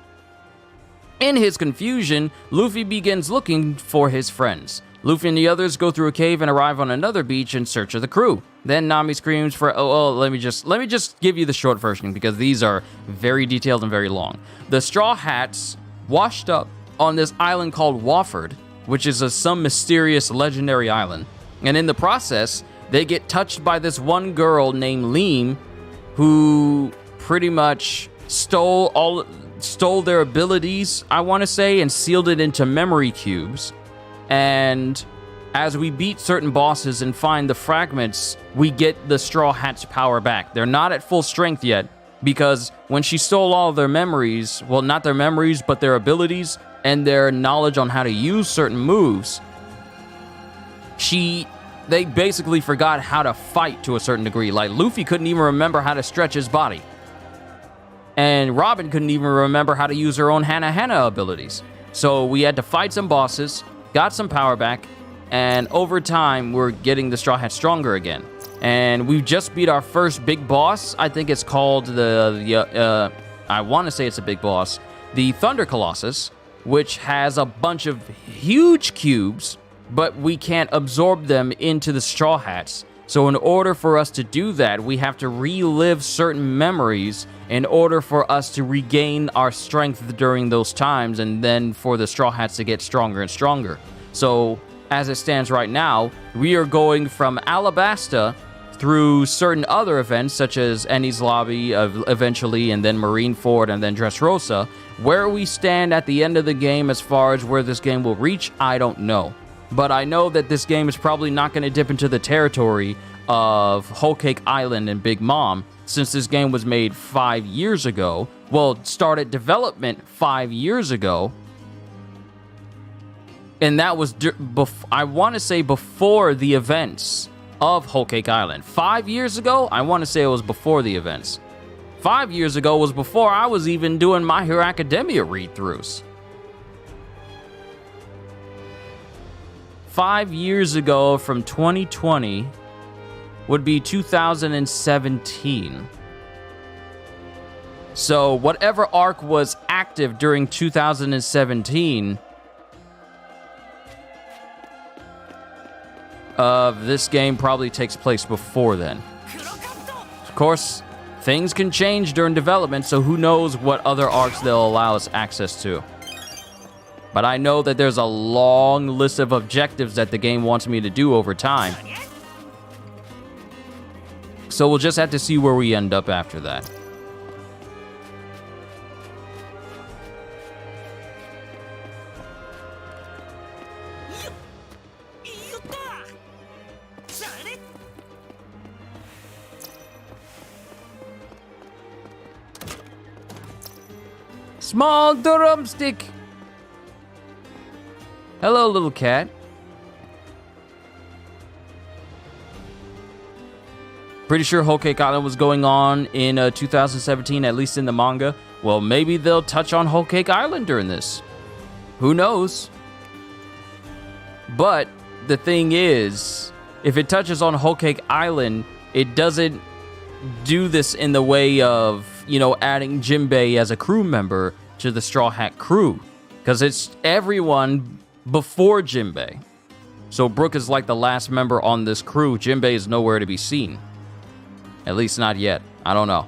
In his confusion, Luffy begins looking for his friends. Luffy and the others go through a cave and arrive on another beach in search of the crew. Then Nami screams for, let me just give you the short version because these are very detailed and very long. The Straw Hats washed up on this island called Waford, which is some mysterious legendary island. And in the process, they get touched by this one girl named Liam, who pretty much stole their abilities, I want to say, and sealed it into memory cubes. And as we beat certain bosses and find the fragments, we get the Straw Hats' power back. They're not at full strength yet, because when she stole all of their memories, well, not their memories, but their abilities and their knowledge on how to use certain moves, they basically forgot how to fight to a certain degree. Like, Luffy couldn't even remember how to stretch his body. And Robin couldn't even remember how to use her own Hana abilities. So we had to fight some bosses, got some power back, and over time, we're getting the Straw Hats stronger again. And we've just beat our first big boss. I think it's called I want to say it's a big boss. The Thunder Colossus, which has a bunch of huge cubes, but we can't absorb them into the Straw Hats. So in order for us to do that, we have to relive certain memories in order for us to regain our strength during those times, and then for the Straw Hats to get stronger and stronger. So as it stands right now, we are going from Alabasta through certain other events, such as Ennie's Lobby eventually, and then Marineford, and then Dressrosa. Where we stand at the end of the game as far as where this game will reach, I don't know. But I know that this game is probably not going to dip into the territory of Whole Cake Island and Big Mom, since this game was made 5 years ago. Well, started development 5 years ago. And that was, I want to say, before the events of Whole Cake Island. 5 years ago, I want to say it was before the events. 5 years ago was before I was even doing My Hero Academia read-throughs. 5 years ago from 2020 would be 2017. So whatever arc was active during 2017 this game probably takes place before then. Of course, things can change during development, so who knows what other arcs they'll allow us access to. But I know that there's a long list of objectives that the game wants me to do over time. So we'll just have to see where we end up after that. Small drumstick. Hello, little cat. Pretty sure Whole Cake Island was going on in 2017, at least in the manga. Well, maybe they'll touch on Whole Cake Island during this. Who knows? But the thing is, if it touches on Whole Cake Island, it doesn't do this in the way of, you know, adding Jinbei as a crew member to the Straw Hat crew, because it's everyone before Jinbei. So Brook is like the last member on this crew. Jinbei is nowhere to be seen. At least not yet. I don't know.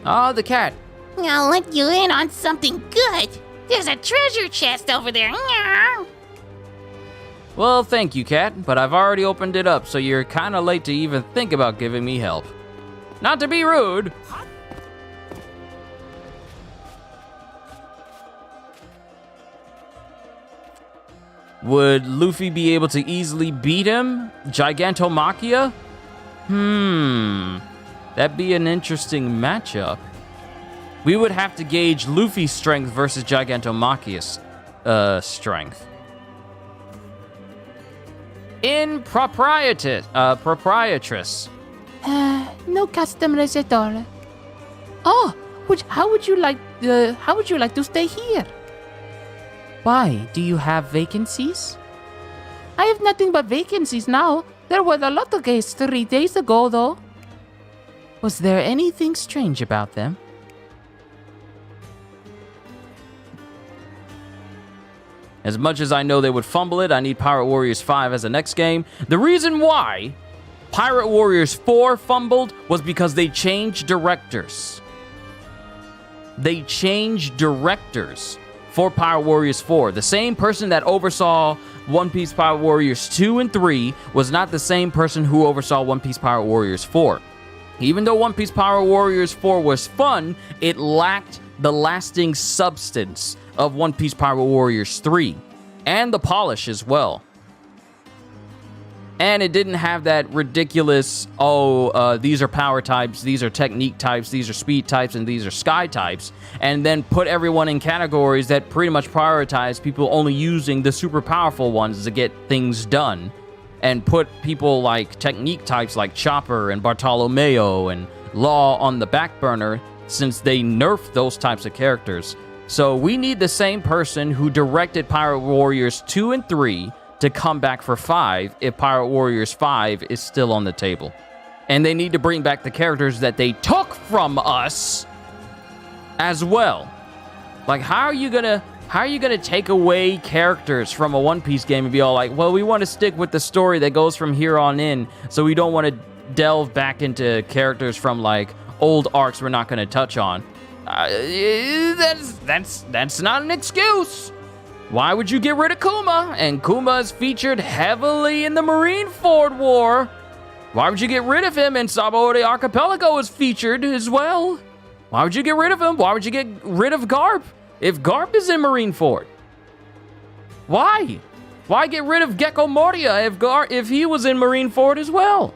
Oh, the cat. I'll let you in on something good. There's a treasure chest over there. Well, thank you, cat, but I've already opened it up, so you're kind of late to even think about giving me help. Not to be rude. Would Luffy be able to easily beat him? Gigantomachia? That'd be an interesting matchup. We would have to gauge Luffy's strength versus Gigantomachia's strength. Proprietress. No customers at all. Oh, how would you like to stay here? Why? Do you have vacancies? I have nothing but vacancies now. There were a lot of guests 3 days ago, though. Was there anything strange about them? As much as I know they would fumble it, I need Pirate Warriors 5 as the next game. The reason why Pirate Warriors 4 fumbled was because they changed directors. They changed directors for Pirate Warriors 4. The same person that oversaw One Piece Pirate Warriors 2 and 3 was not the same person who oversaw One Piece Pirate Warriors 4. Even though One Piece Pirate Warriors 4 was fun, it lacked the lasting substance of One Piece Pirate Warriors 3, and the polish as well. And it didn't have that ridiculous, these are power types, these are technique types, these are speed types, and these are sky types, and then put everyone in categories that pretty much prioritize people only using the super powerful ones to get things done, and put people like technique types like Chopper and Bartolomeo and Law on the back burner, since they nerfed those types of characters. So we need the same person who directed Pirate Warriors 2 and 3 to come back for 5 if Pirate Warriors 5 is still on the table. And they need to bring back the characters that they took from us as well. Like, how are you gonna take away characters from a One Piece game and be all like, well, we want to stick with the story that goes from here on in, so we don't want to delve back into characters from like old arcs we're not going to touch on. That's not an excuse. Why would you get rid of Kuma? And Kuma is featured heavily in the Marineford War. Why would you get rid of him? And Sabaody Archipelago is featured as well. Why would you get rid of him? Why would you get rid of Garp if Garp is in Marineford? Why? Why get rid of Gecko Moria if he was in Marineford as well?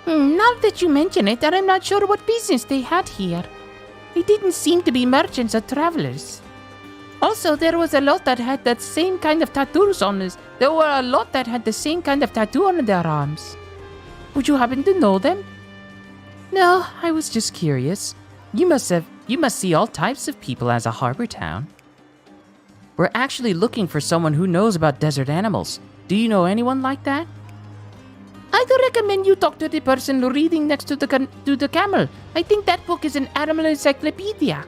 Now that you mention it, I'm not sure what business they had here. They didn't seem to be merchants or travelers. Also, there was a lot that had that same kind of tattoos on this. There were a lot that had the same kind of tattoo on their arms. Would you happen to know them? No, I was just curious. You must see all types of people as a harbor town. We're actually looking for someone who knows about desert animals. Do you know anyone like that? I'd recommend you talk to the person reading next to the camel. I think that book is an animal encyclopedia.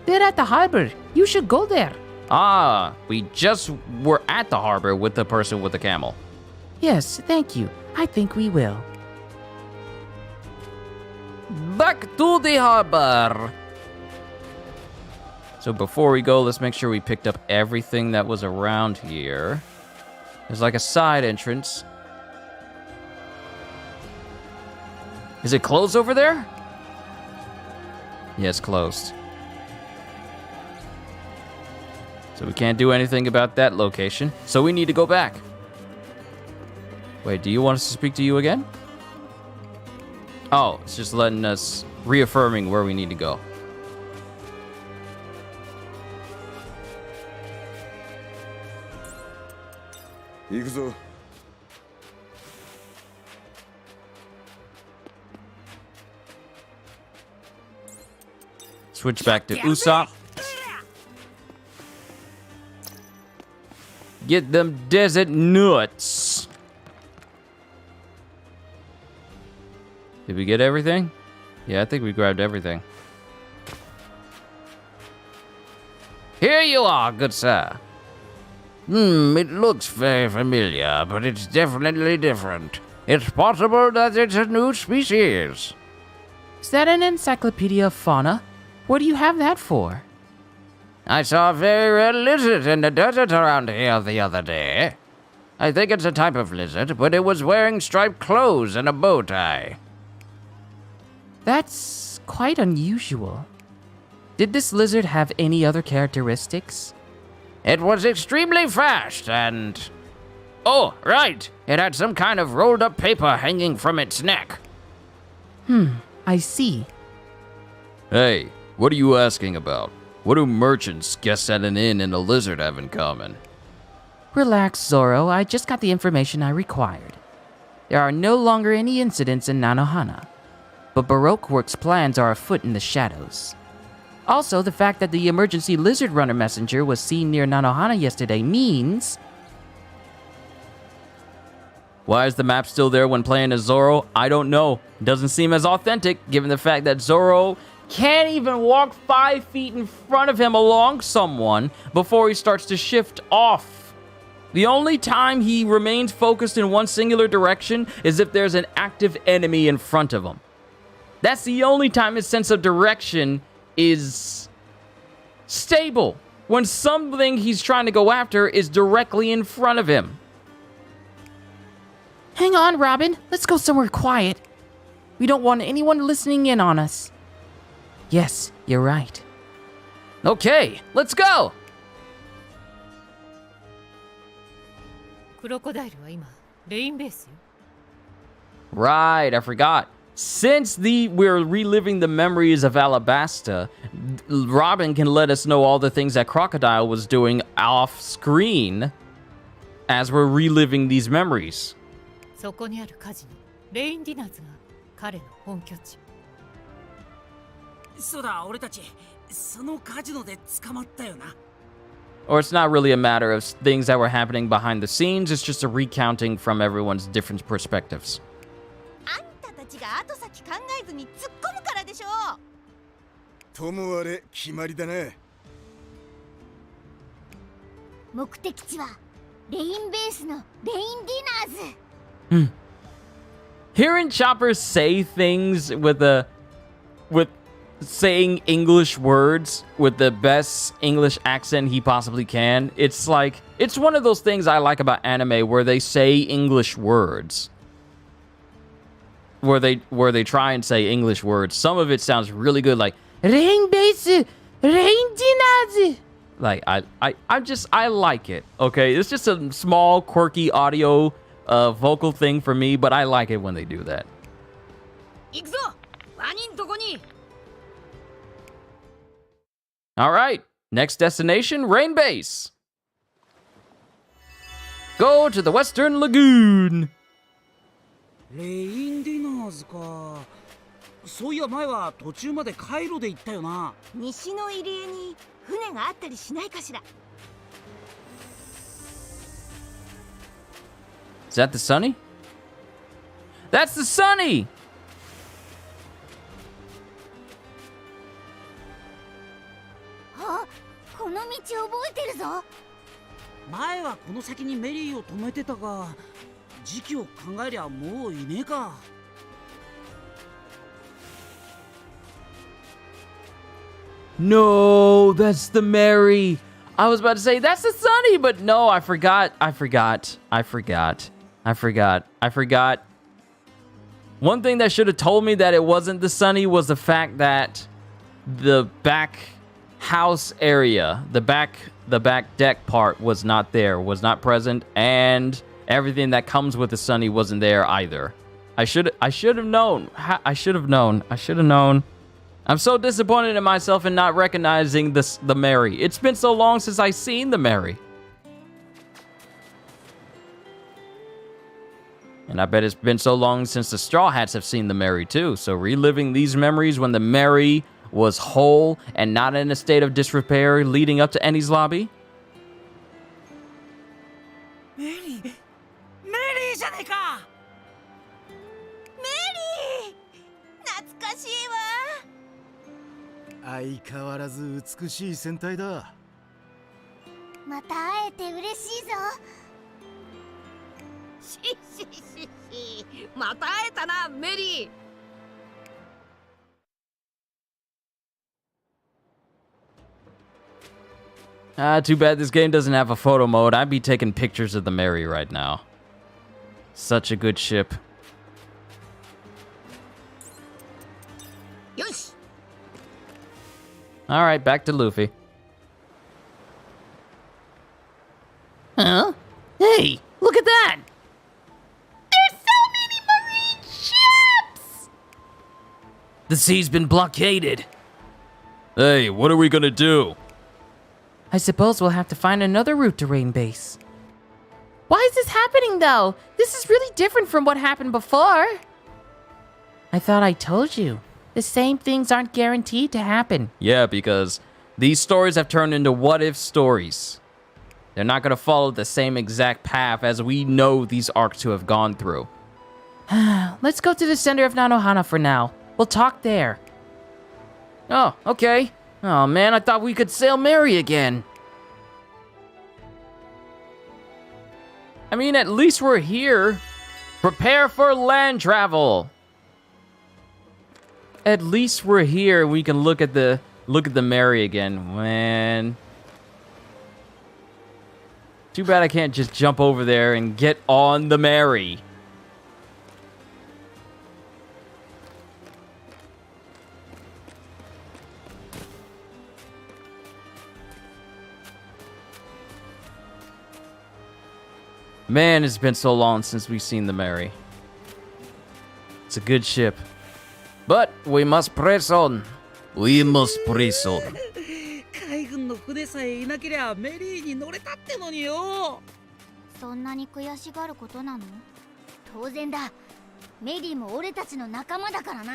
They're at the harbor. You should go there. Ah, we just were at the harbor with the person with the camel. Yes, thank you. I think we will. Back to the harbor. So before we go, let's make sure we picked up everything that was around here. There's like a side entrance. Is it closed over there? Yeah, it's closed. So we can't do anything about that location. So we need to go back. Wait, do you want us to speak to you again? Oh, it's just letting us, reaffirming where we need to go. Switch back to Usopp. Get them desert nuts. Did we get everything? Yeah, I think we grabbed everything. Here you are, good sir. It looks very familiar, but it's definitely different. It's possible that it's a new species. Is that an encyclopedia of fauna? What do you have that for? I saw a very red lizard in the desert around here the other day. I think it's a type of lizard, but it was wearing striped clothes and a bow tie. That's quite unusual. Did this lizard have any other characteristics? It was extremely fast and... Oh, right! It had some kind of rolled up paper hanging from its neck. I see. Hey, what are you asking about? What do merchants, guests at an inn, and a lizard have in common? Relax, Zoro. I just got the information I required. There are no longer any incidents in Nanohana, but Baroque Works' plans are afoot in the shadows. Also, the fact that the emergency lizard runner messenger was seen near Nanohana yesterday means... Why is the map still there when playing as Zoro? I don't know. It doesn't seem as authentic, given the fact that Zoro can't even walk 5 feet in front of him along someone before he starts to shift off. The only time he remains focused in one singular direction is if there's an active enemy in front of him. That's the only time his sense of direction is stable, when something he's trying to go after is directly in front of him. Hang on, Robin. Let's go somewhere quiet. We don't want anyone listening in on us. Yes, you're right. Okay, let's go! クロコダイルは今レインベースよ。 Right, I forgot. Since we're reliving the memories of Alabasta, Robin can let us know all the things that Crocodile was doing off screen as we're reliving these memories. そこにあるカジノレインディナーズが彼の本拠地。そうだ、俺たちそのカジノで捕まったよな。 Or it's not really a matter of things that were happening behind the scenes, it's just a recounting from everyone's different perspectives. あんたたちが後先考えずに突っ込むからでしょ。ともあれ決まりだな。目的地はレインベースのレインディナーズ。 Hearing Chopper say things with saying English words with the best English accent he possibly can, it's like, it's one of those things I like about anime where they say English words. Where they try and say English words. Some of it sounds really good, like Rain base, Rain Dinazi. Like I like it. Okay, it's just a small quirky audio vocal thing for me, but I like it when they do that. 行くぞ、ワニんとこに。 All right, next destination, Rain Base. Go to the Western Lagoon. レインディナーズか。そういや前は途中までカイロで行ったよな。西の入り江に船があったりしないかしら。 Is that the Sunny? That's the Sunny! あ、この道覚えてるぞ。前はこの先にメリーを止めてたが、時期を考えりゃもういねえか。 No, that's the Mary. I was about to say, that's the Sunny, but no, I forgot. One thing that should have told me that it wasn't the Sunny was the fact that the back house area, the back deck part was not there, was not present, and everything that comes with the Sunny wasn't there either. I should have known. I should have known. I'm so disappointed in myself in not recognizing the Mary. It's been so long since I've seen the Mary. And I bet it's been so long since the Straw Hats have seen the Mary too. So reliving these memories when the Mary was whole and not in a state of disrepair leading up to Annie's lobby. メリーじゃねえか。メリー、懐かしいわ。 相変わらず美しい戦隊だ。また会えて嬉しいぞ。また会えたな、メリー。 Too bad this game doesn't have a photo mode. I'd be taking pictures of the Mary right now. Such a good ship. よし。 All right, back to Luffy. Huh? Hey, look at that! There's so many marine ships! The sea's been blockaded. Hey, what are we gonna do? I suppose we'll have to find another route to Rain Base. Why is this happening, though? This is really different from what happened before. I thought I told you. The same things aren't guaranteed to happen. Yeah, because these stories have turned into what-if stories. They're not gonna follow the same exact path as we know these arcs to have gone through. Let's go to the center of Nanohana for now. We'll talk there. Oh, okay. Oh man, I thought we could sail Mary again. I mean, at least we're here. Prepare for land travel. At least we're here. We can look at the Mary again. Man. Too bad I can't just jump over there and get on the Mary. Man, it's been so long since we've seen the Mary. It's a good ship. But we must press on. We must press on. 海軍の船さえいなけりゃメリーに乗れたってのによ。そんなに悔しがることなの？当然だ。メリーも俺たちの仲間だからな。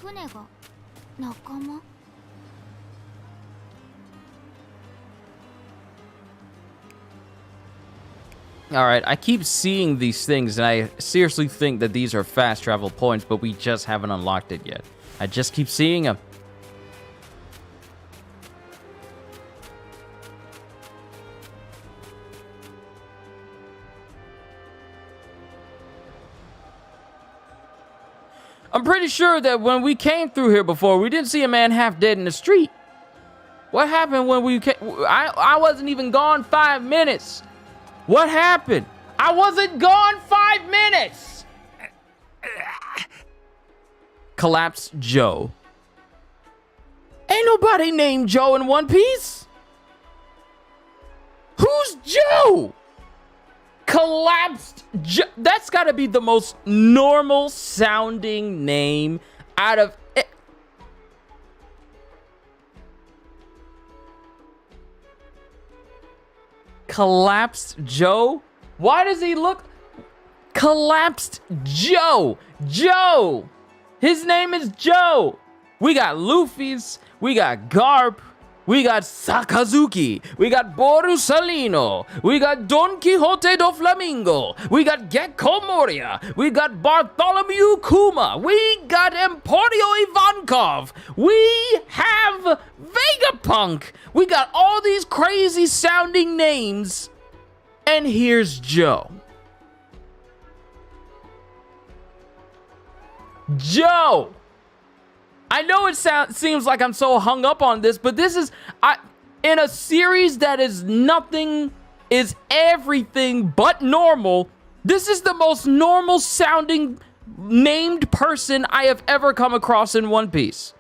船が仲間 Alright, I keep seeing these things, and I seriously think that these are fast travel points, but we just haven't unlocked it yet. I just keep seeing them. I'm pretty sure that when we came through here before, we didn't see a man half dead in the street. What happened when we came? I wasn't even gone 5 minutes. What happened? I wasn't gone 5 minutes! Collapsed Joe. Ain't nobody named Joe in One Piece. Who's Joe? Collapsed Joe. That's gotta be the most normal sounding name out of it. Collapsed Joe? Why does he look... Collapsed Joe. Joe. His name is Joe. We got Luffy's. We got Garp. We got Sakazuki. We got Borusalino. We got Don Quixote do Flamingo. We got Gekko Moria. We got Bartholomew Kuma. We got Emporio Ivankov. We have Vegapunk. We got all these crazy sounding names. And here's Joe. Joe. I know it seems like I'm so hung up on this, but this is in a series that is everything but normal. This is the most normal sounding named person I have ever come across in One Piece.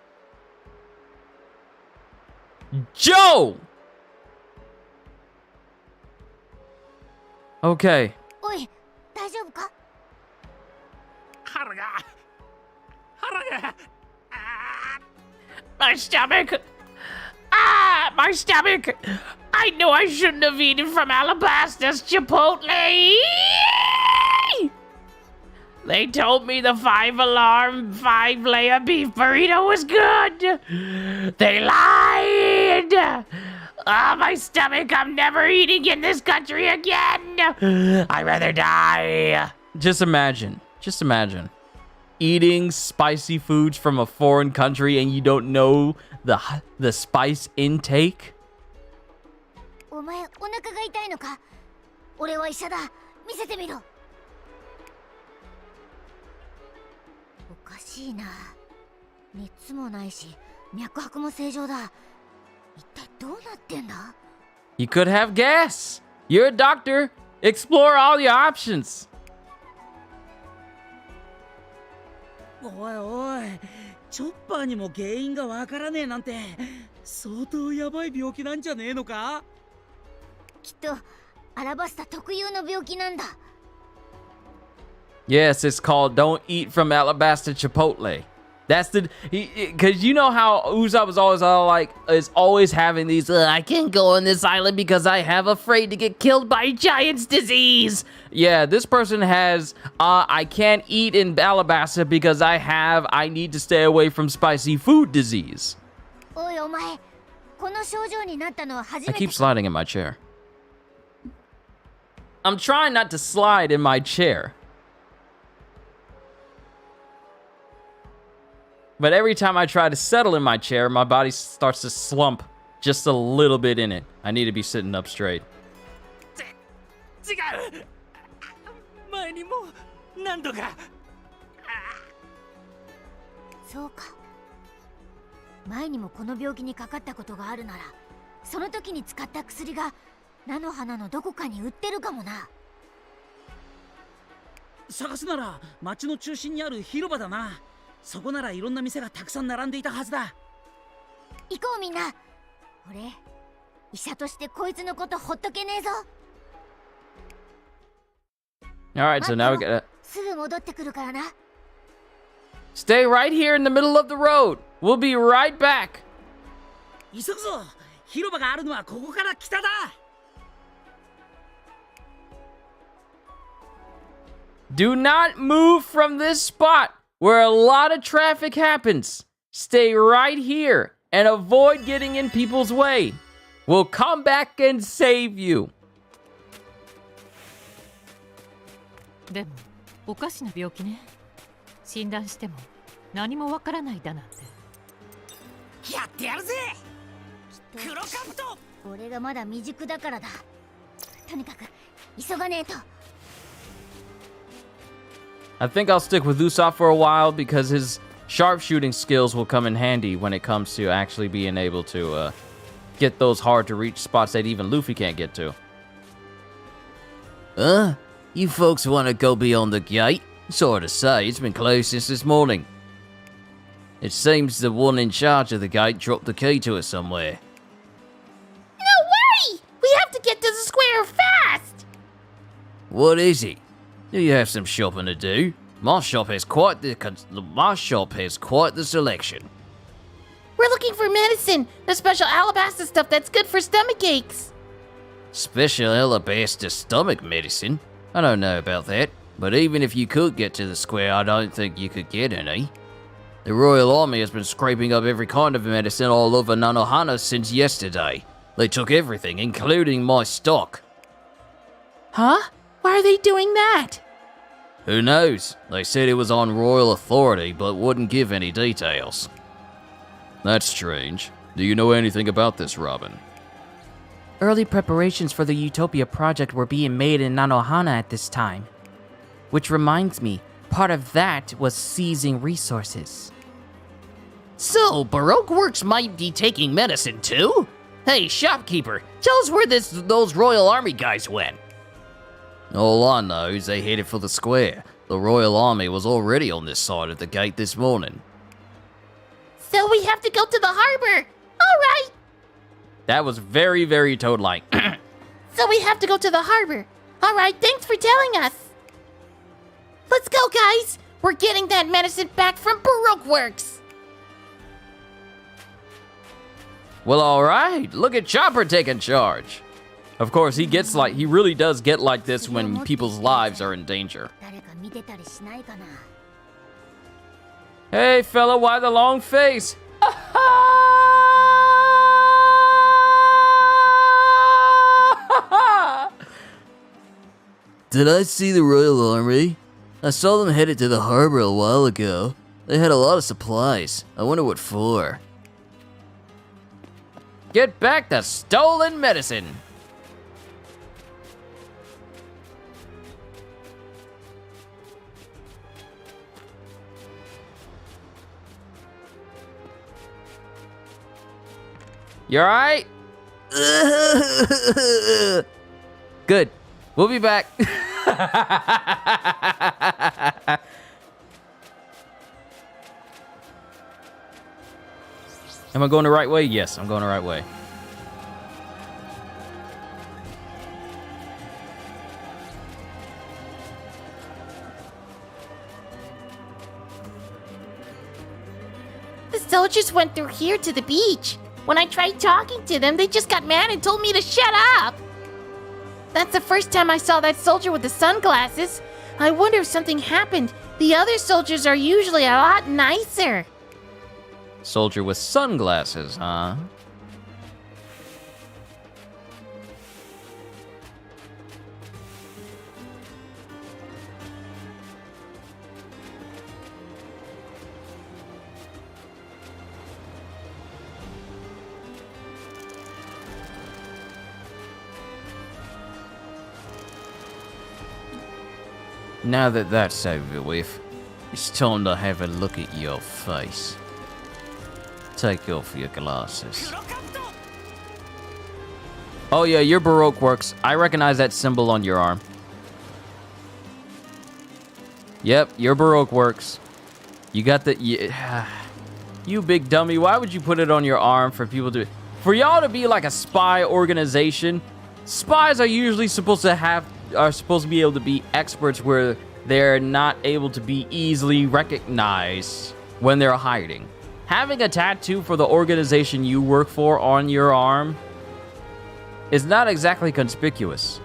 Joe. Okay. Oi, 大丈夫か? My stomach! Ah, my stomach! I knew I shouldn't have eaten from Alabaster's Chipotle! They told me the 5-alarm, 5-layer beef burrito was good! They lied! Ah, my stomach! I'm never eating in this country again! I'd rather die! Just imagine. Eating spicy foods from a foreign country and you don't know the spice intake? お前、お腹が痛いのか? 俺は医者だ。見せてみろ。おかしいな。熱もないし、脈拍も正常だ。一体どうなってんだ? You could have gas. You're a doctor. Explore all your options. おいおい、チョッパーにも原因がわからねえなんて相当やばい病気なんじゃねえのか? きっとアラバスタ特有の病気なんだ。 Yes, it's called Don't Eat from Alabaster Chipotle. That's because you know how Usopp was always having these, I can't go on this island because I have afraid to get killed by giant's disease. Yeah, this person has, I can't eat in Alabasta because I need to stay away from spicy food disease. おいお前、この症状になったのは初めて。 I keep sliding in my chair. I'm trying not to slide in my chair. But every time I try to settle in my chair, my body starts to slump just a little bit in it. I need to be sitting up straight. 違う。前にも何度か。そうか。前にもこの病気にかかったことがあるなら、その時に使った薬が菜の花のどこかに売ってるかもな。探すなら町の中心にある広場だな。そこならいろんな店がたくさん並んでいたはずだ。行こうみんな。俺、医者としてこいつのことほっとけねえぞ。Alright, so now we gotta... すぐ戻ってくるからな。Stay right here in the middle of the road. We'll be right back. 急ぐぞ。広場があるのはここから北だ。Do not move from this spot where a lot of traffic happens. Stay right here and avoid getting in people's way. We'll come back and save you. でもおかしな病気ね。診断しても何もわからないだなんて。やってやるぜ黒カブト。俺がまだ未熟だからだ。とにかく急がねえと。I think I'll stick with Usopp for a while because his sharpshooting skills will come in handy when it comes to actually being able to get those hard to reach spots that even Luffy can't get to. You folks want to go beyond the gate? Sorry to say, it's been closed since this morning. It seems the one in charge of the gate dropped the key to it somewhere. No way! We have to get to the square fast! What is it? Do you have some shopping to do? My shop has quite the selection. We're looking for medicine, the special alabaster stuff that's good for stomach aches. Special alabaster stomach medicine? I don't know about that, but even if you could get to the square, I don't think you could get any. The Royal Army has been scraping up every kind of medicine all over Nanohana since yesterday. They took everything, including my stock. Huh? Why are they doing that? Who knows? They said it was on royal authority, but wouldn't give any details. That's strange. Do you know anything about this, Robin? Early preparations for the Utopia project were being made in Nanohana at this time. Which reminds me, part of that was seizing resources. So, Baroque Works might be taking medicine too? Hey, shopkeeper, tell us where those Royal Army guys went. All I know is they headed for the square. The Royal Army was already on this side of the gate this morning. So we have to go to the harbor! Alright! That was very, very Toad-like. So we have to go to the harbor. Alright, thanks for telling us. Let's go, guys! We're getting that medicine back from Baroque Works! Well, alright. Look at Chopper taking charge. Of course, he really does get like this when people's lives are in danger. Hey, fella, why the long face? Did I see the Royal Army? I saw them headed to the harbor a while ago. They had a lot of supplies. I wonder what for. Get back the stolen medicine! You alright? Good. We'll be back. Am I going the right way? Yes, I'm going the right way. The soldiers went through here to the beach. When I tried talking to them, they just got mad and told me to shut up. That's the first time I saw that soldier with the sunglasses. I wonder if something happened. The other soldiers are usually a lot nicer. Soldier with sunglasses, huh? Now that that's over with, it's time to have a look at your face. Take off your glasses. Oh yeah, your Baroque Works. I recognize that symbol on your arm. Yep, your Baroque Works. You got the... You big dummy, why would you put it on your arm for people to... For y'all to be like a spy organization, spies are usually supposed to be able to be experts where they're not able to be easily recognized when they're hiding. Having a tattoo for the organization you work for on your arm is not exactly conspicuous.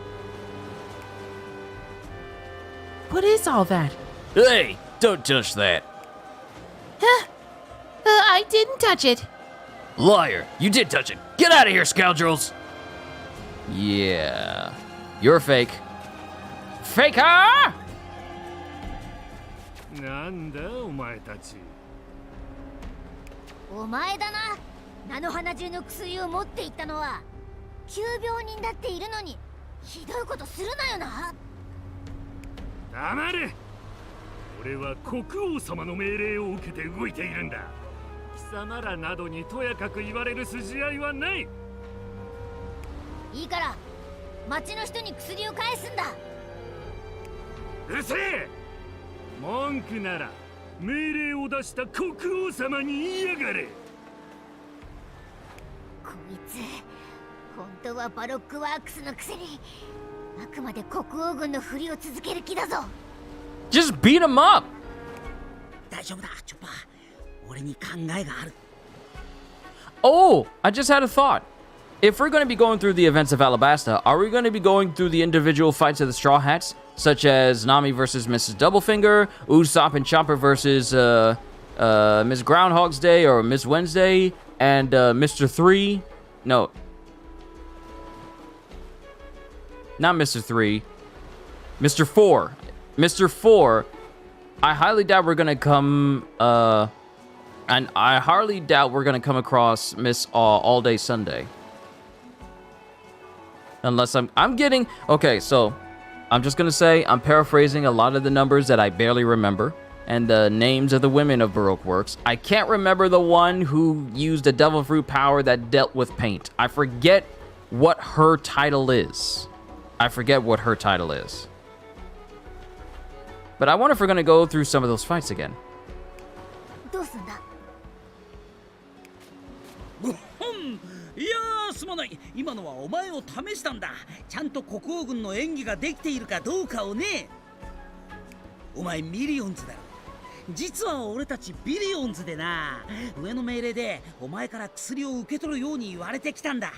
What is all that? Hey, don't touch that. Huh? I didn't touch it. Liar, you did touch it. Get out of here, scoundrels. Yeah. You're fake. Faker! なんだお前たち。お前だな。菜の花中の薬を持っていったのは急病人だっているのにひどいことするなよな。黙れ。俺は国王様の命令を受けて動いているんだ。貴様らなどにとやかく言われる筋合いはない。いいから町の人に薬を返すんだ。うるせえ。文句なら命令を出した国王様に言いやがれ。こいつ本当はバロックワークスのくせにあくまで国王軍のふりを続ける気だぞ。 Just beat him up! 大丈夫だ、チョッパー。俺に考えがある。 Oh, I just had a thought. If we're going to be going through the events of Alabasta, are we going to be going through the individual fights of the Straw Hats, such as Nami versus Mrs. Doublefinger, Usopp and Chopper versus Miss Groundhog's Day or Miss Wednesday, and Mr. 3? No. Not Mr. 3. Mr. 4. Mr. 4, I highly doubt we're going to come... And I hardly doubt we're going to come across Miss All Day Sunday. Unless I'm getting... Okay, so I'm just going to say I'm paraphrasing a lot of the numbers that I barely remember and the names of the women of Baroque Works. I can't remember the one who used a devil fruit power that dealt with paint. I forget what her title is. But I wonder if we're going to go through some of those fights again. どうすんだ。いやー、すまない。今のはお前を試したんだ。ちゃんと国王軍の演技ができているかどうかをね。お前ミリオンズだろ。実は俺たちビリオンズでな。上の命令でお前から薬を受け取るように言われてきたんだ。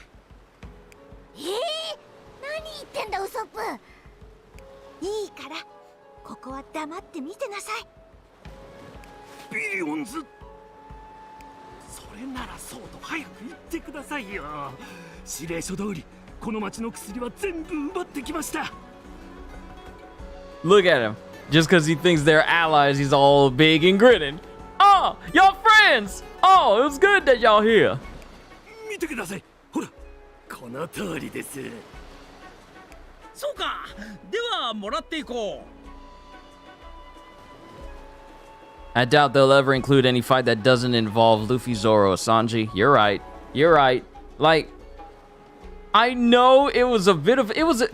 何言ってんだウソップ。いいからここは黙って見てなさい。ビリオンズ。それならそうと早く言ってくださいよ。指令書通りこの町の薬は全部奪ってきました。 Look at him. Just because he thinks they're allies, he's all big and grinning. Oh, y'all friends! Oh, it was good that y'all here. 見てください。ほら、この通りです。そうか。ではもらっていこう。 I doubt they'll ever include any fight that doesn't involve Luffy, Zoro, or Sanji. You're right. Like, I know it was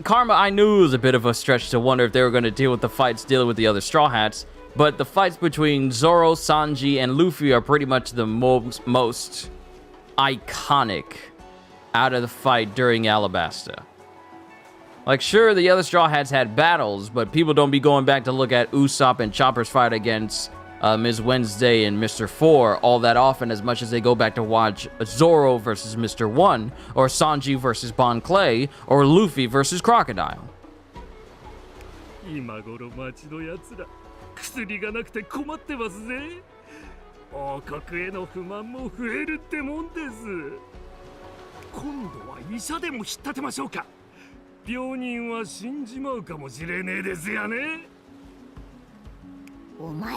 Karma, I knew it was a bit of a stretch to wonder if they were going to deal with the fights dealing with the other Straw Hats, but the fights between Zoro, Sanji, and Luffy are pretty much the most iconic out of the fight during Alabasta. Like, sure, the other Straw Hats had battles, but people don't be going back to look at Usopp and Chopper's fight against Ms. Wednesday and Mr. 4 all that often as much as they go back to watch Zoro versus Mr. 1, or Sanji versus Bon Clay, or Luffy versus Crocodile. 今頃町のやつら薬がなくて困ってますぜ。王国への不満も増えるってもんです。今度は医者でも引っ立てましょうか。病人は死んじまうかもしれねえですよね。お前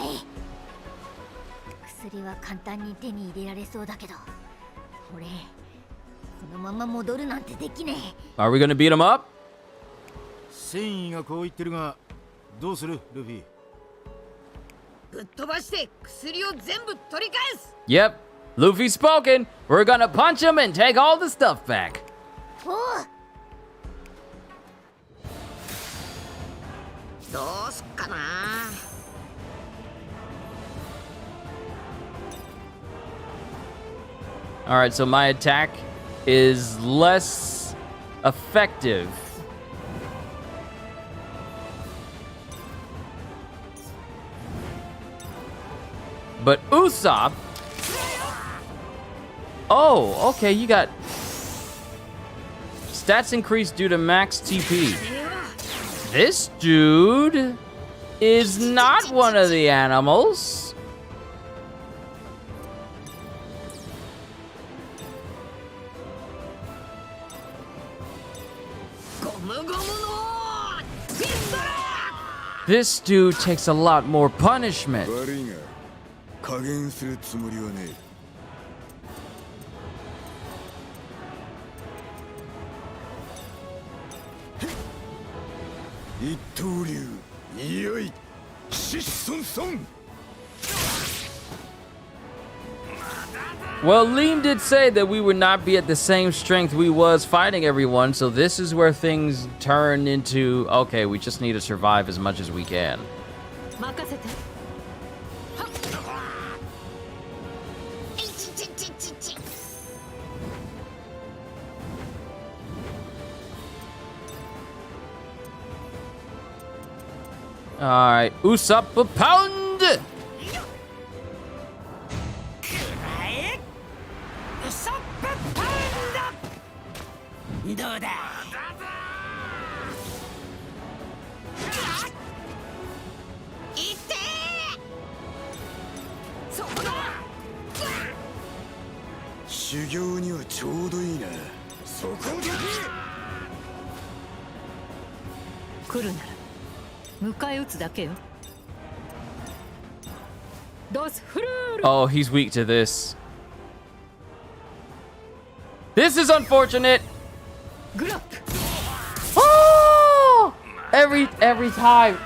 薬は簡単に手に入れられそうだけど俺このまま戻るなんてできねえ。 Are we gonna beat him up? 繊維がこう言ってるがどうするルフィ。ぶっ飛ばして薬を全部取り返す。 Yep, Luffy's spoken. We're gonna punch him and take all the stuff back. おうどうすっかな。Alright, so my attack is less effective. But Usopp... Oh, okay, you got... Stats increased due to max TP. This dude is not one of the animals. This dude takes a lot more punishment. 悪いが加減するつもりはねえ。一刀流いよい疾走孫 Well, Liam did say that we would not be at the same strength we was fighting everyone, so this is where things turn into, okay, we just need to survive as much as we can. Alright, Usopp a pound! どうだいってそこだ修行にはちょうどいいなそこだ来るなら迎え撃つだけよ。ドスフルール Oh, he's weak to this. This is unfortunate. Oh! Every time.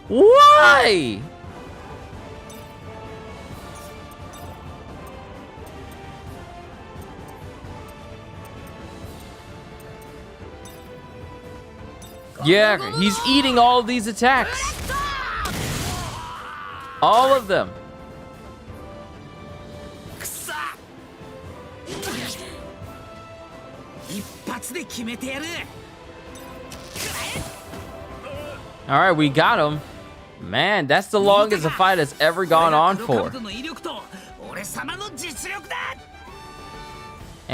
Why? Yeah, he's eating all of these attacks. All of them. All right, we got him. Man, that's the longest a fight has ever gone on for. And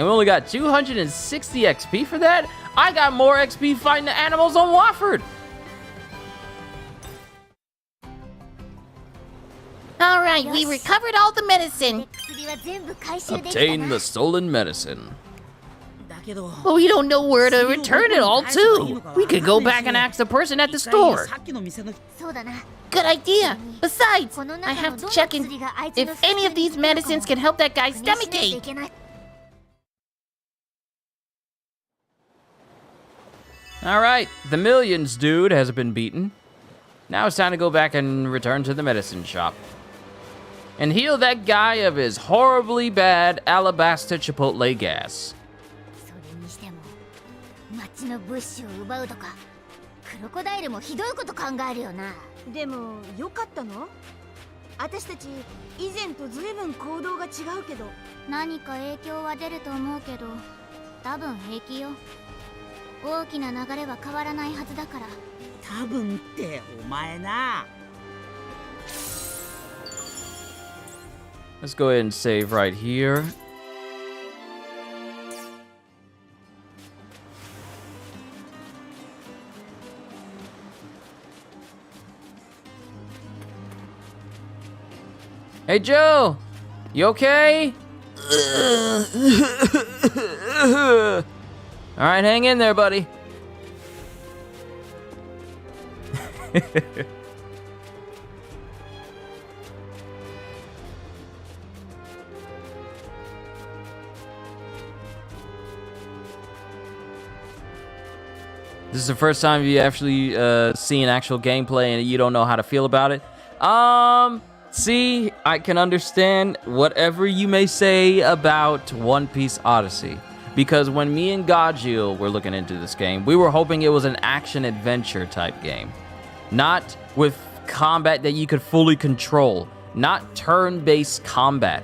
we only got 260 XP for that? I got more XP fighting the animals on Waford. Alright, we recovered all the medicine. Obtain the stolen medicine. But we don't know where to return it all to. We could go back and ask the person at the store. Good idea. Besides, I have to check in if any of these medicines can help that guy's stomachache. Alright, the millions dude has been beaten. Now it's time to go back and return to the medicine shop. And heal that guy of his horribly bad alabaster chipotle gas. 町の物資を奪うとかクロコダイルもひどいこと考えるよな。でもよかったの？私たち以前と随分行動が違うけど。何か影響は出ると思うけど多分平気よ。大きな流れは変わらないはずだから。多分ってお前な。Let's go ahead and save right here. Hey Joe, you okay? All right, hang in there, buddy. This is the first time you actually seen actual gameplay and you don't know how to feel about it. See, I can understand whatever you may say about One Piece Odyssey. Because when me and Gajil were looking into this game, we were hoping it was an action-adventure type game. Not with combat that you could fully control. Not turn-based combat.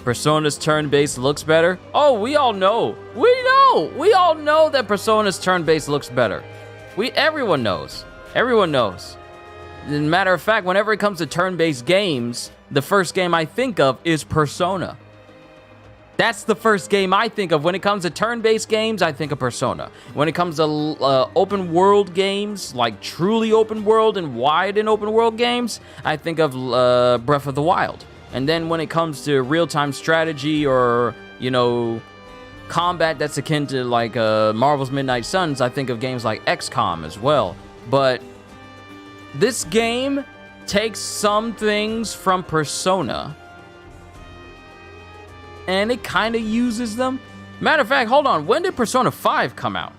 Persona's turn-based looks better? Oh, we all know. We all know that Persona's turn-based looks better. Everyone knows. Everyone knows. As a matter of fact, whenever it comes to turn-based games, the first game I think of is Persona. That's the first game I think of. When it comes to turn-based games, I think of Persona. When it comes to open world games, like truly open world and wide and open world games, I think of Breath of the Wild. And then when it comes to real-time strategy or, you know, combat that's akin to like Marvel's Midnight Suns, I think of games like XCOM as well. But this game takes some things from Persona and it kind of uses them. Matter of fact, hold on, when did Persona 5 come out?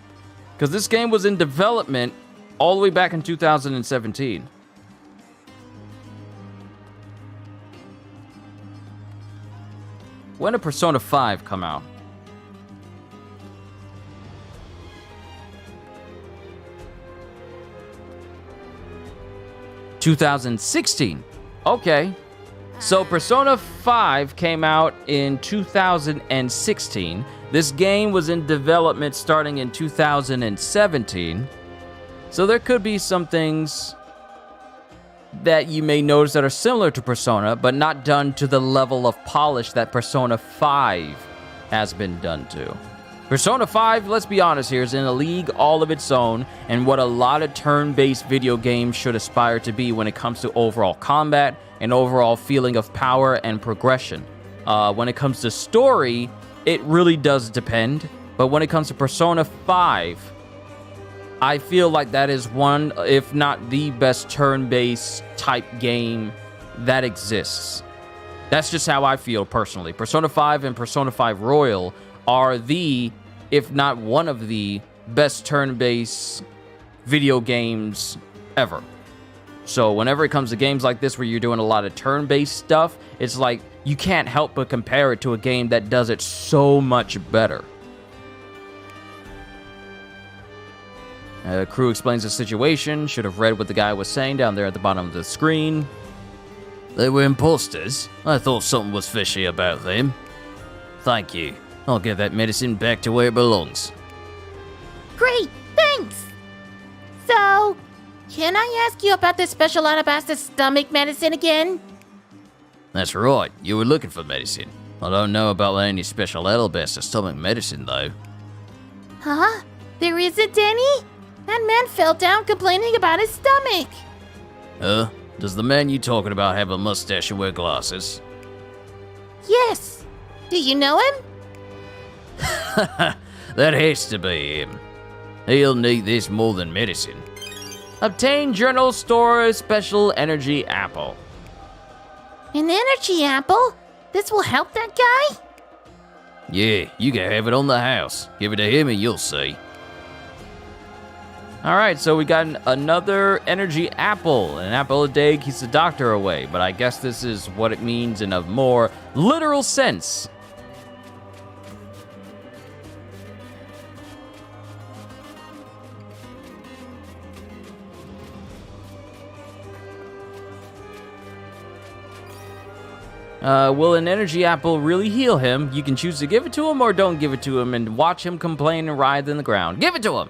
Because this game was in development all the way back in 2017. When did Persona 5 come out? (2016). Okay. So Persona 5 came out in 2016. This game was in development starting in 2017. So there could be some things that you may notice that are similar to Persona, but not done to the level of polish that Persona 5 has been done to. Persona 5, let's be honest here, is in a league all of its own, and what a lot of turn-based video games should aspire to be when it comes to overall combat and overall feeling of power and progression. When it comes to story, it really does depend, but when it comes to Persona 5, I feel like that is one, if not the best turn-based type game that exists. That's just how I feel personally. Persona 5 and Persona 5 Royal are the, if not one of the, best turn-based video games ever. So whenever it comes to games like this where you're doing a lot of turn-based stuff, it's like you can't help but compare it to a game that does it so much better. Crew explains the situation. Should have read what the guy was saying down there at the bottom of the screen. They were imposters. I thought something was fishy about them. Thank you. I'll get that medicine back to where it belongs. Great, thanks! So, can I ask you about this special alabaster stomach medicine again? That's right, you were looking for medicine. I don't know about any special alabaster stomach medicine, though. Huh? There isn't any? That man fell down complaining about his stomach. Does the man you talking about have a mustache and wear glasses? Yes. Do you know him? That has to be him. He'll need this more than medicine. Obtain Journal Store Special Energy Apple. An energy apple? This will help that guy? Yeah, you can have it on the house. Give it to him and you'll see. Alright, so we got another energy apple. An apple a day keeps the doctor away, but I guess this is what it means in a more literal sense. Will an energy apple really heal him? You can choose to give it to him or don't give it to him and watch him complain and writhe in the ground. Give it to him!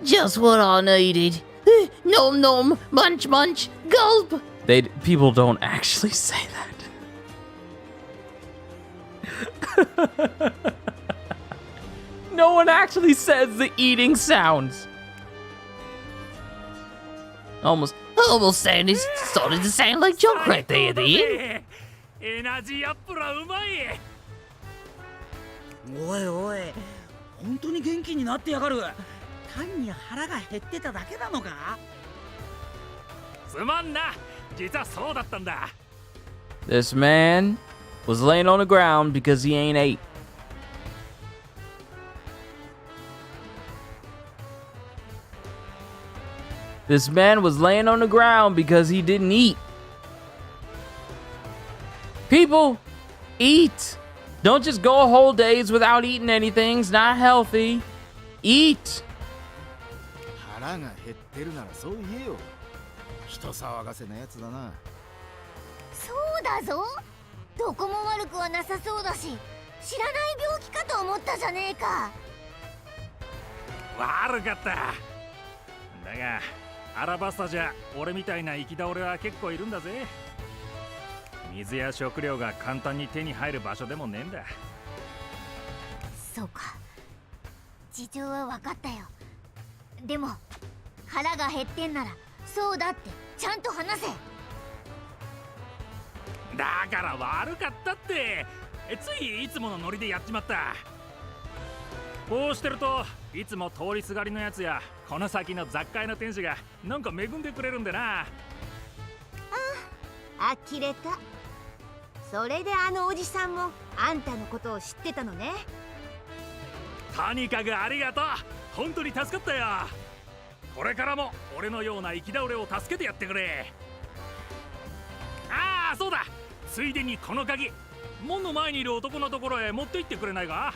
Just what I needed. Nom nom, munch munch, gulp. People don't actually say that. No one actually says the eating sounds. Almost started to sound like junk right there at the end. エナジーアップルはうまい。おいおい、本当に元気になってやがる。単に腹が減ってただけなのか？すまんな、実はそうだったんだ。This man was laying on the ground because he ain't ate. This man was laying on the ground because he didn't eat. People, eat. Don't just go whole days without eating anything. It's not healthy. Eat. 腹が減ってるならそう言えよ。人騒がせなやつだな。そうだぞ。どこも悪くはなさそうだし、知らない病気かと思ったじゃねえか。悪かった。だが、アラバスタじゃ俺みたいな生き倒れは結構いるんだぜ。水や食料が簡単に手に入る場所でもねえんだ。そうか。事情は分かったよ。でも腹が減ってんならそうだってちゃんと話せ。だから悪かったって。ついいつものノリでやっちまった。こうしてるといつも通りすがりのやつやこの先の雑貨屋の店主がなんか恵んでくれるんでな。呆れた。それであのおじさんもあんたのことを知ってたのね。とにかくありがとう。本当に助かったよ。これからも俺のような生き倒れを助けてやってくれ。ああそうだ、ついでにこの鍵門の前にいる男のところへ持って行ってくれないか。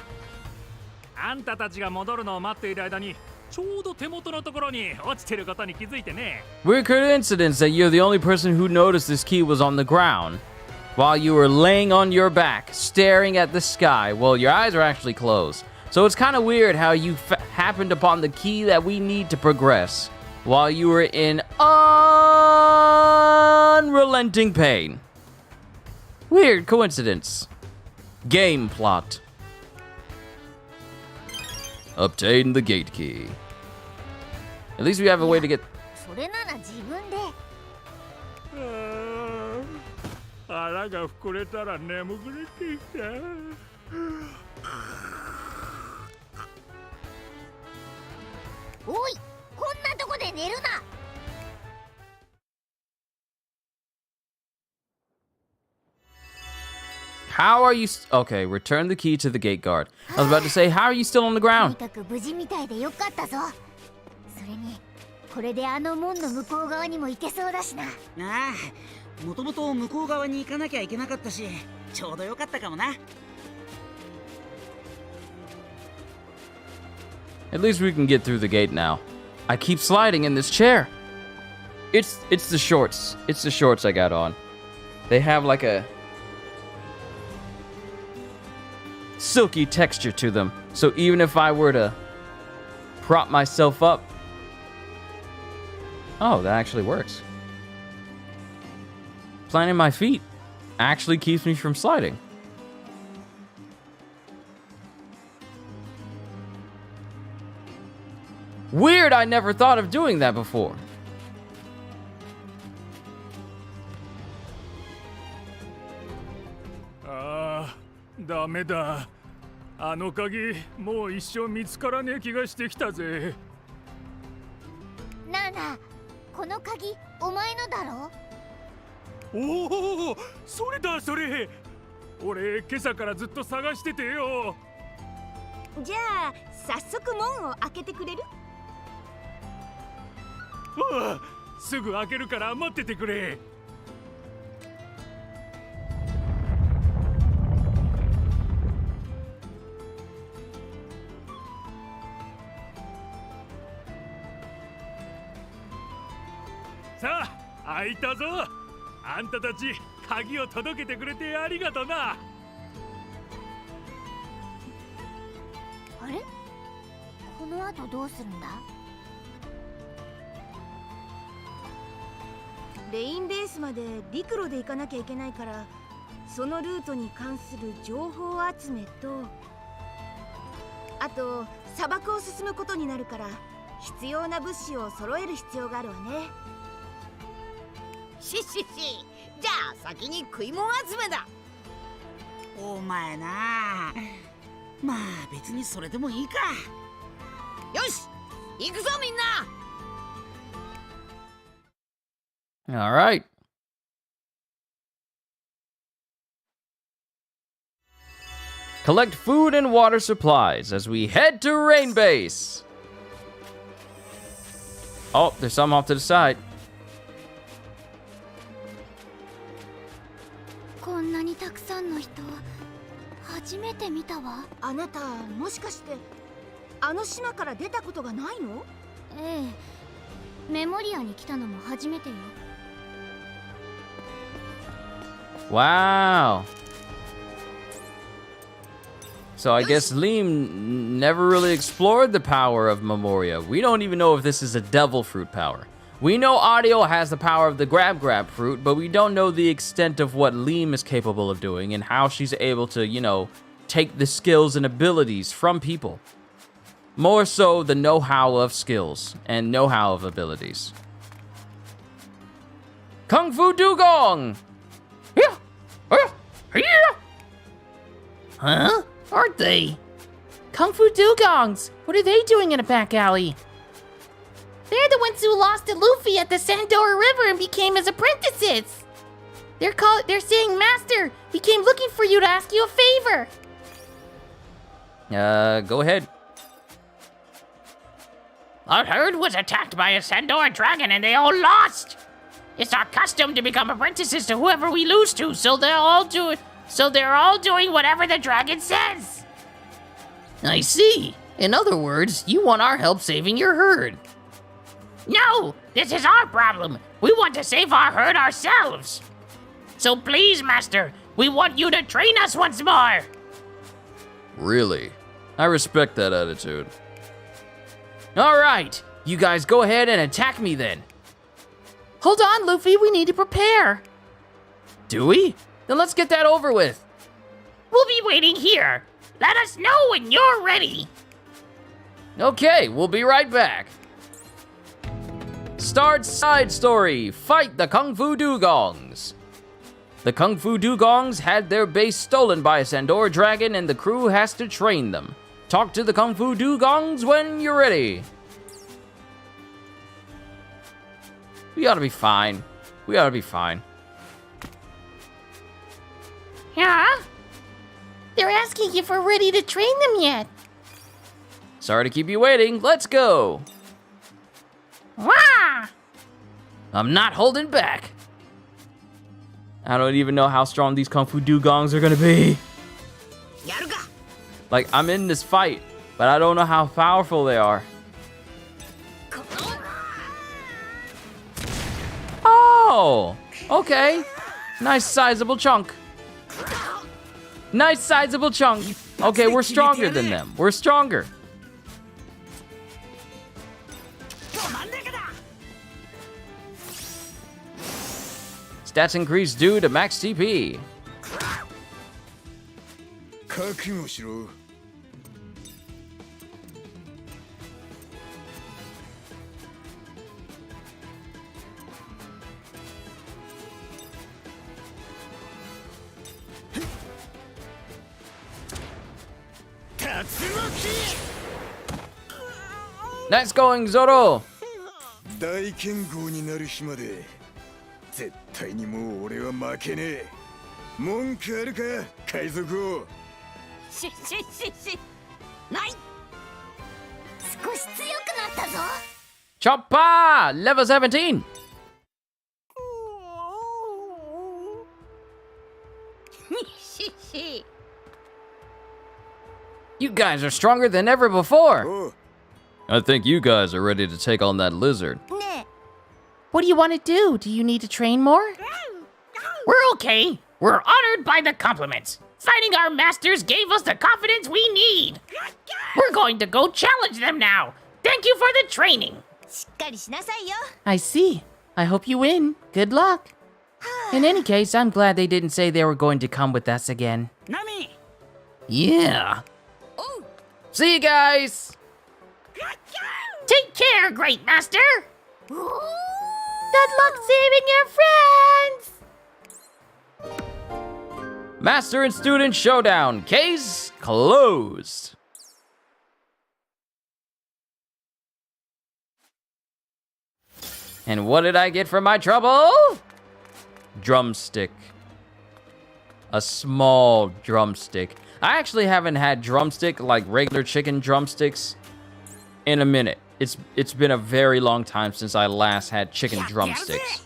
あんたたちが戻るのを待っている間にちょうど手元のところに落ちてることに気づいてね。 Weird coincidence that you're the only person who noticed this key was on the ground while you were laying on your back, staring at the sky. Well, your eyes are actually closed. So it's kind of weird how you happened upon the key that we need to progress while you were in unrelenting pain. Weird coincidence. Game plot. Obtain the gate key. At least we have a way to get... それなら自分で。腹が膨れたら眠くなってきた。おい、こんなとこで寝るな。How are you... Okay, return the key to the gate guard. I was about to say, how are you still on the とに ground? かく無事みたいでよかったぞ。それにこれであの門の向こう側にも行けそうだしな。ああ、もともと向こう側に行かなきゃいけなかったし、ちょうどよかったかもな。At least we can get through the gate now. I keep sliding in this chair. It's the shorts. It's the shorts I got on. They have like a silky texture to them. So even if I were to prop myself up... Oh, that actually works. Planting my feet actually keeps me from sliding. Weird, I never thought of doing that before. ああ、ダメだ。あの鍵、もう一生見つからねえ気がしてきたぜ。なあなあ、この鍵お前のだろ。おお、それだそれ。俺今朝からずっと探しててよ。じゃあ早速門を開けてくれる？ああ、すぐ開けるから待っててくれ。さあ、開いたぞ。あんたたち鍵を届けてくれてありがとな。あれ？この後どうするんだ？レインベースまで陸路で行かなきゃいけないから、そのルートに関する情報集めと、あと砂漠を進むことになるから必要な物資を揃える必要があるわね。じゃあ先に食い物集めだ。お前なあ、まあ別にそれでもいいか。よし、行くぞみんな。All right. Collect food and water supplies as we head to Rain Base. Oh, there's some off to the side. こんなにたくさんの人、初めて見たわ。あなたもしかしてあの島から出たことがないの？ええ、メモリアに来たのも初めてよ。Wow. So I guess Liam never really explored the power of Memoria. We don't even know if this is a devil fruit power. We know Adio has the power of the grab fruit, but we don't know the extent of what Liam is capable of doing and how she's able to, you know, take the skills and abilities from people. More so the know-how of skills and know-how of abilities. Kung Fu Dugong! Huh? Aren't they? Kung Fu Dugongs! What are they doing in a back alley? They're the ones who lost to Luffy at the Sandora River and became his apprentices. They're saying, Master, we came looking for you to ask you a favor. Go ahead. Our herd was attacked by a Sandora dragon and they all lost. It's our custom to become apprentices to whoever we lose to, so they're all doing whatever the dragon says. I see. In other words, you want our help saving your herd. No, this is our problem. We want to save our herd ourselves. So please, Master, we want you to train us once more. Really? I respect that attitude. All right, you guys go ahead and attack me then. Hold on, Luffy, we need to prepare. Do we? Then let's get that over with. We'll be waiting here. Let us know when you're ready. Okay, we'll be right back. Start side story, fight the Kung Fu Dugongs. The Kung Fu Dugongs had their base stolen by a Sandora dragon and the crew has to train them. Talk to the Kung Fu Dugongs when you're ready. We ought to be fine. We ought to be fine. Yeah? They're asking if we're ready to train them yet. Sorry to keep you waiting. Let's go. Wah! I'm not holding back. I don't even know how strong these Kung Fu Dugongs are gonna be. Like, I'm in this fight, but I don't know how powerful they are. Oh, okay. Nice sizable chunk. Nice sizable chunk. Okay, we're stronger than them. We're stronger. Stats increase due to max TP. 覚悟しろ。Nice going, Zoro. 大剣豪になる日まで絶対にもう俺は負けねえ。文句あるか海賊王。ない少し強くなったぞ。 Chopper, level 17. You guys are stronger than ever before. I think you guys are ready to take on that lizard. What do you want to do? Do you need to train more? We're okay. We're honored by the compliments. Fighting our masters gave us the confidence we need. We're going to go challenge them now. Thank you for the training. I see. I hope you win. Good luck. In any case, I'm glad they didn't say they were going to come with us again. Nami! Yeah. See you guys. Take care, Great Master. Good luck saving your friends. Master and student showdown. Case closed. And what did I get for my trouble? Drumstick. A small drumstick. I actually haven't had drumstick, like regular chicken drumsticks, in a minute. It's been a very long time since I last had chicken drumsticks.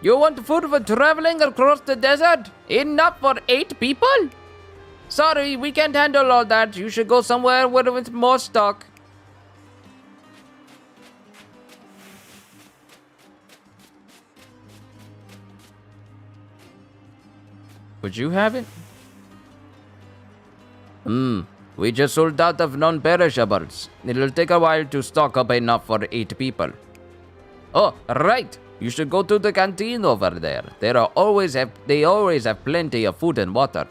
You want food for traveling across the desert? Enough for 8 people? Sorry, we can't handle all that. You should go somewhere where it's more stock. Would you have it? We just sold out of non-perishables. It'll take a while to stock up enough for 8 people. Oh, right. You should go to the canteen over there. They always have plenty of food and water.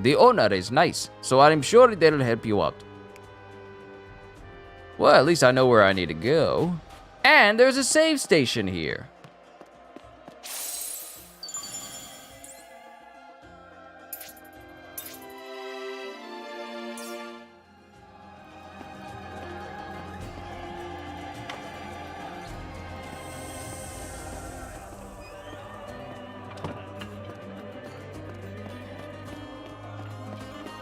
The owner is nice, so I'm sure they'll help you out. Well, at least I know where I need to go. And there's a save station here.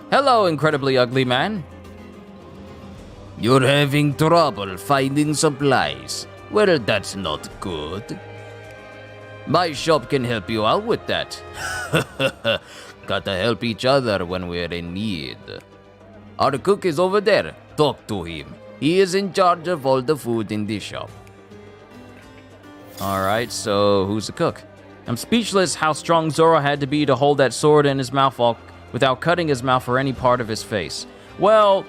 Hello, incredibly ugly man. You're having trouble finding supplies. Well, that's not good. My shop can help you out with that. Gotta help each other when we're in need. Our cook is over there. Talk to him. He is in charge of all the food in the shop. Alright, so who's the cook? I'm speechless how strong Zoro had to be to hold that sword in his mouth without cutting his mouth or any part of his face. Well,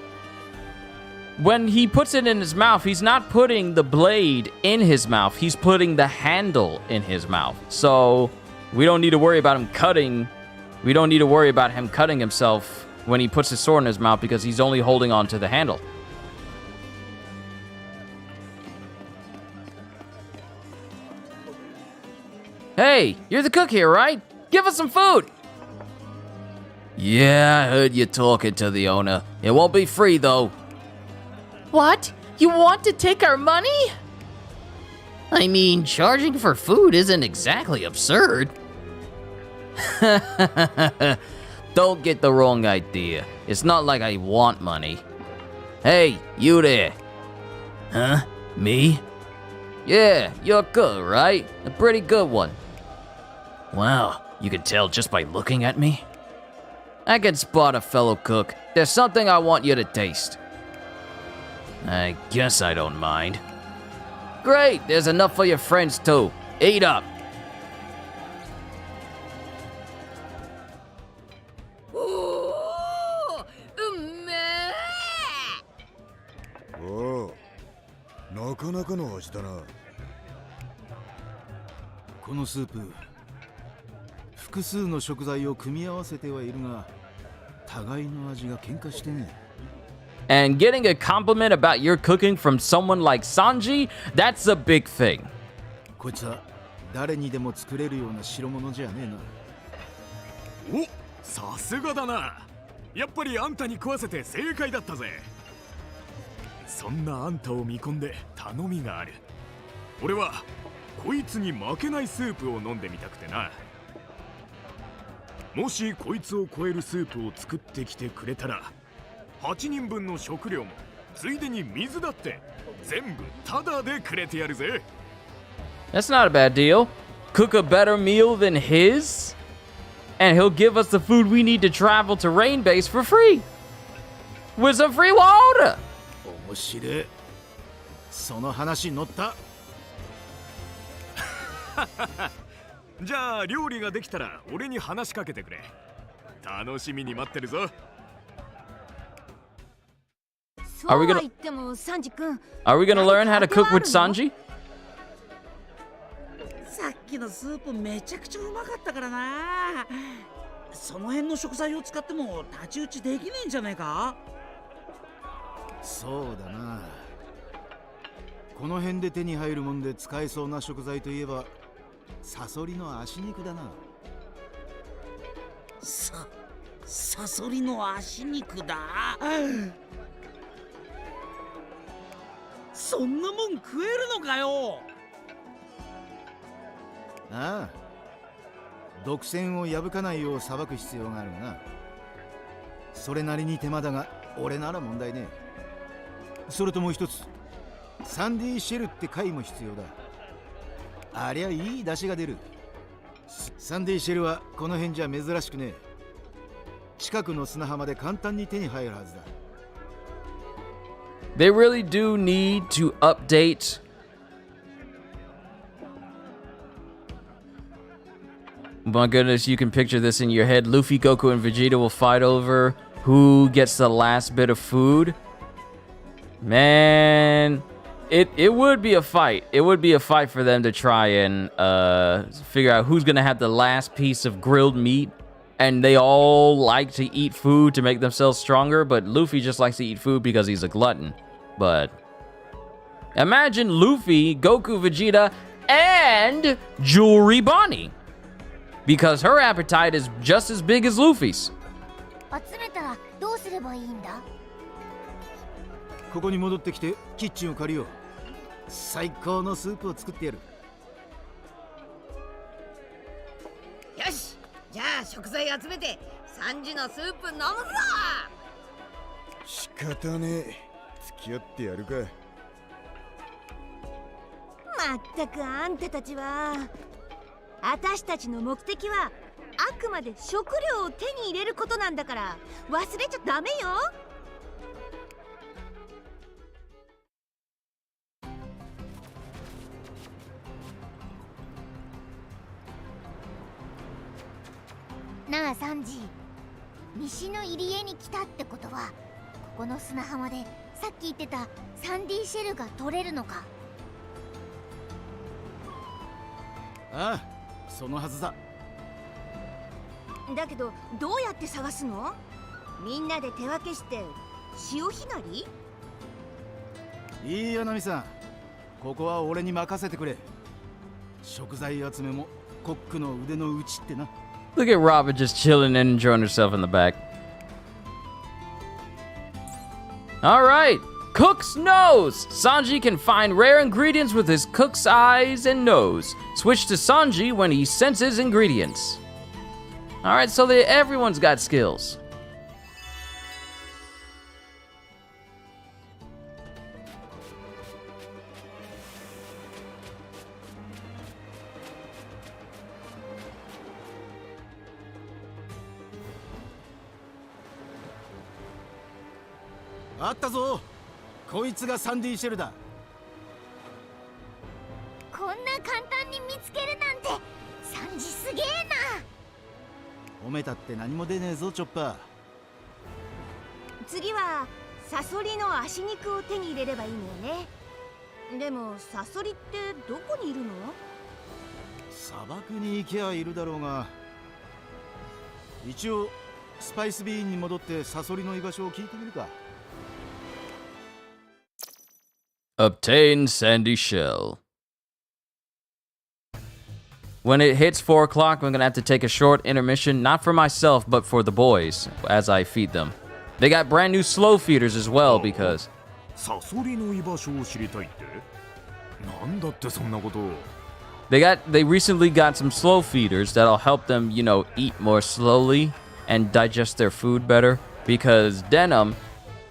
when he puts it in his mouth, he's not putting the blade in his mouth. He's putting the handle in his mouth. So we don't need to worry about him cutting. We don't need to worry about him cutting himself when he puts his sword in his mouth because he's only holding on to the handle. Hey, you're the cook here, right? Give us some food. Yeah, I heard you talking to the owner. It won't be free, though. What? You want to take our money? I mean, charging for food isn't exactly absurd. Don't get the wrong idea. It's not like I want money. Hey, you there. Huh? Me? Yeah, you're good, right? A pretty good one. Wow, you can tell just by looking at me? I can spot a fellow cook. There's something I want you to taste. I guess I don't mind. Great, there's enough for your friends too. Eat up.おうめえおお、なかなかの味だな。このスープ、複数の食材を組み合わせてはいるが、互いの味が喧嘩してね。And getting a compliment about your cooking from someone like Sanji, that's a big thing. こいつは誰にでも作れるような代物じゃねえな。お、さすがだな。やっぱりあんたに食わせて正解だったぜ。そんなあんたを見込んで頼みがある。俺はこいつに負けないスープを飲んでみたくてな。もしこいつを超えるスープを作ってきてくれたら、8人分の食料もついでに水だって全部タダでくれてやるぜ。That's not a bad deal. Cook a better meal than his, and he'll give us the food we need to travel to Rain Base for free. With some free water. 面白い。その話乗った。じゃあ料理ができたら俺に話しかけてくれ。楽しみに待ってるぞ。Are we gonna learn how to cook with Sanji? さっきのスープめちゃくちゃうまかったからな。その辺の食材を使っても太刀打ちできねえんじゃねえか。そうだな。この辺で手に入るもんで使えそうな食材といえばサソリの足肉だな。サソリの足肉だ。そんなもん食えるのかよ。ああ、毒腺を破かないようさばく必要があるがな。それなりに手間だが俺なら問題ねえ。それともう一つ、サンディシェルって貝も必要だ。ありゃいい出汁が出る。サンディシェルはこの辺じゃ珍しくねえ。近くの砂浜で簡単に手に入るはずだ。They really do need to update my goodness, you can picture this in your head. Luffy, Goku, and Vegeta will fight over who gets the last bit of food. Man, it would be a fight. It would be a fight for them to try and figure out who's gonna have the last piece of grilled meat and they all like to eat food to make themselves stronger, but Luffy just likes to eat food because he's a glutton. But imagine Luffy, Goku, Vegeta, and Jewelry Bonnie, because her appetite is just as big as Luffy's. 集めたらどうすればいいんだ？ここに戻ってきてキッチンを借りよう。最高のスープを作ってやる。よし、じゃあ食材集めて3時のスープ飲むぞ。仕方ねえ、付き合ってやるか。まったくあんたたちは。私たちの目的はあくまで食料を手に入れることなんだから忘れちゃダメよ。なあサンジ、西の入り江に来たってことは、ここの砂浜でさっき言ってたサンディシェルが取れるのか？ああ、そのはずだ。だけどどうやって探すの？みんなで手分けして潮干狩り？いいよナミさん、ここは俺に任せてくれ。食材集めもコックの腕の内ってな。Look at Robin just chilling and enjoying herself in the back. Alright, Cook's Nose! Sanji can find rare ingredients with his cook's eyes and nose. Switch to Sanji when he senses ingredients. Alright, so everyone's got skills. Ah, あったぞ。こいつがサンディシェルだ。こんな簡単に見つけるなんてサンジすげえな。褒めたって何も出ねえぞチョッパー。次はサソリの足肉を手に入れればいいのよね。でもサソリってどこにいるの？砂漠に行きゃいるだろうが、一応スパイスビーンに戻ってサソリの居場所を聞いてみるか。Obtain Sandy Shell. When it hits 4 o'clock, I'm gonna have to take a short intermission, not for myself, but for the boys, as I feed them. They got brand new slow feeders as well, because... サソリの居場所を知りたいって？なんだってそんなことを。They recently got some slow feeders that'll help them, you know, eat more slowly and digest their food better, because Denim,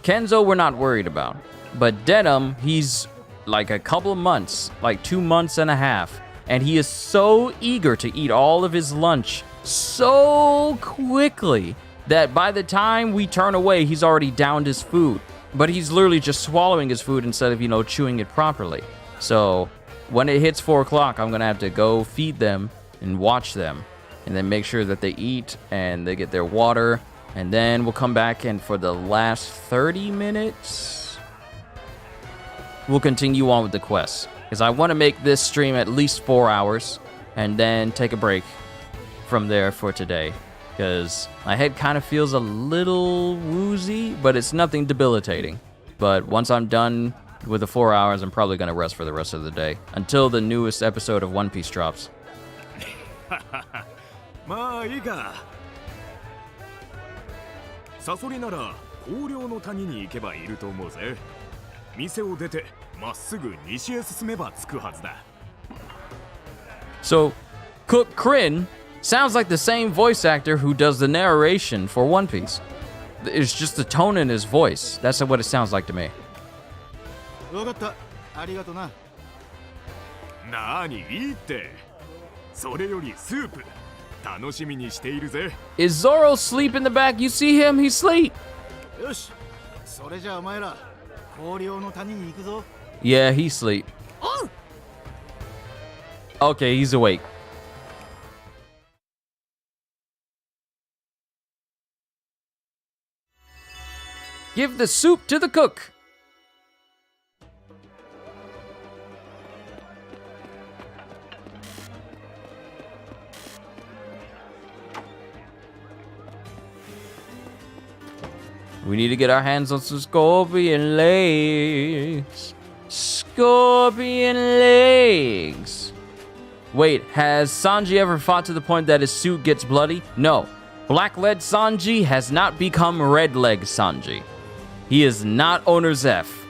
Kenzo we're not worried about. But Denim, he's like a couple of months, like 2 months and a half, and he is so eager to eat all of his lunch so quickly that by the time we turn away, he's already downed his food. But he's literally just swallowing his food instead of, you know, chewing it properly. So when it hits 4 o'clock, I'm gonna have to go feed them and watch them, and then make sure that they eat and they get their water, and then we'll come back, and for the last 30 minutes... we'll continue on with the quests, because I want to make this stream at least 4 hours, and then take a break from there for today, because my head kind of feels a little woozy, but it's nothing debilitating. But once I'm done with the 4 hours, I'm probably going to rest for the rest of the day, until the newest episode of One Piece drops. まあいいか。サソリなら荒涼の谷に行けばいると思うぜ。店を出てまっすぐ西へ進めば着くはずだ。So, Cook Kryn sounds like the same voice actor who does the narration for One Piece. It's just the tone in his voice. That's what it sounds like to me. わかった。ありがとな。なにいいって。それよりスープ楽しみにしているぜ。Is Zoro asleep in the back? You see him? He's asleep. よし。それじゃあお前ら荒涼の谷に行くぞ。Yeah, he's asleep. Okay, he's awake. Give the soup to the cook. We need to get our hands on some scorpion legs. Scorpion legs. Wait, has Sanji ever fought to the point that his suit gets bloody? No. Black-leg Sanji has not become red-leg Sanji. He is not Owner's F.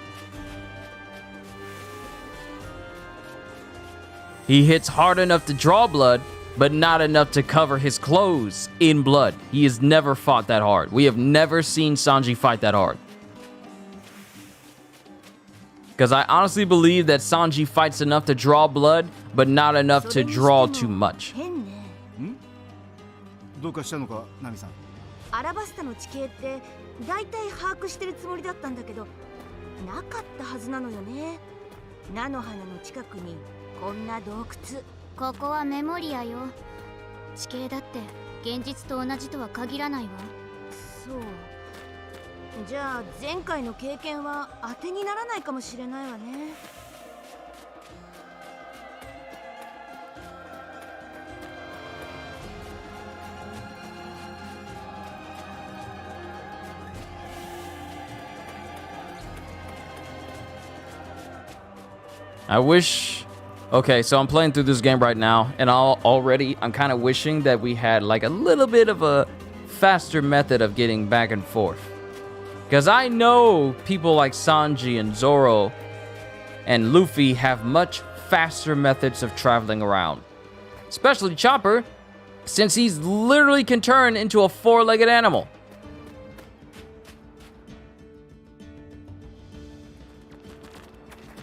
He hits hard enough to draw blood, but not enough to cover his clothes in blood. He has never fought that hard. We have never seen Sanji fight that hard. Because I honestly believe that Sanji fights enough to draw blood, but not enough to draw too much. どうかしたのか、ナミさん。アラバスタの地形って大体把握してるつもりだったんだけど、なかったはずなのよね。菜の花の近くにこんな洞窟。ここはメモリアよ。地形だって現実と同じとは限らないわ。そう。じゃあ前回の経験は当てにならないかもしれないわね。I wish... Okay, so I'm playing through this game right now, and I'm kind of wishing that we had like a little bit of a faster method of getting back and forth. Because I know people like Sanji and Zoro and Luffy have much faster methods of traveling around. Especially Chopper, since he's literally can turn into a four-legged animal.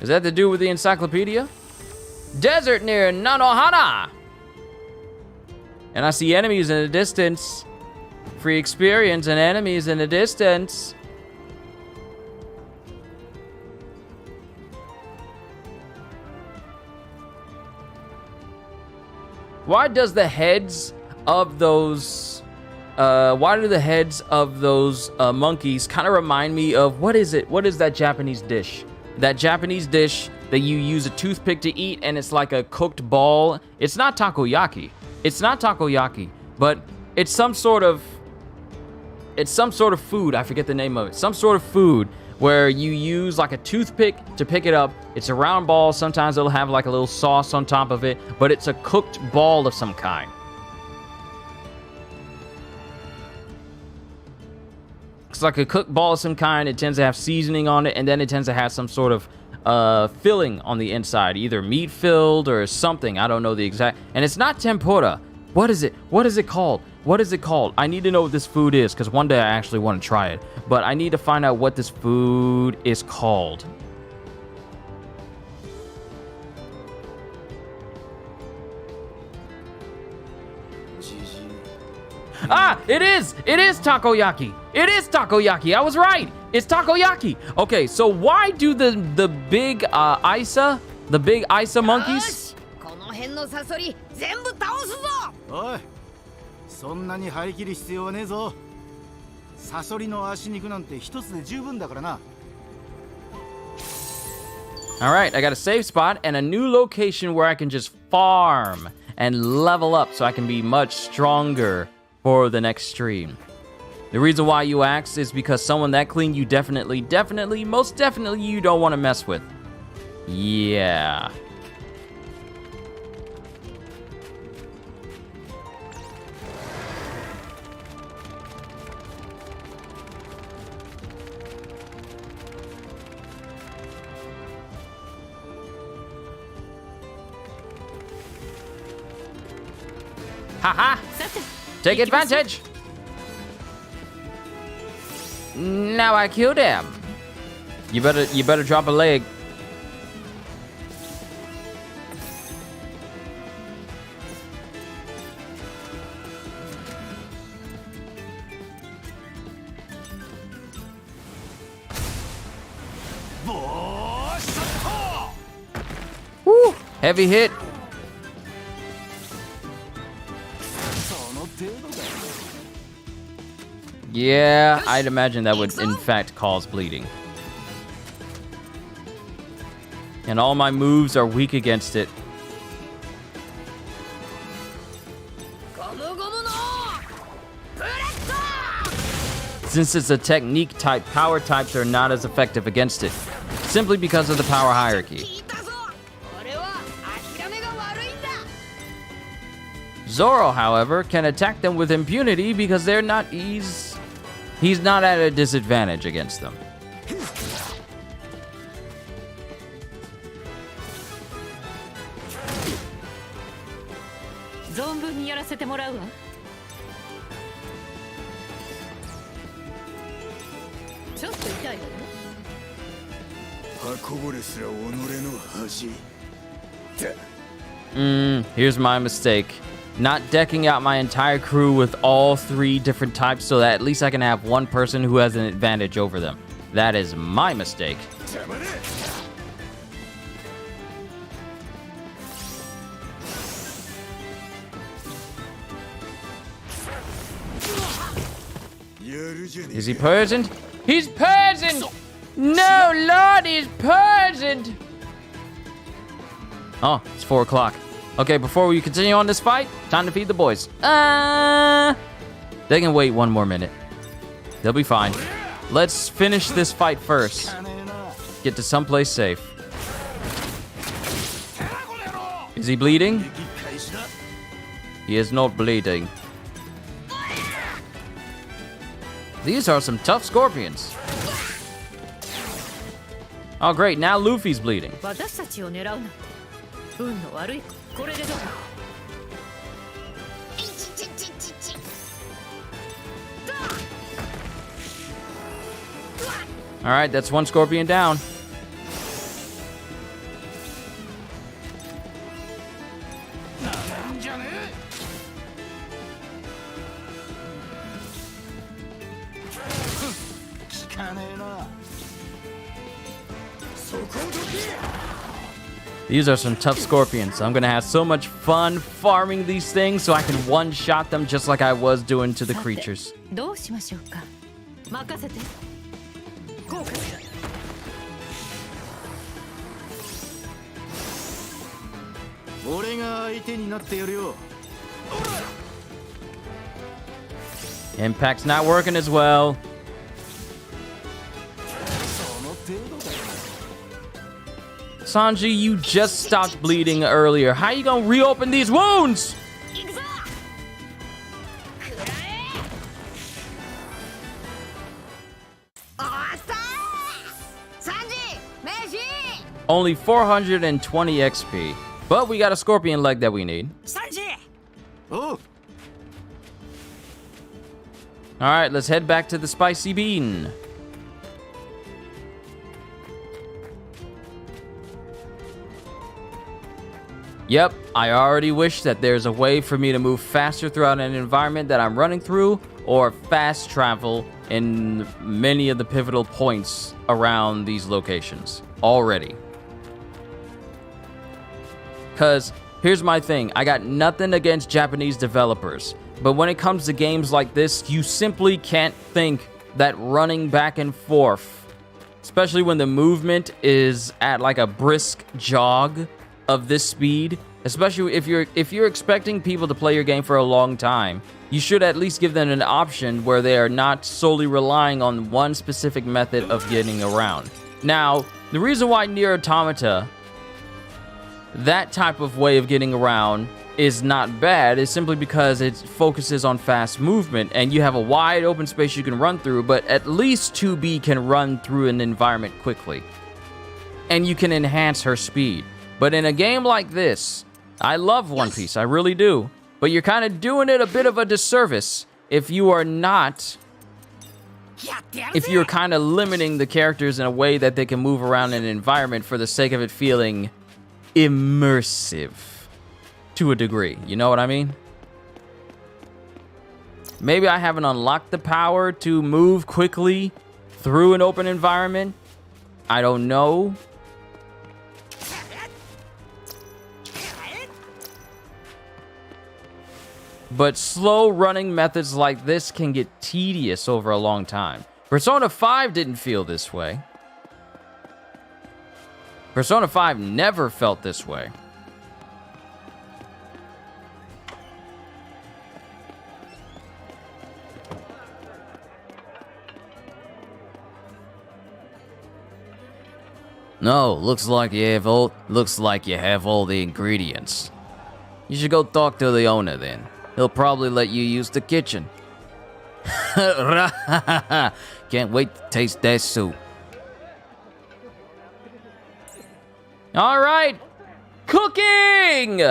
Is that to do with the encyclopedia? Desert near Nanohana! And I see enemies in the distance. Free experience and enemies in the distance. Why does the heads of those... why do the heads of those monkeys kind of remind me of... What is it? What is that Japanese dish? That Japanese dish that you use a toothpick to eat, and it's like a cooked ball. It's not takoyaki. It's not takoyaki, but it's some sort of food. I forget the name of it. Some sort of food where you use like a toothpick to pick it up. It's a round ball. Sometimes it'll have like a little sauce on top of it, but it's a cooked ball of some kind. It's like a cooked ball of some kind. It tends to have seasoning on it, and then it tends to have some sort of filling on the inside, either meat filled or something. I don't know the exact. And it's not tempura. What is it? What is it called? What is it called? I need to know what this food is, because one day I actually want to try it. But I need to find out what this food is called. Ah, it is takoyaki. It is takoyaki. I was right. It's takoyaki. Okay, so why do the big Isa monkeys? この辺のサソリ全部倒すぞ。おい、そんなに張り切る必要はねえぞ。サソリの足肉なんて一つで十分だからな。All right, I got a save spot and a new location where I can just farm and level up so I can be much stronger for the next stream. The reason why you asked is because someone that clean you definitely, most definitely you don't want to mess with. Yeah. Haha! Take advantage! Now I killed him. You better drop a leg. Woo! Heavy hit. Yeah, I'd imagine that would in fact cause bleeding. And all my moves are weak against it. Since it's a technique type, power types are not as effective against it, simply because of the power hierarchy. Zoro, however, can attack them with impunity because he's not at a disadvantage against them. Here's my mistake. Not decking out my entire crew with all 3 different types so that at least I can have one person who has an advantage over them. That is my mistake. Is he poisoned? He's poisoned! No, Lord, he's poisoned! Oh, it's 4 o'clock. Okay, before we continue on this fight, time to feed the boys. They can wait 1 more minute. They'll be fine. Let's finish this fight first. Get to someplace safe. Is he bleeding? He is not bleeding. These are some tough scorpions. Oh, great. Now Luffy's bleeding. All right, that's 1 scorpion down. These are some tough scorpions. I'm gonna have so much fun farming these things so I can one-shot them just like I was doing to the creatures. Impact's not working as well. Sanji, you just stopped bleeding earlier. How you gonna reopen these wounds? Only 420 XP. But we got a scorpion leg that we need. Oh. Alright, let's head back to the spicy bean. Yep, I already wish that there's a way for me to move faster throughout an environment that I'm running through, or fast travel in many of the pivotal points around these locations already. Because here's my thing, I got nothing against Japanese developers, but when it comes to games like this, you simply can't think that running back and forth, especially when the movement is at like a brisk jog of this speed, especially if you're expecting people to play your game for a long time, you should at least give them an option where they are not solely relying on one specific method of getting around. Now, the reason why Nier Automata, that type of way of getting around, is not bad is simply because it focuses on fast movement and you have a wide open space you can run through, but at least 2B can run through an environment quickly. And you can enhance her speed. But in a game like this, I love One Piece, I really do. But you're kind of doing it a bit of a disservice if you are not... if you're kind of limiting the characters in a way that they can move around in an environment for the sake of it feeling immersive. To a degree, you know what I mean? Maybe I haven't unlocked the power to move quickly through an open environment. I don't know. But slow running methods like this can get tedious over a long time. Persona 5 didn't feel this way. Persona 5 never felt this way. No, looks like you have all the ingredients. You should go talk to the owner then. He'll probably let you use the kitchen. Can't wait to taste that soup. All right, cooking!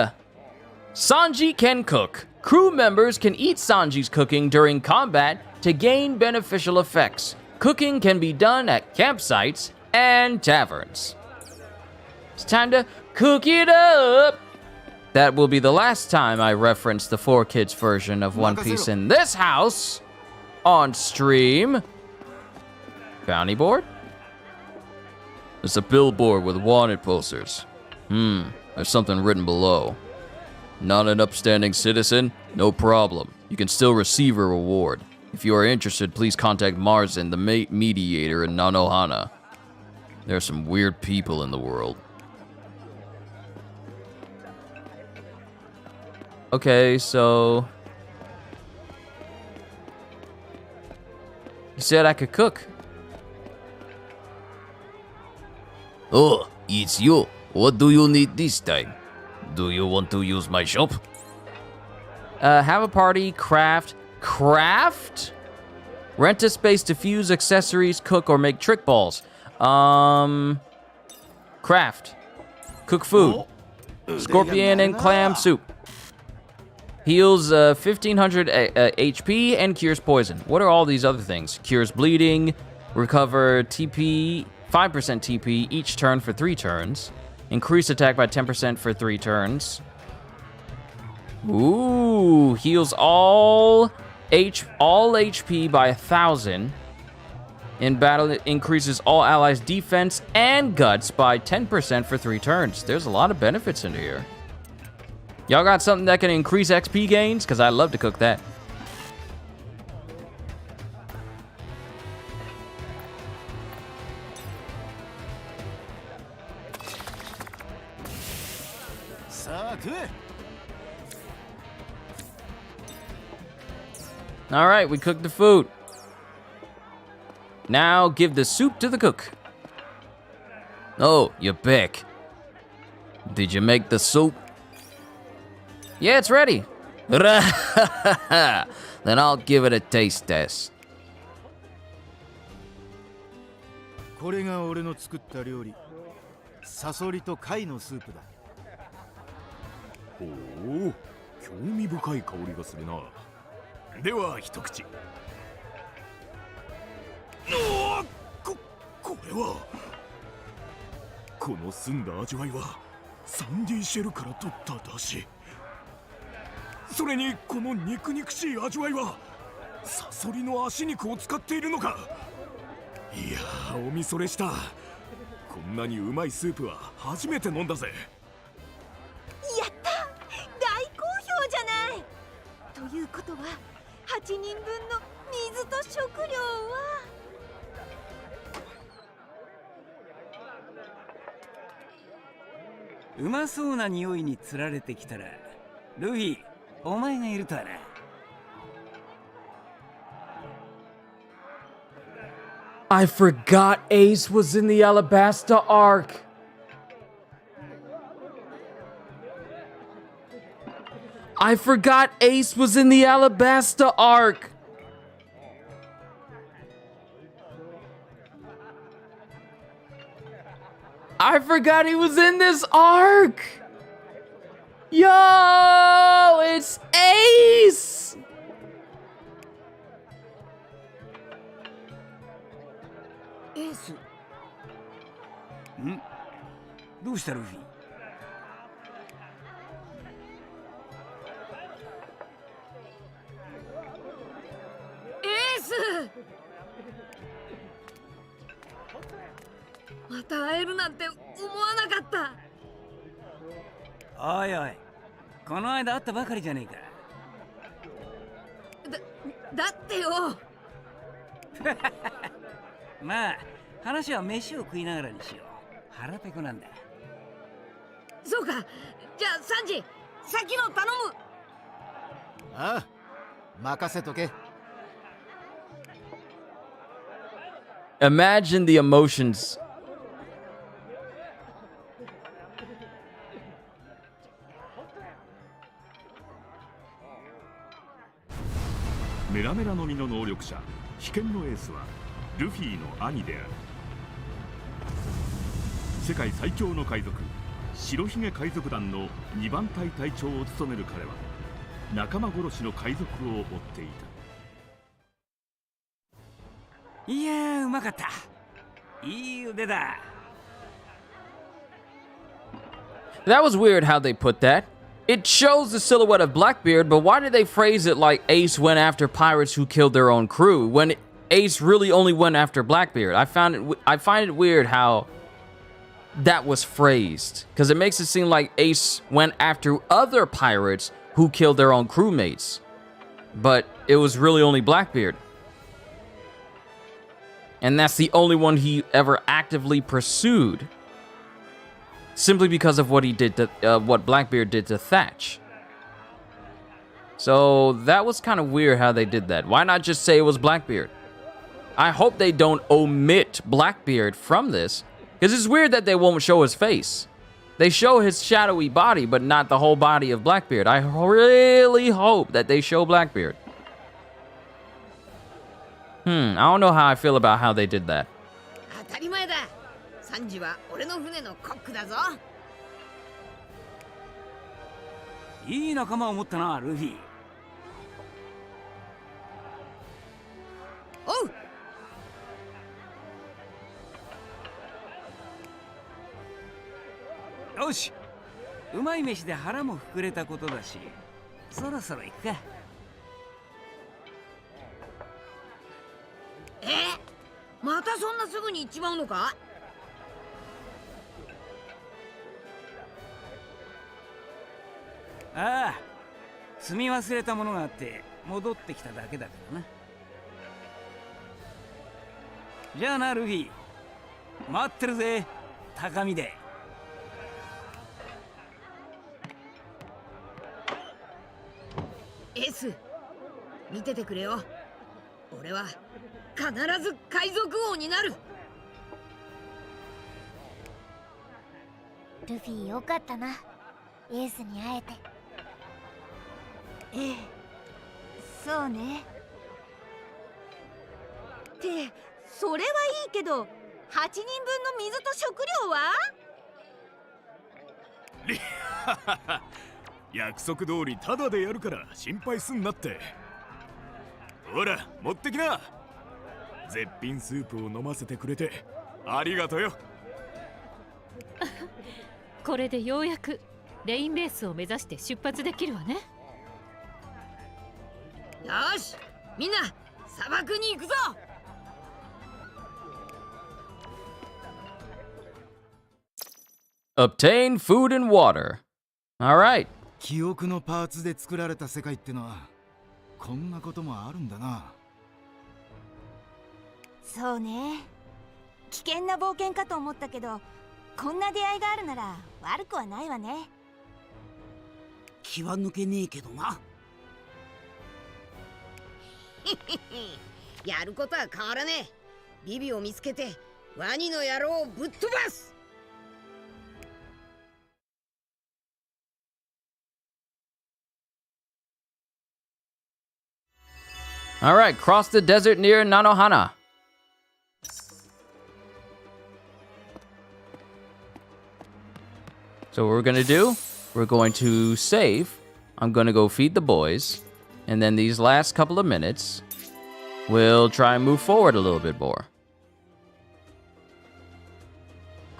Sanji can cook. Crew members can eat Sanji's cooking during combat to gain beneficial effects. Cooking can be done at campsites and taverns. It's time to cook it up! That will be the last time I reference the 4Kids version of One Piece in this house on stream. Bounty board? It's a billboard with wanted posters. There's something written below. Not an upstanding citizen? No problem. You can still receive a reward. If you are interested, please contact Marzen, the mediator in Nanohana. There are some weird people in the world. Okay, so... You said I could cook. Oh, it's you. What do you need this time? Do you want to use my shop? Have a party, craft. Rent a space to fuse accessories, cook, or make trick balls. Craft. Cook food. Scorpion and clam soup. Heals 1500 HP and cures poison. What are all these other things? Cures bleeding, recover TP, 5% TP each turn for 3 turns. Increase attack by 10% for 3 turns. Ooh, heals all HP by 1000. In battle, it increases all allies' defense and guts by 10% for 3 turns. There's a lot of benefits into here. Y'all got something that can increase XP gains? Because I'd love to cook that. All right, we cooked the food. Now give the soup to the cook. Oh, you're back. Did you make the soup? Yeah, it's ready. Then I'll give it a taste test. これが俺の作った料理。サソリと貝のスープだ。おお、興味深い香りがするな。では一口。これはこの澄んだ味わいはサンディシェルから取った出汁。それにこの肉々しい味わいはサソリの足肉を使っているのか。いやー、おみそれした。こんなにうまいスープは初めて飲んだぜ。やった、大好評じゃない。ということは8人分の水と食料はうまそうな匂いにつられてきたらルフィ、お前がいるとはな。I forgot Ace was in the Alabasta arc. I forgot Ace was in the Alabasta arc. I forgot he was in this arc. Yo, it's Ace. Ace? ん？どうしたルフィ？エース！また会えるなんて思わなかった。おいおい、この間会ったばかりじゃねえか。だってよ。まあ話は飯を食いながらにしよう。腹ペコなんだ。そうか。じゃあサンジ、先の頼む。ああ、任せとけ。Imagine the emotions メラメラの実の能力者危険のエースはルフィの兄である。世界最強の海賊白ひげ海賊団の2番隊隊長を務める彼は仲間殺しの海賊を追っていた。いやー、うまかった。いい腕だ。 That was weird how they put that. It shows the silhouette of Blackbeard, but why did they phrase it like Ace went after pirates who killed their own crew when Ace really only went after Blackbeard? I find it weird how that was phrased, because it makes it seem like Ace went after other pirates who killed their own crewmates, but it was really only Blackbeard. And that's the only one he ever actively pursued, simply because of what he did to, what Blackbeard did to Thatch. So that was kind of weird how they did that. Why not just say it was Blackbeard? I hope they don't omit Blackbeard from this, because it's weird that they won't show his face. They show his shadowy body, but not the whole body of Blackbeard. I really hope that they show Blackbeard. I don't know how I feel about how they did that. 当たり前だ。サンジは俺の船のコックだぞ。いい仲間を持ったな、ルフィ。おう。よし、うまい飯で腹も膨れたことだし、そろそろ行くか。またそんなすぐに行っちまうのか？ああ、積み忘れたものがあって戻ってきただけだけどな。じゃあな、ルフィ。待ってるぜ、高見で。エース、見ててくれよ。俺は必ず海賊王になる。ルフィよかったな、エースに会えて。ええ、そうね。ってそれはいいけど、8人分の水と食料は？約束通りタダでやるから心配すんなって。ほら持ってきな。絶品スープを飲ませてくれてありがとよ。これでようやくレインベースを目指して出発できるわね。よし、みんな砂漠に行くぞ。Obtain food and water. All right. 記憶のパーツで作られた世界ってのはこんなこともあるんだな。そうね。危険な冒険かと思ったけど、こんな出会いがあるなら悪くはないわね。気は抜けねえけどな。やることは変わらねえ。ビビを見つけてワニの野郎をぶっ飛ばす。All right, cross the desert near Nanohana. So what we're gonna do, we're going to save. I'm gonna go feed the boys. And then these last couple of minutes, we'll try and move forward a little bit more.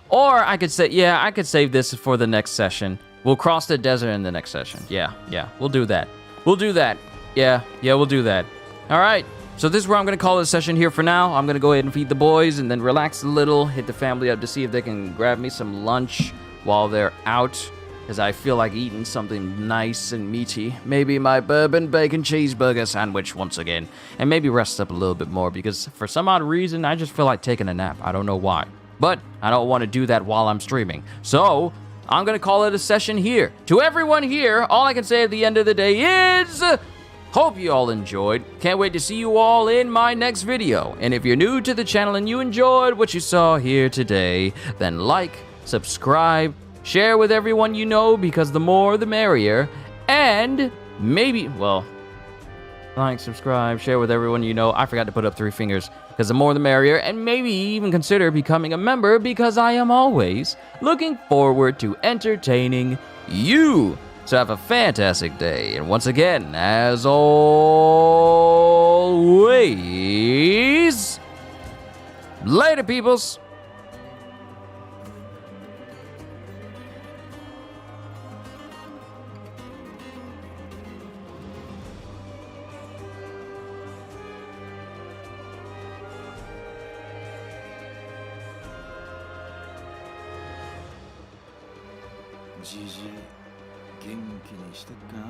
Or I could say, yeah, I could save this for the next session. We'll cross the desert in the next session. Yeah, we'll do that. We'll do that. Yeah, we'll do that. All right, so this is where I'm going to call this session here for now. I'm going to go ahead and feed the boys and then relax a little, hit the family up to see if they can grab me some lunch while they're out, because I feel like eating something nice and meaty. Maybe my bourbon bacon cheeseburger sandwich once again, and maybe rest up a little bit more, because for some odd reason, I just feel like taking a nap. I don't know why, but I don't want to do that while I'm streaming. So I'm going to call it a session here. To everyone here, all I can say at the end of the day is... hope you all enjoyed. Can't wait to see you all in my next video. And if you're new to the channel and you enjoyed what you saw here today, then like, subscribe, share with everyone you know, because the more the merrier. And maybe, well, Like, subscribe, share with everyone you know. I forgot to put up 3 fingers, because the more the merrier, and maybe even consider becoming a member, because I am always looking forward to entertaining you. So have a fantastic day, and once again, as always, later, peoples. GG 元気にしてっかな。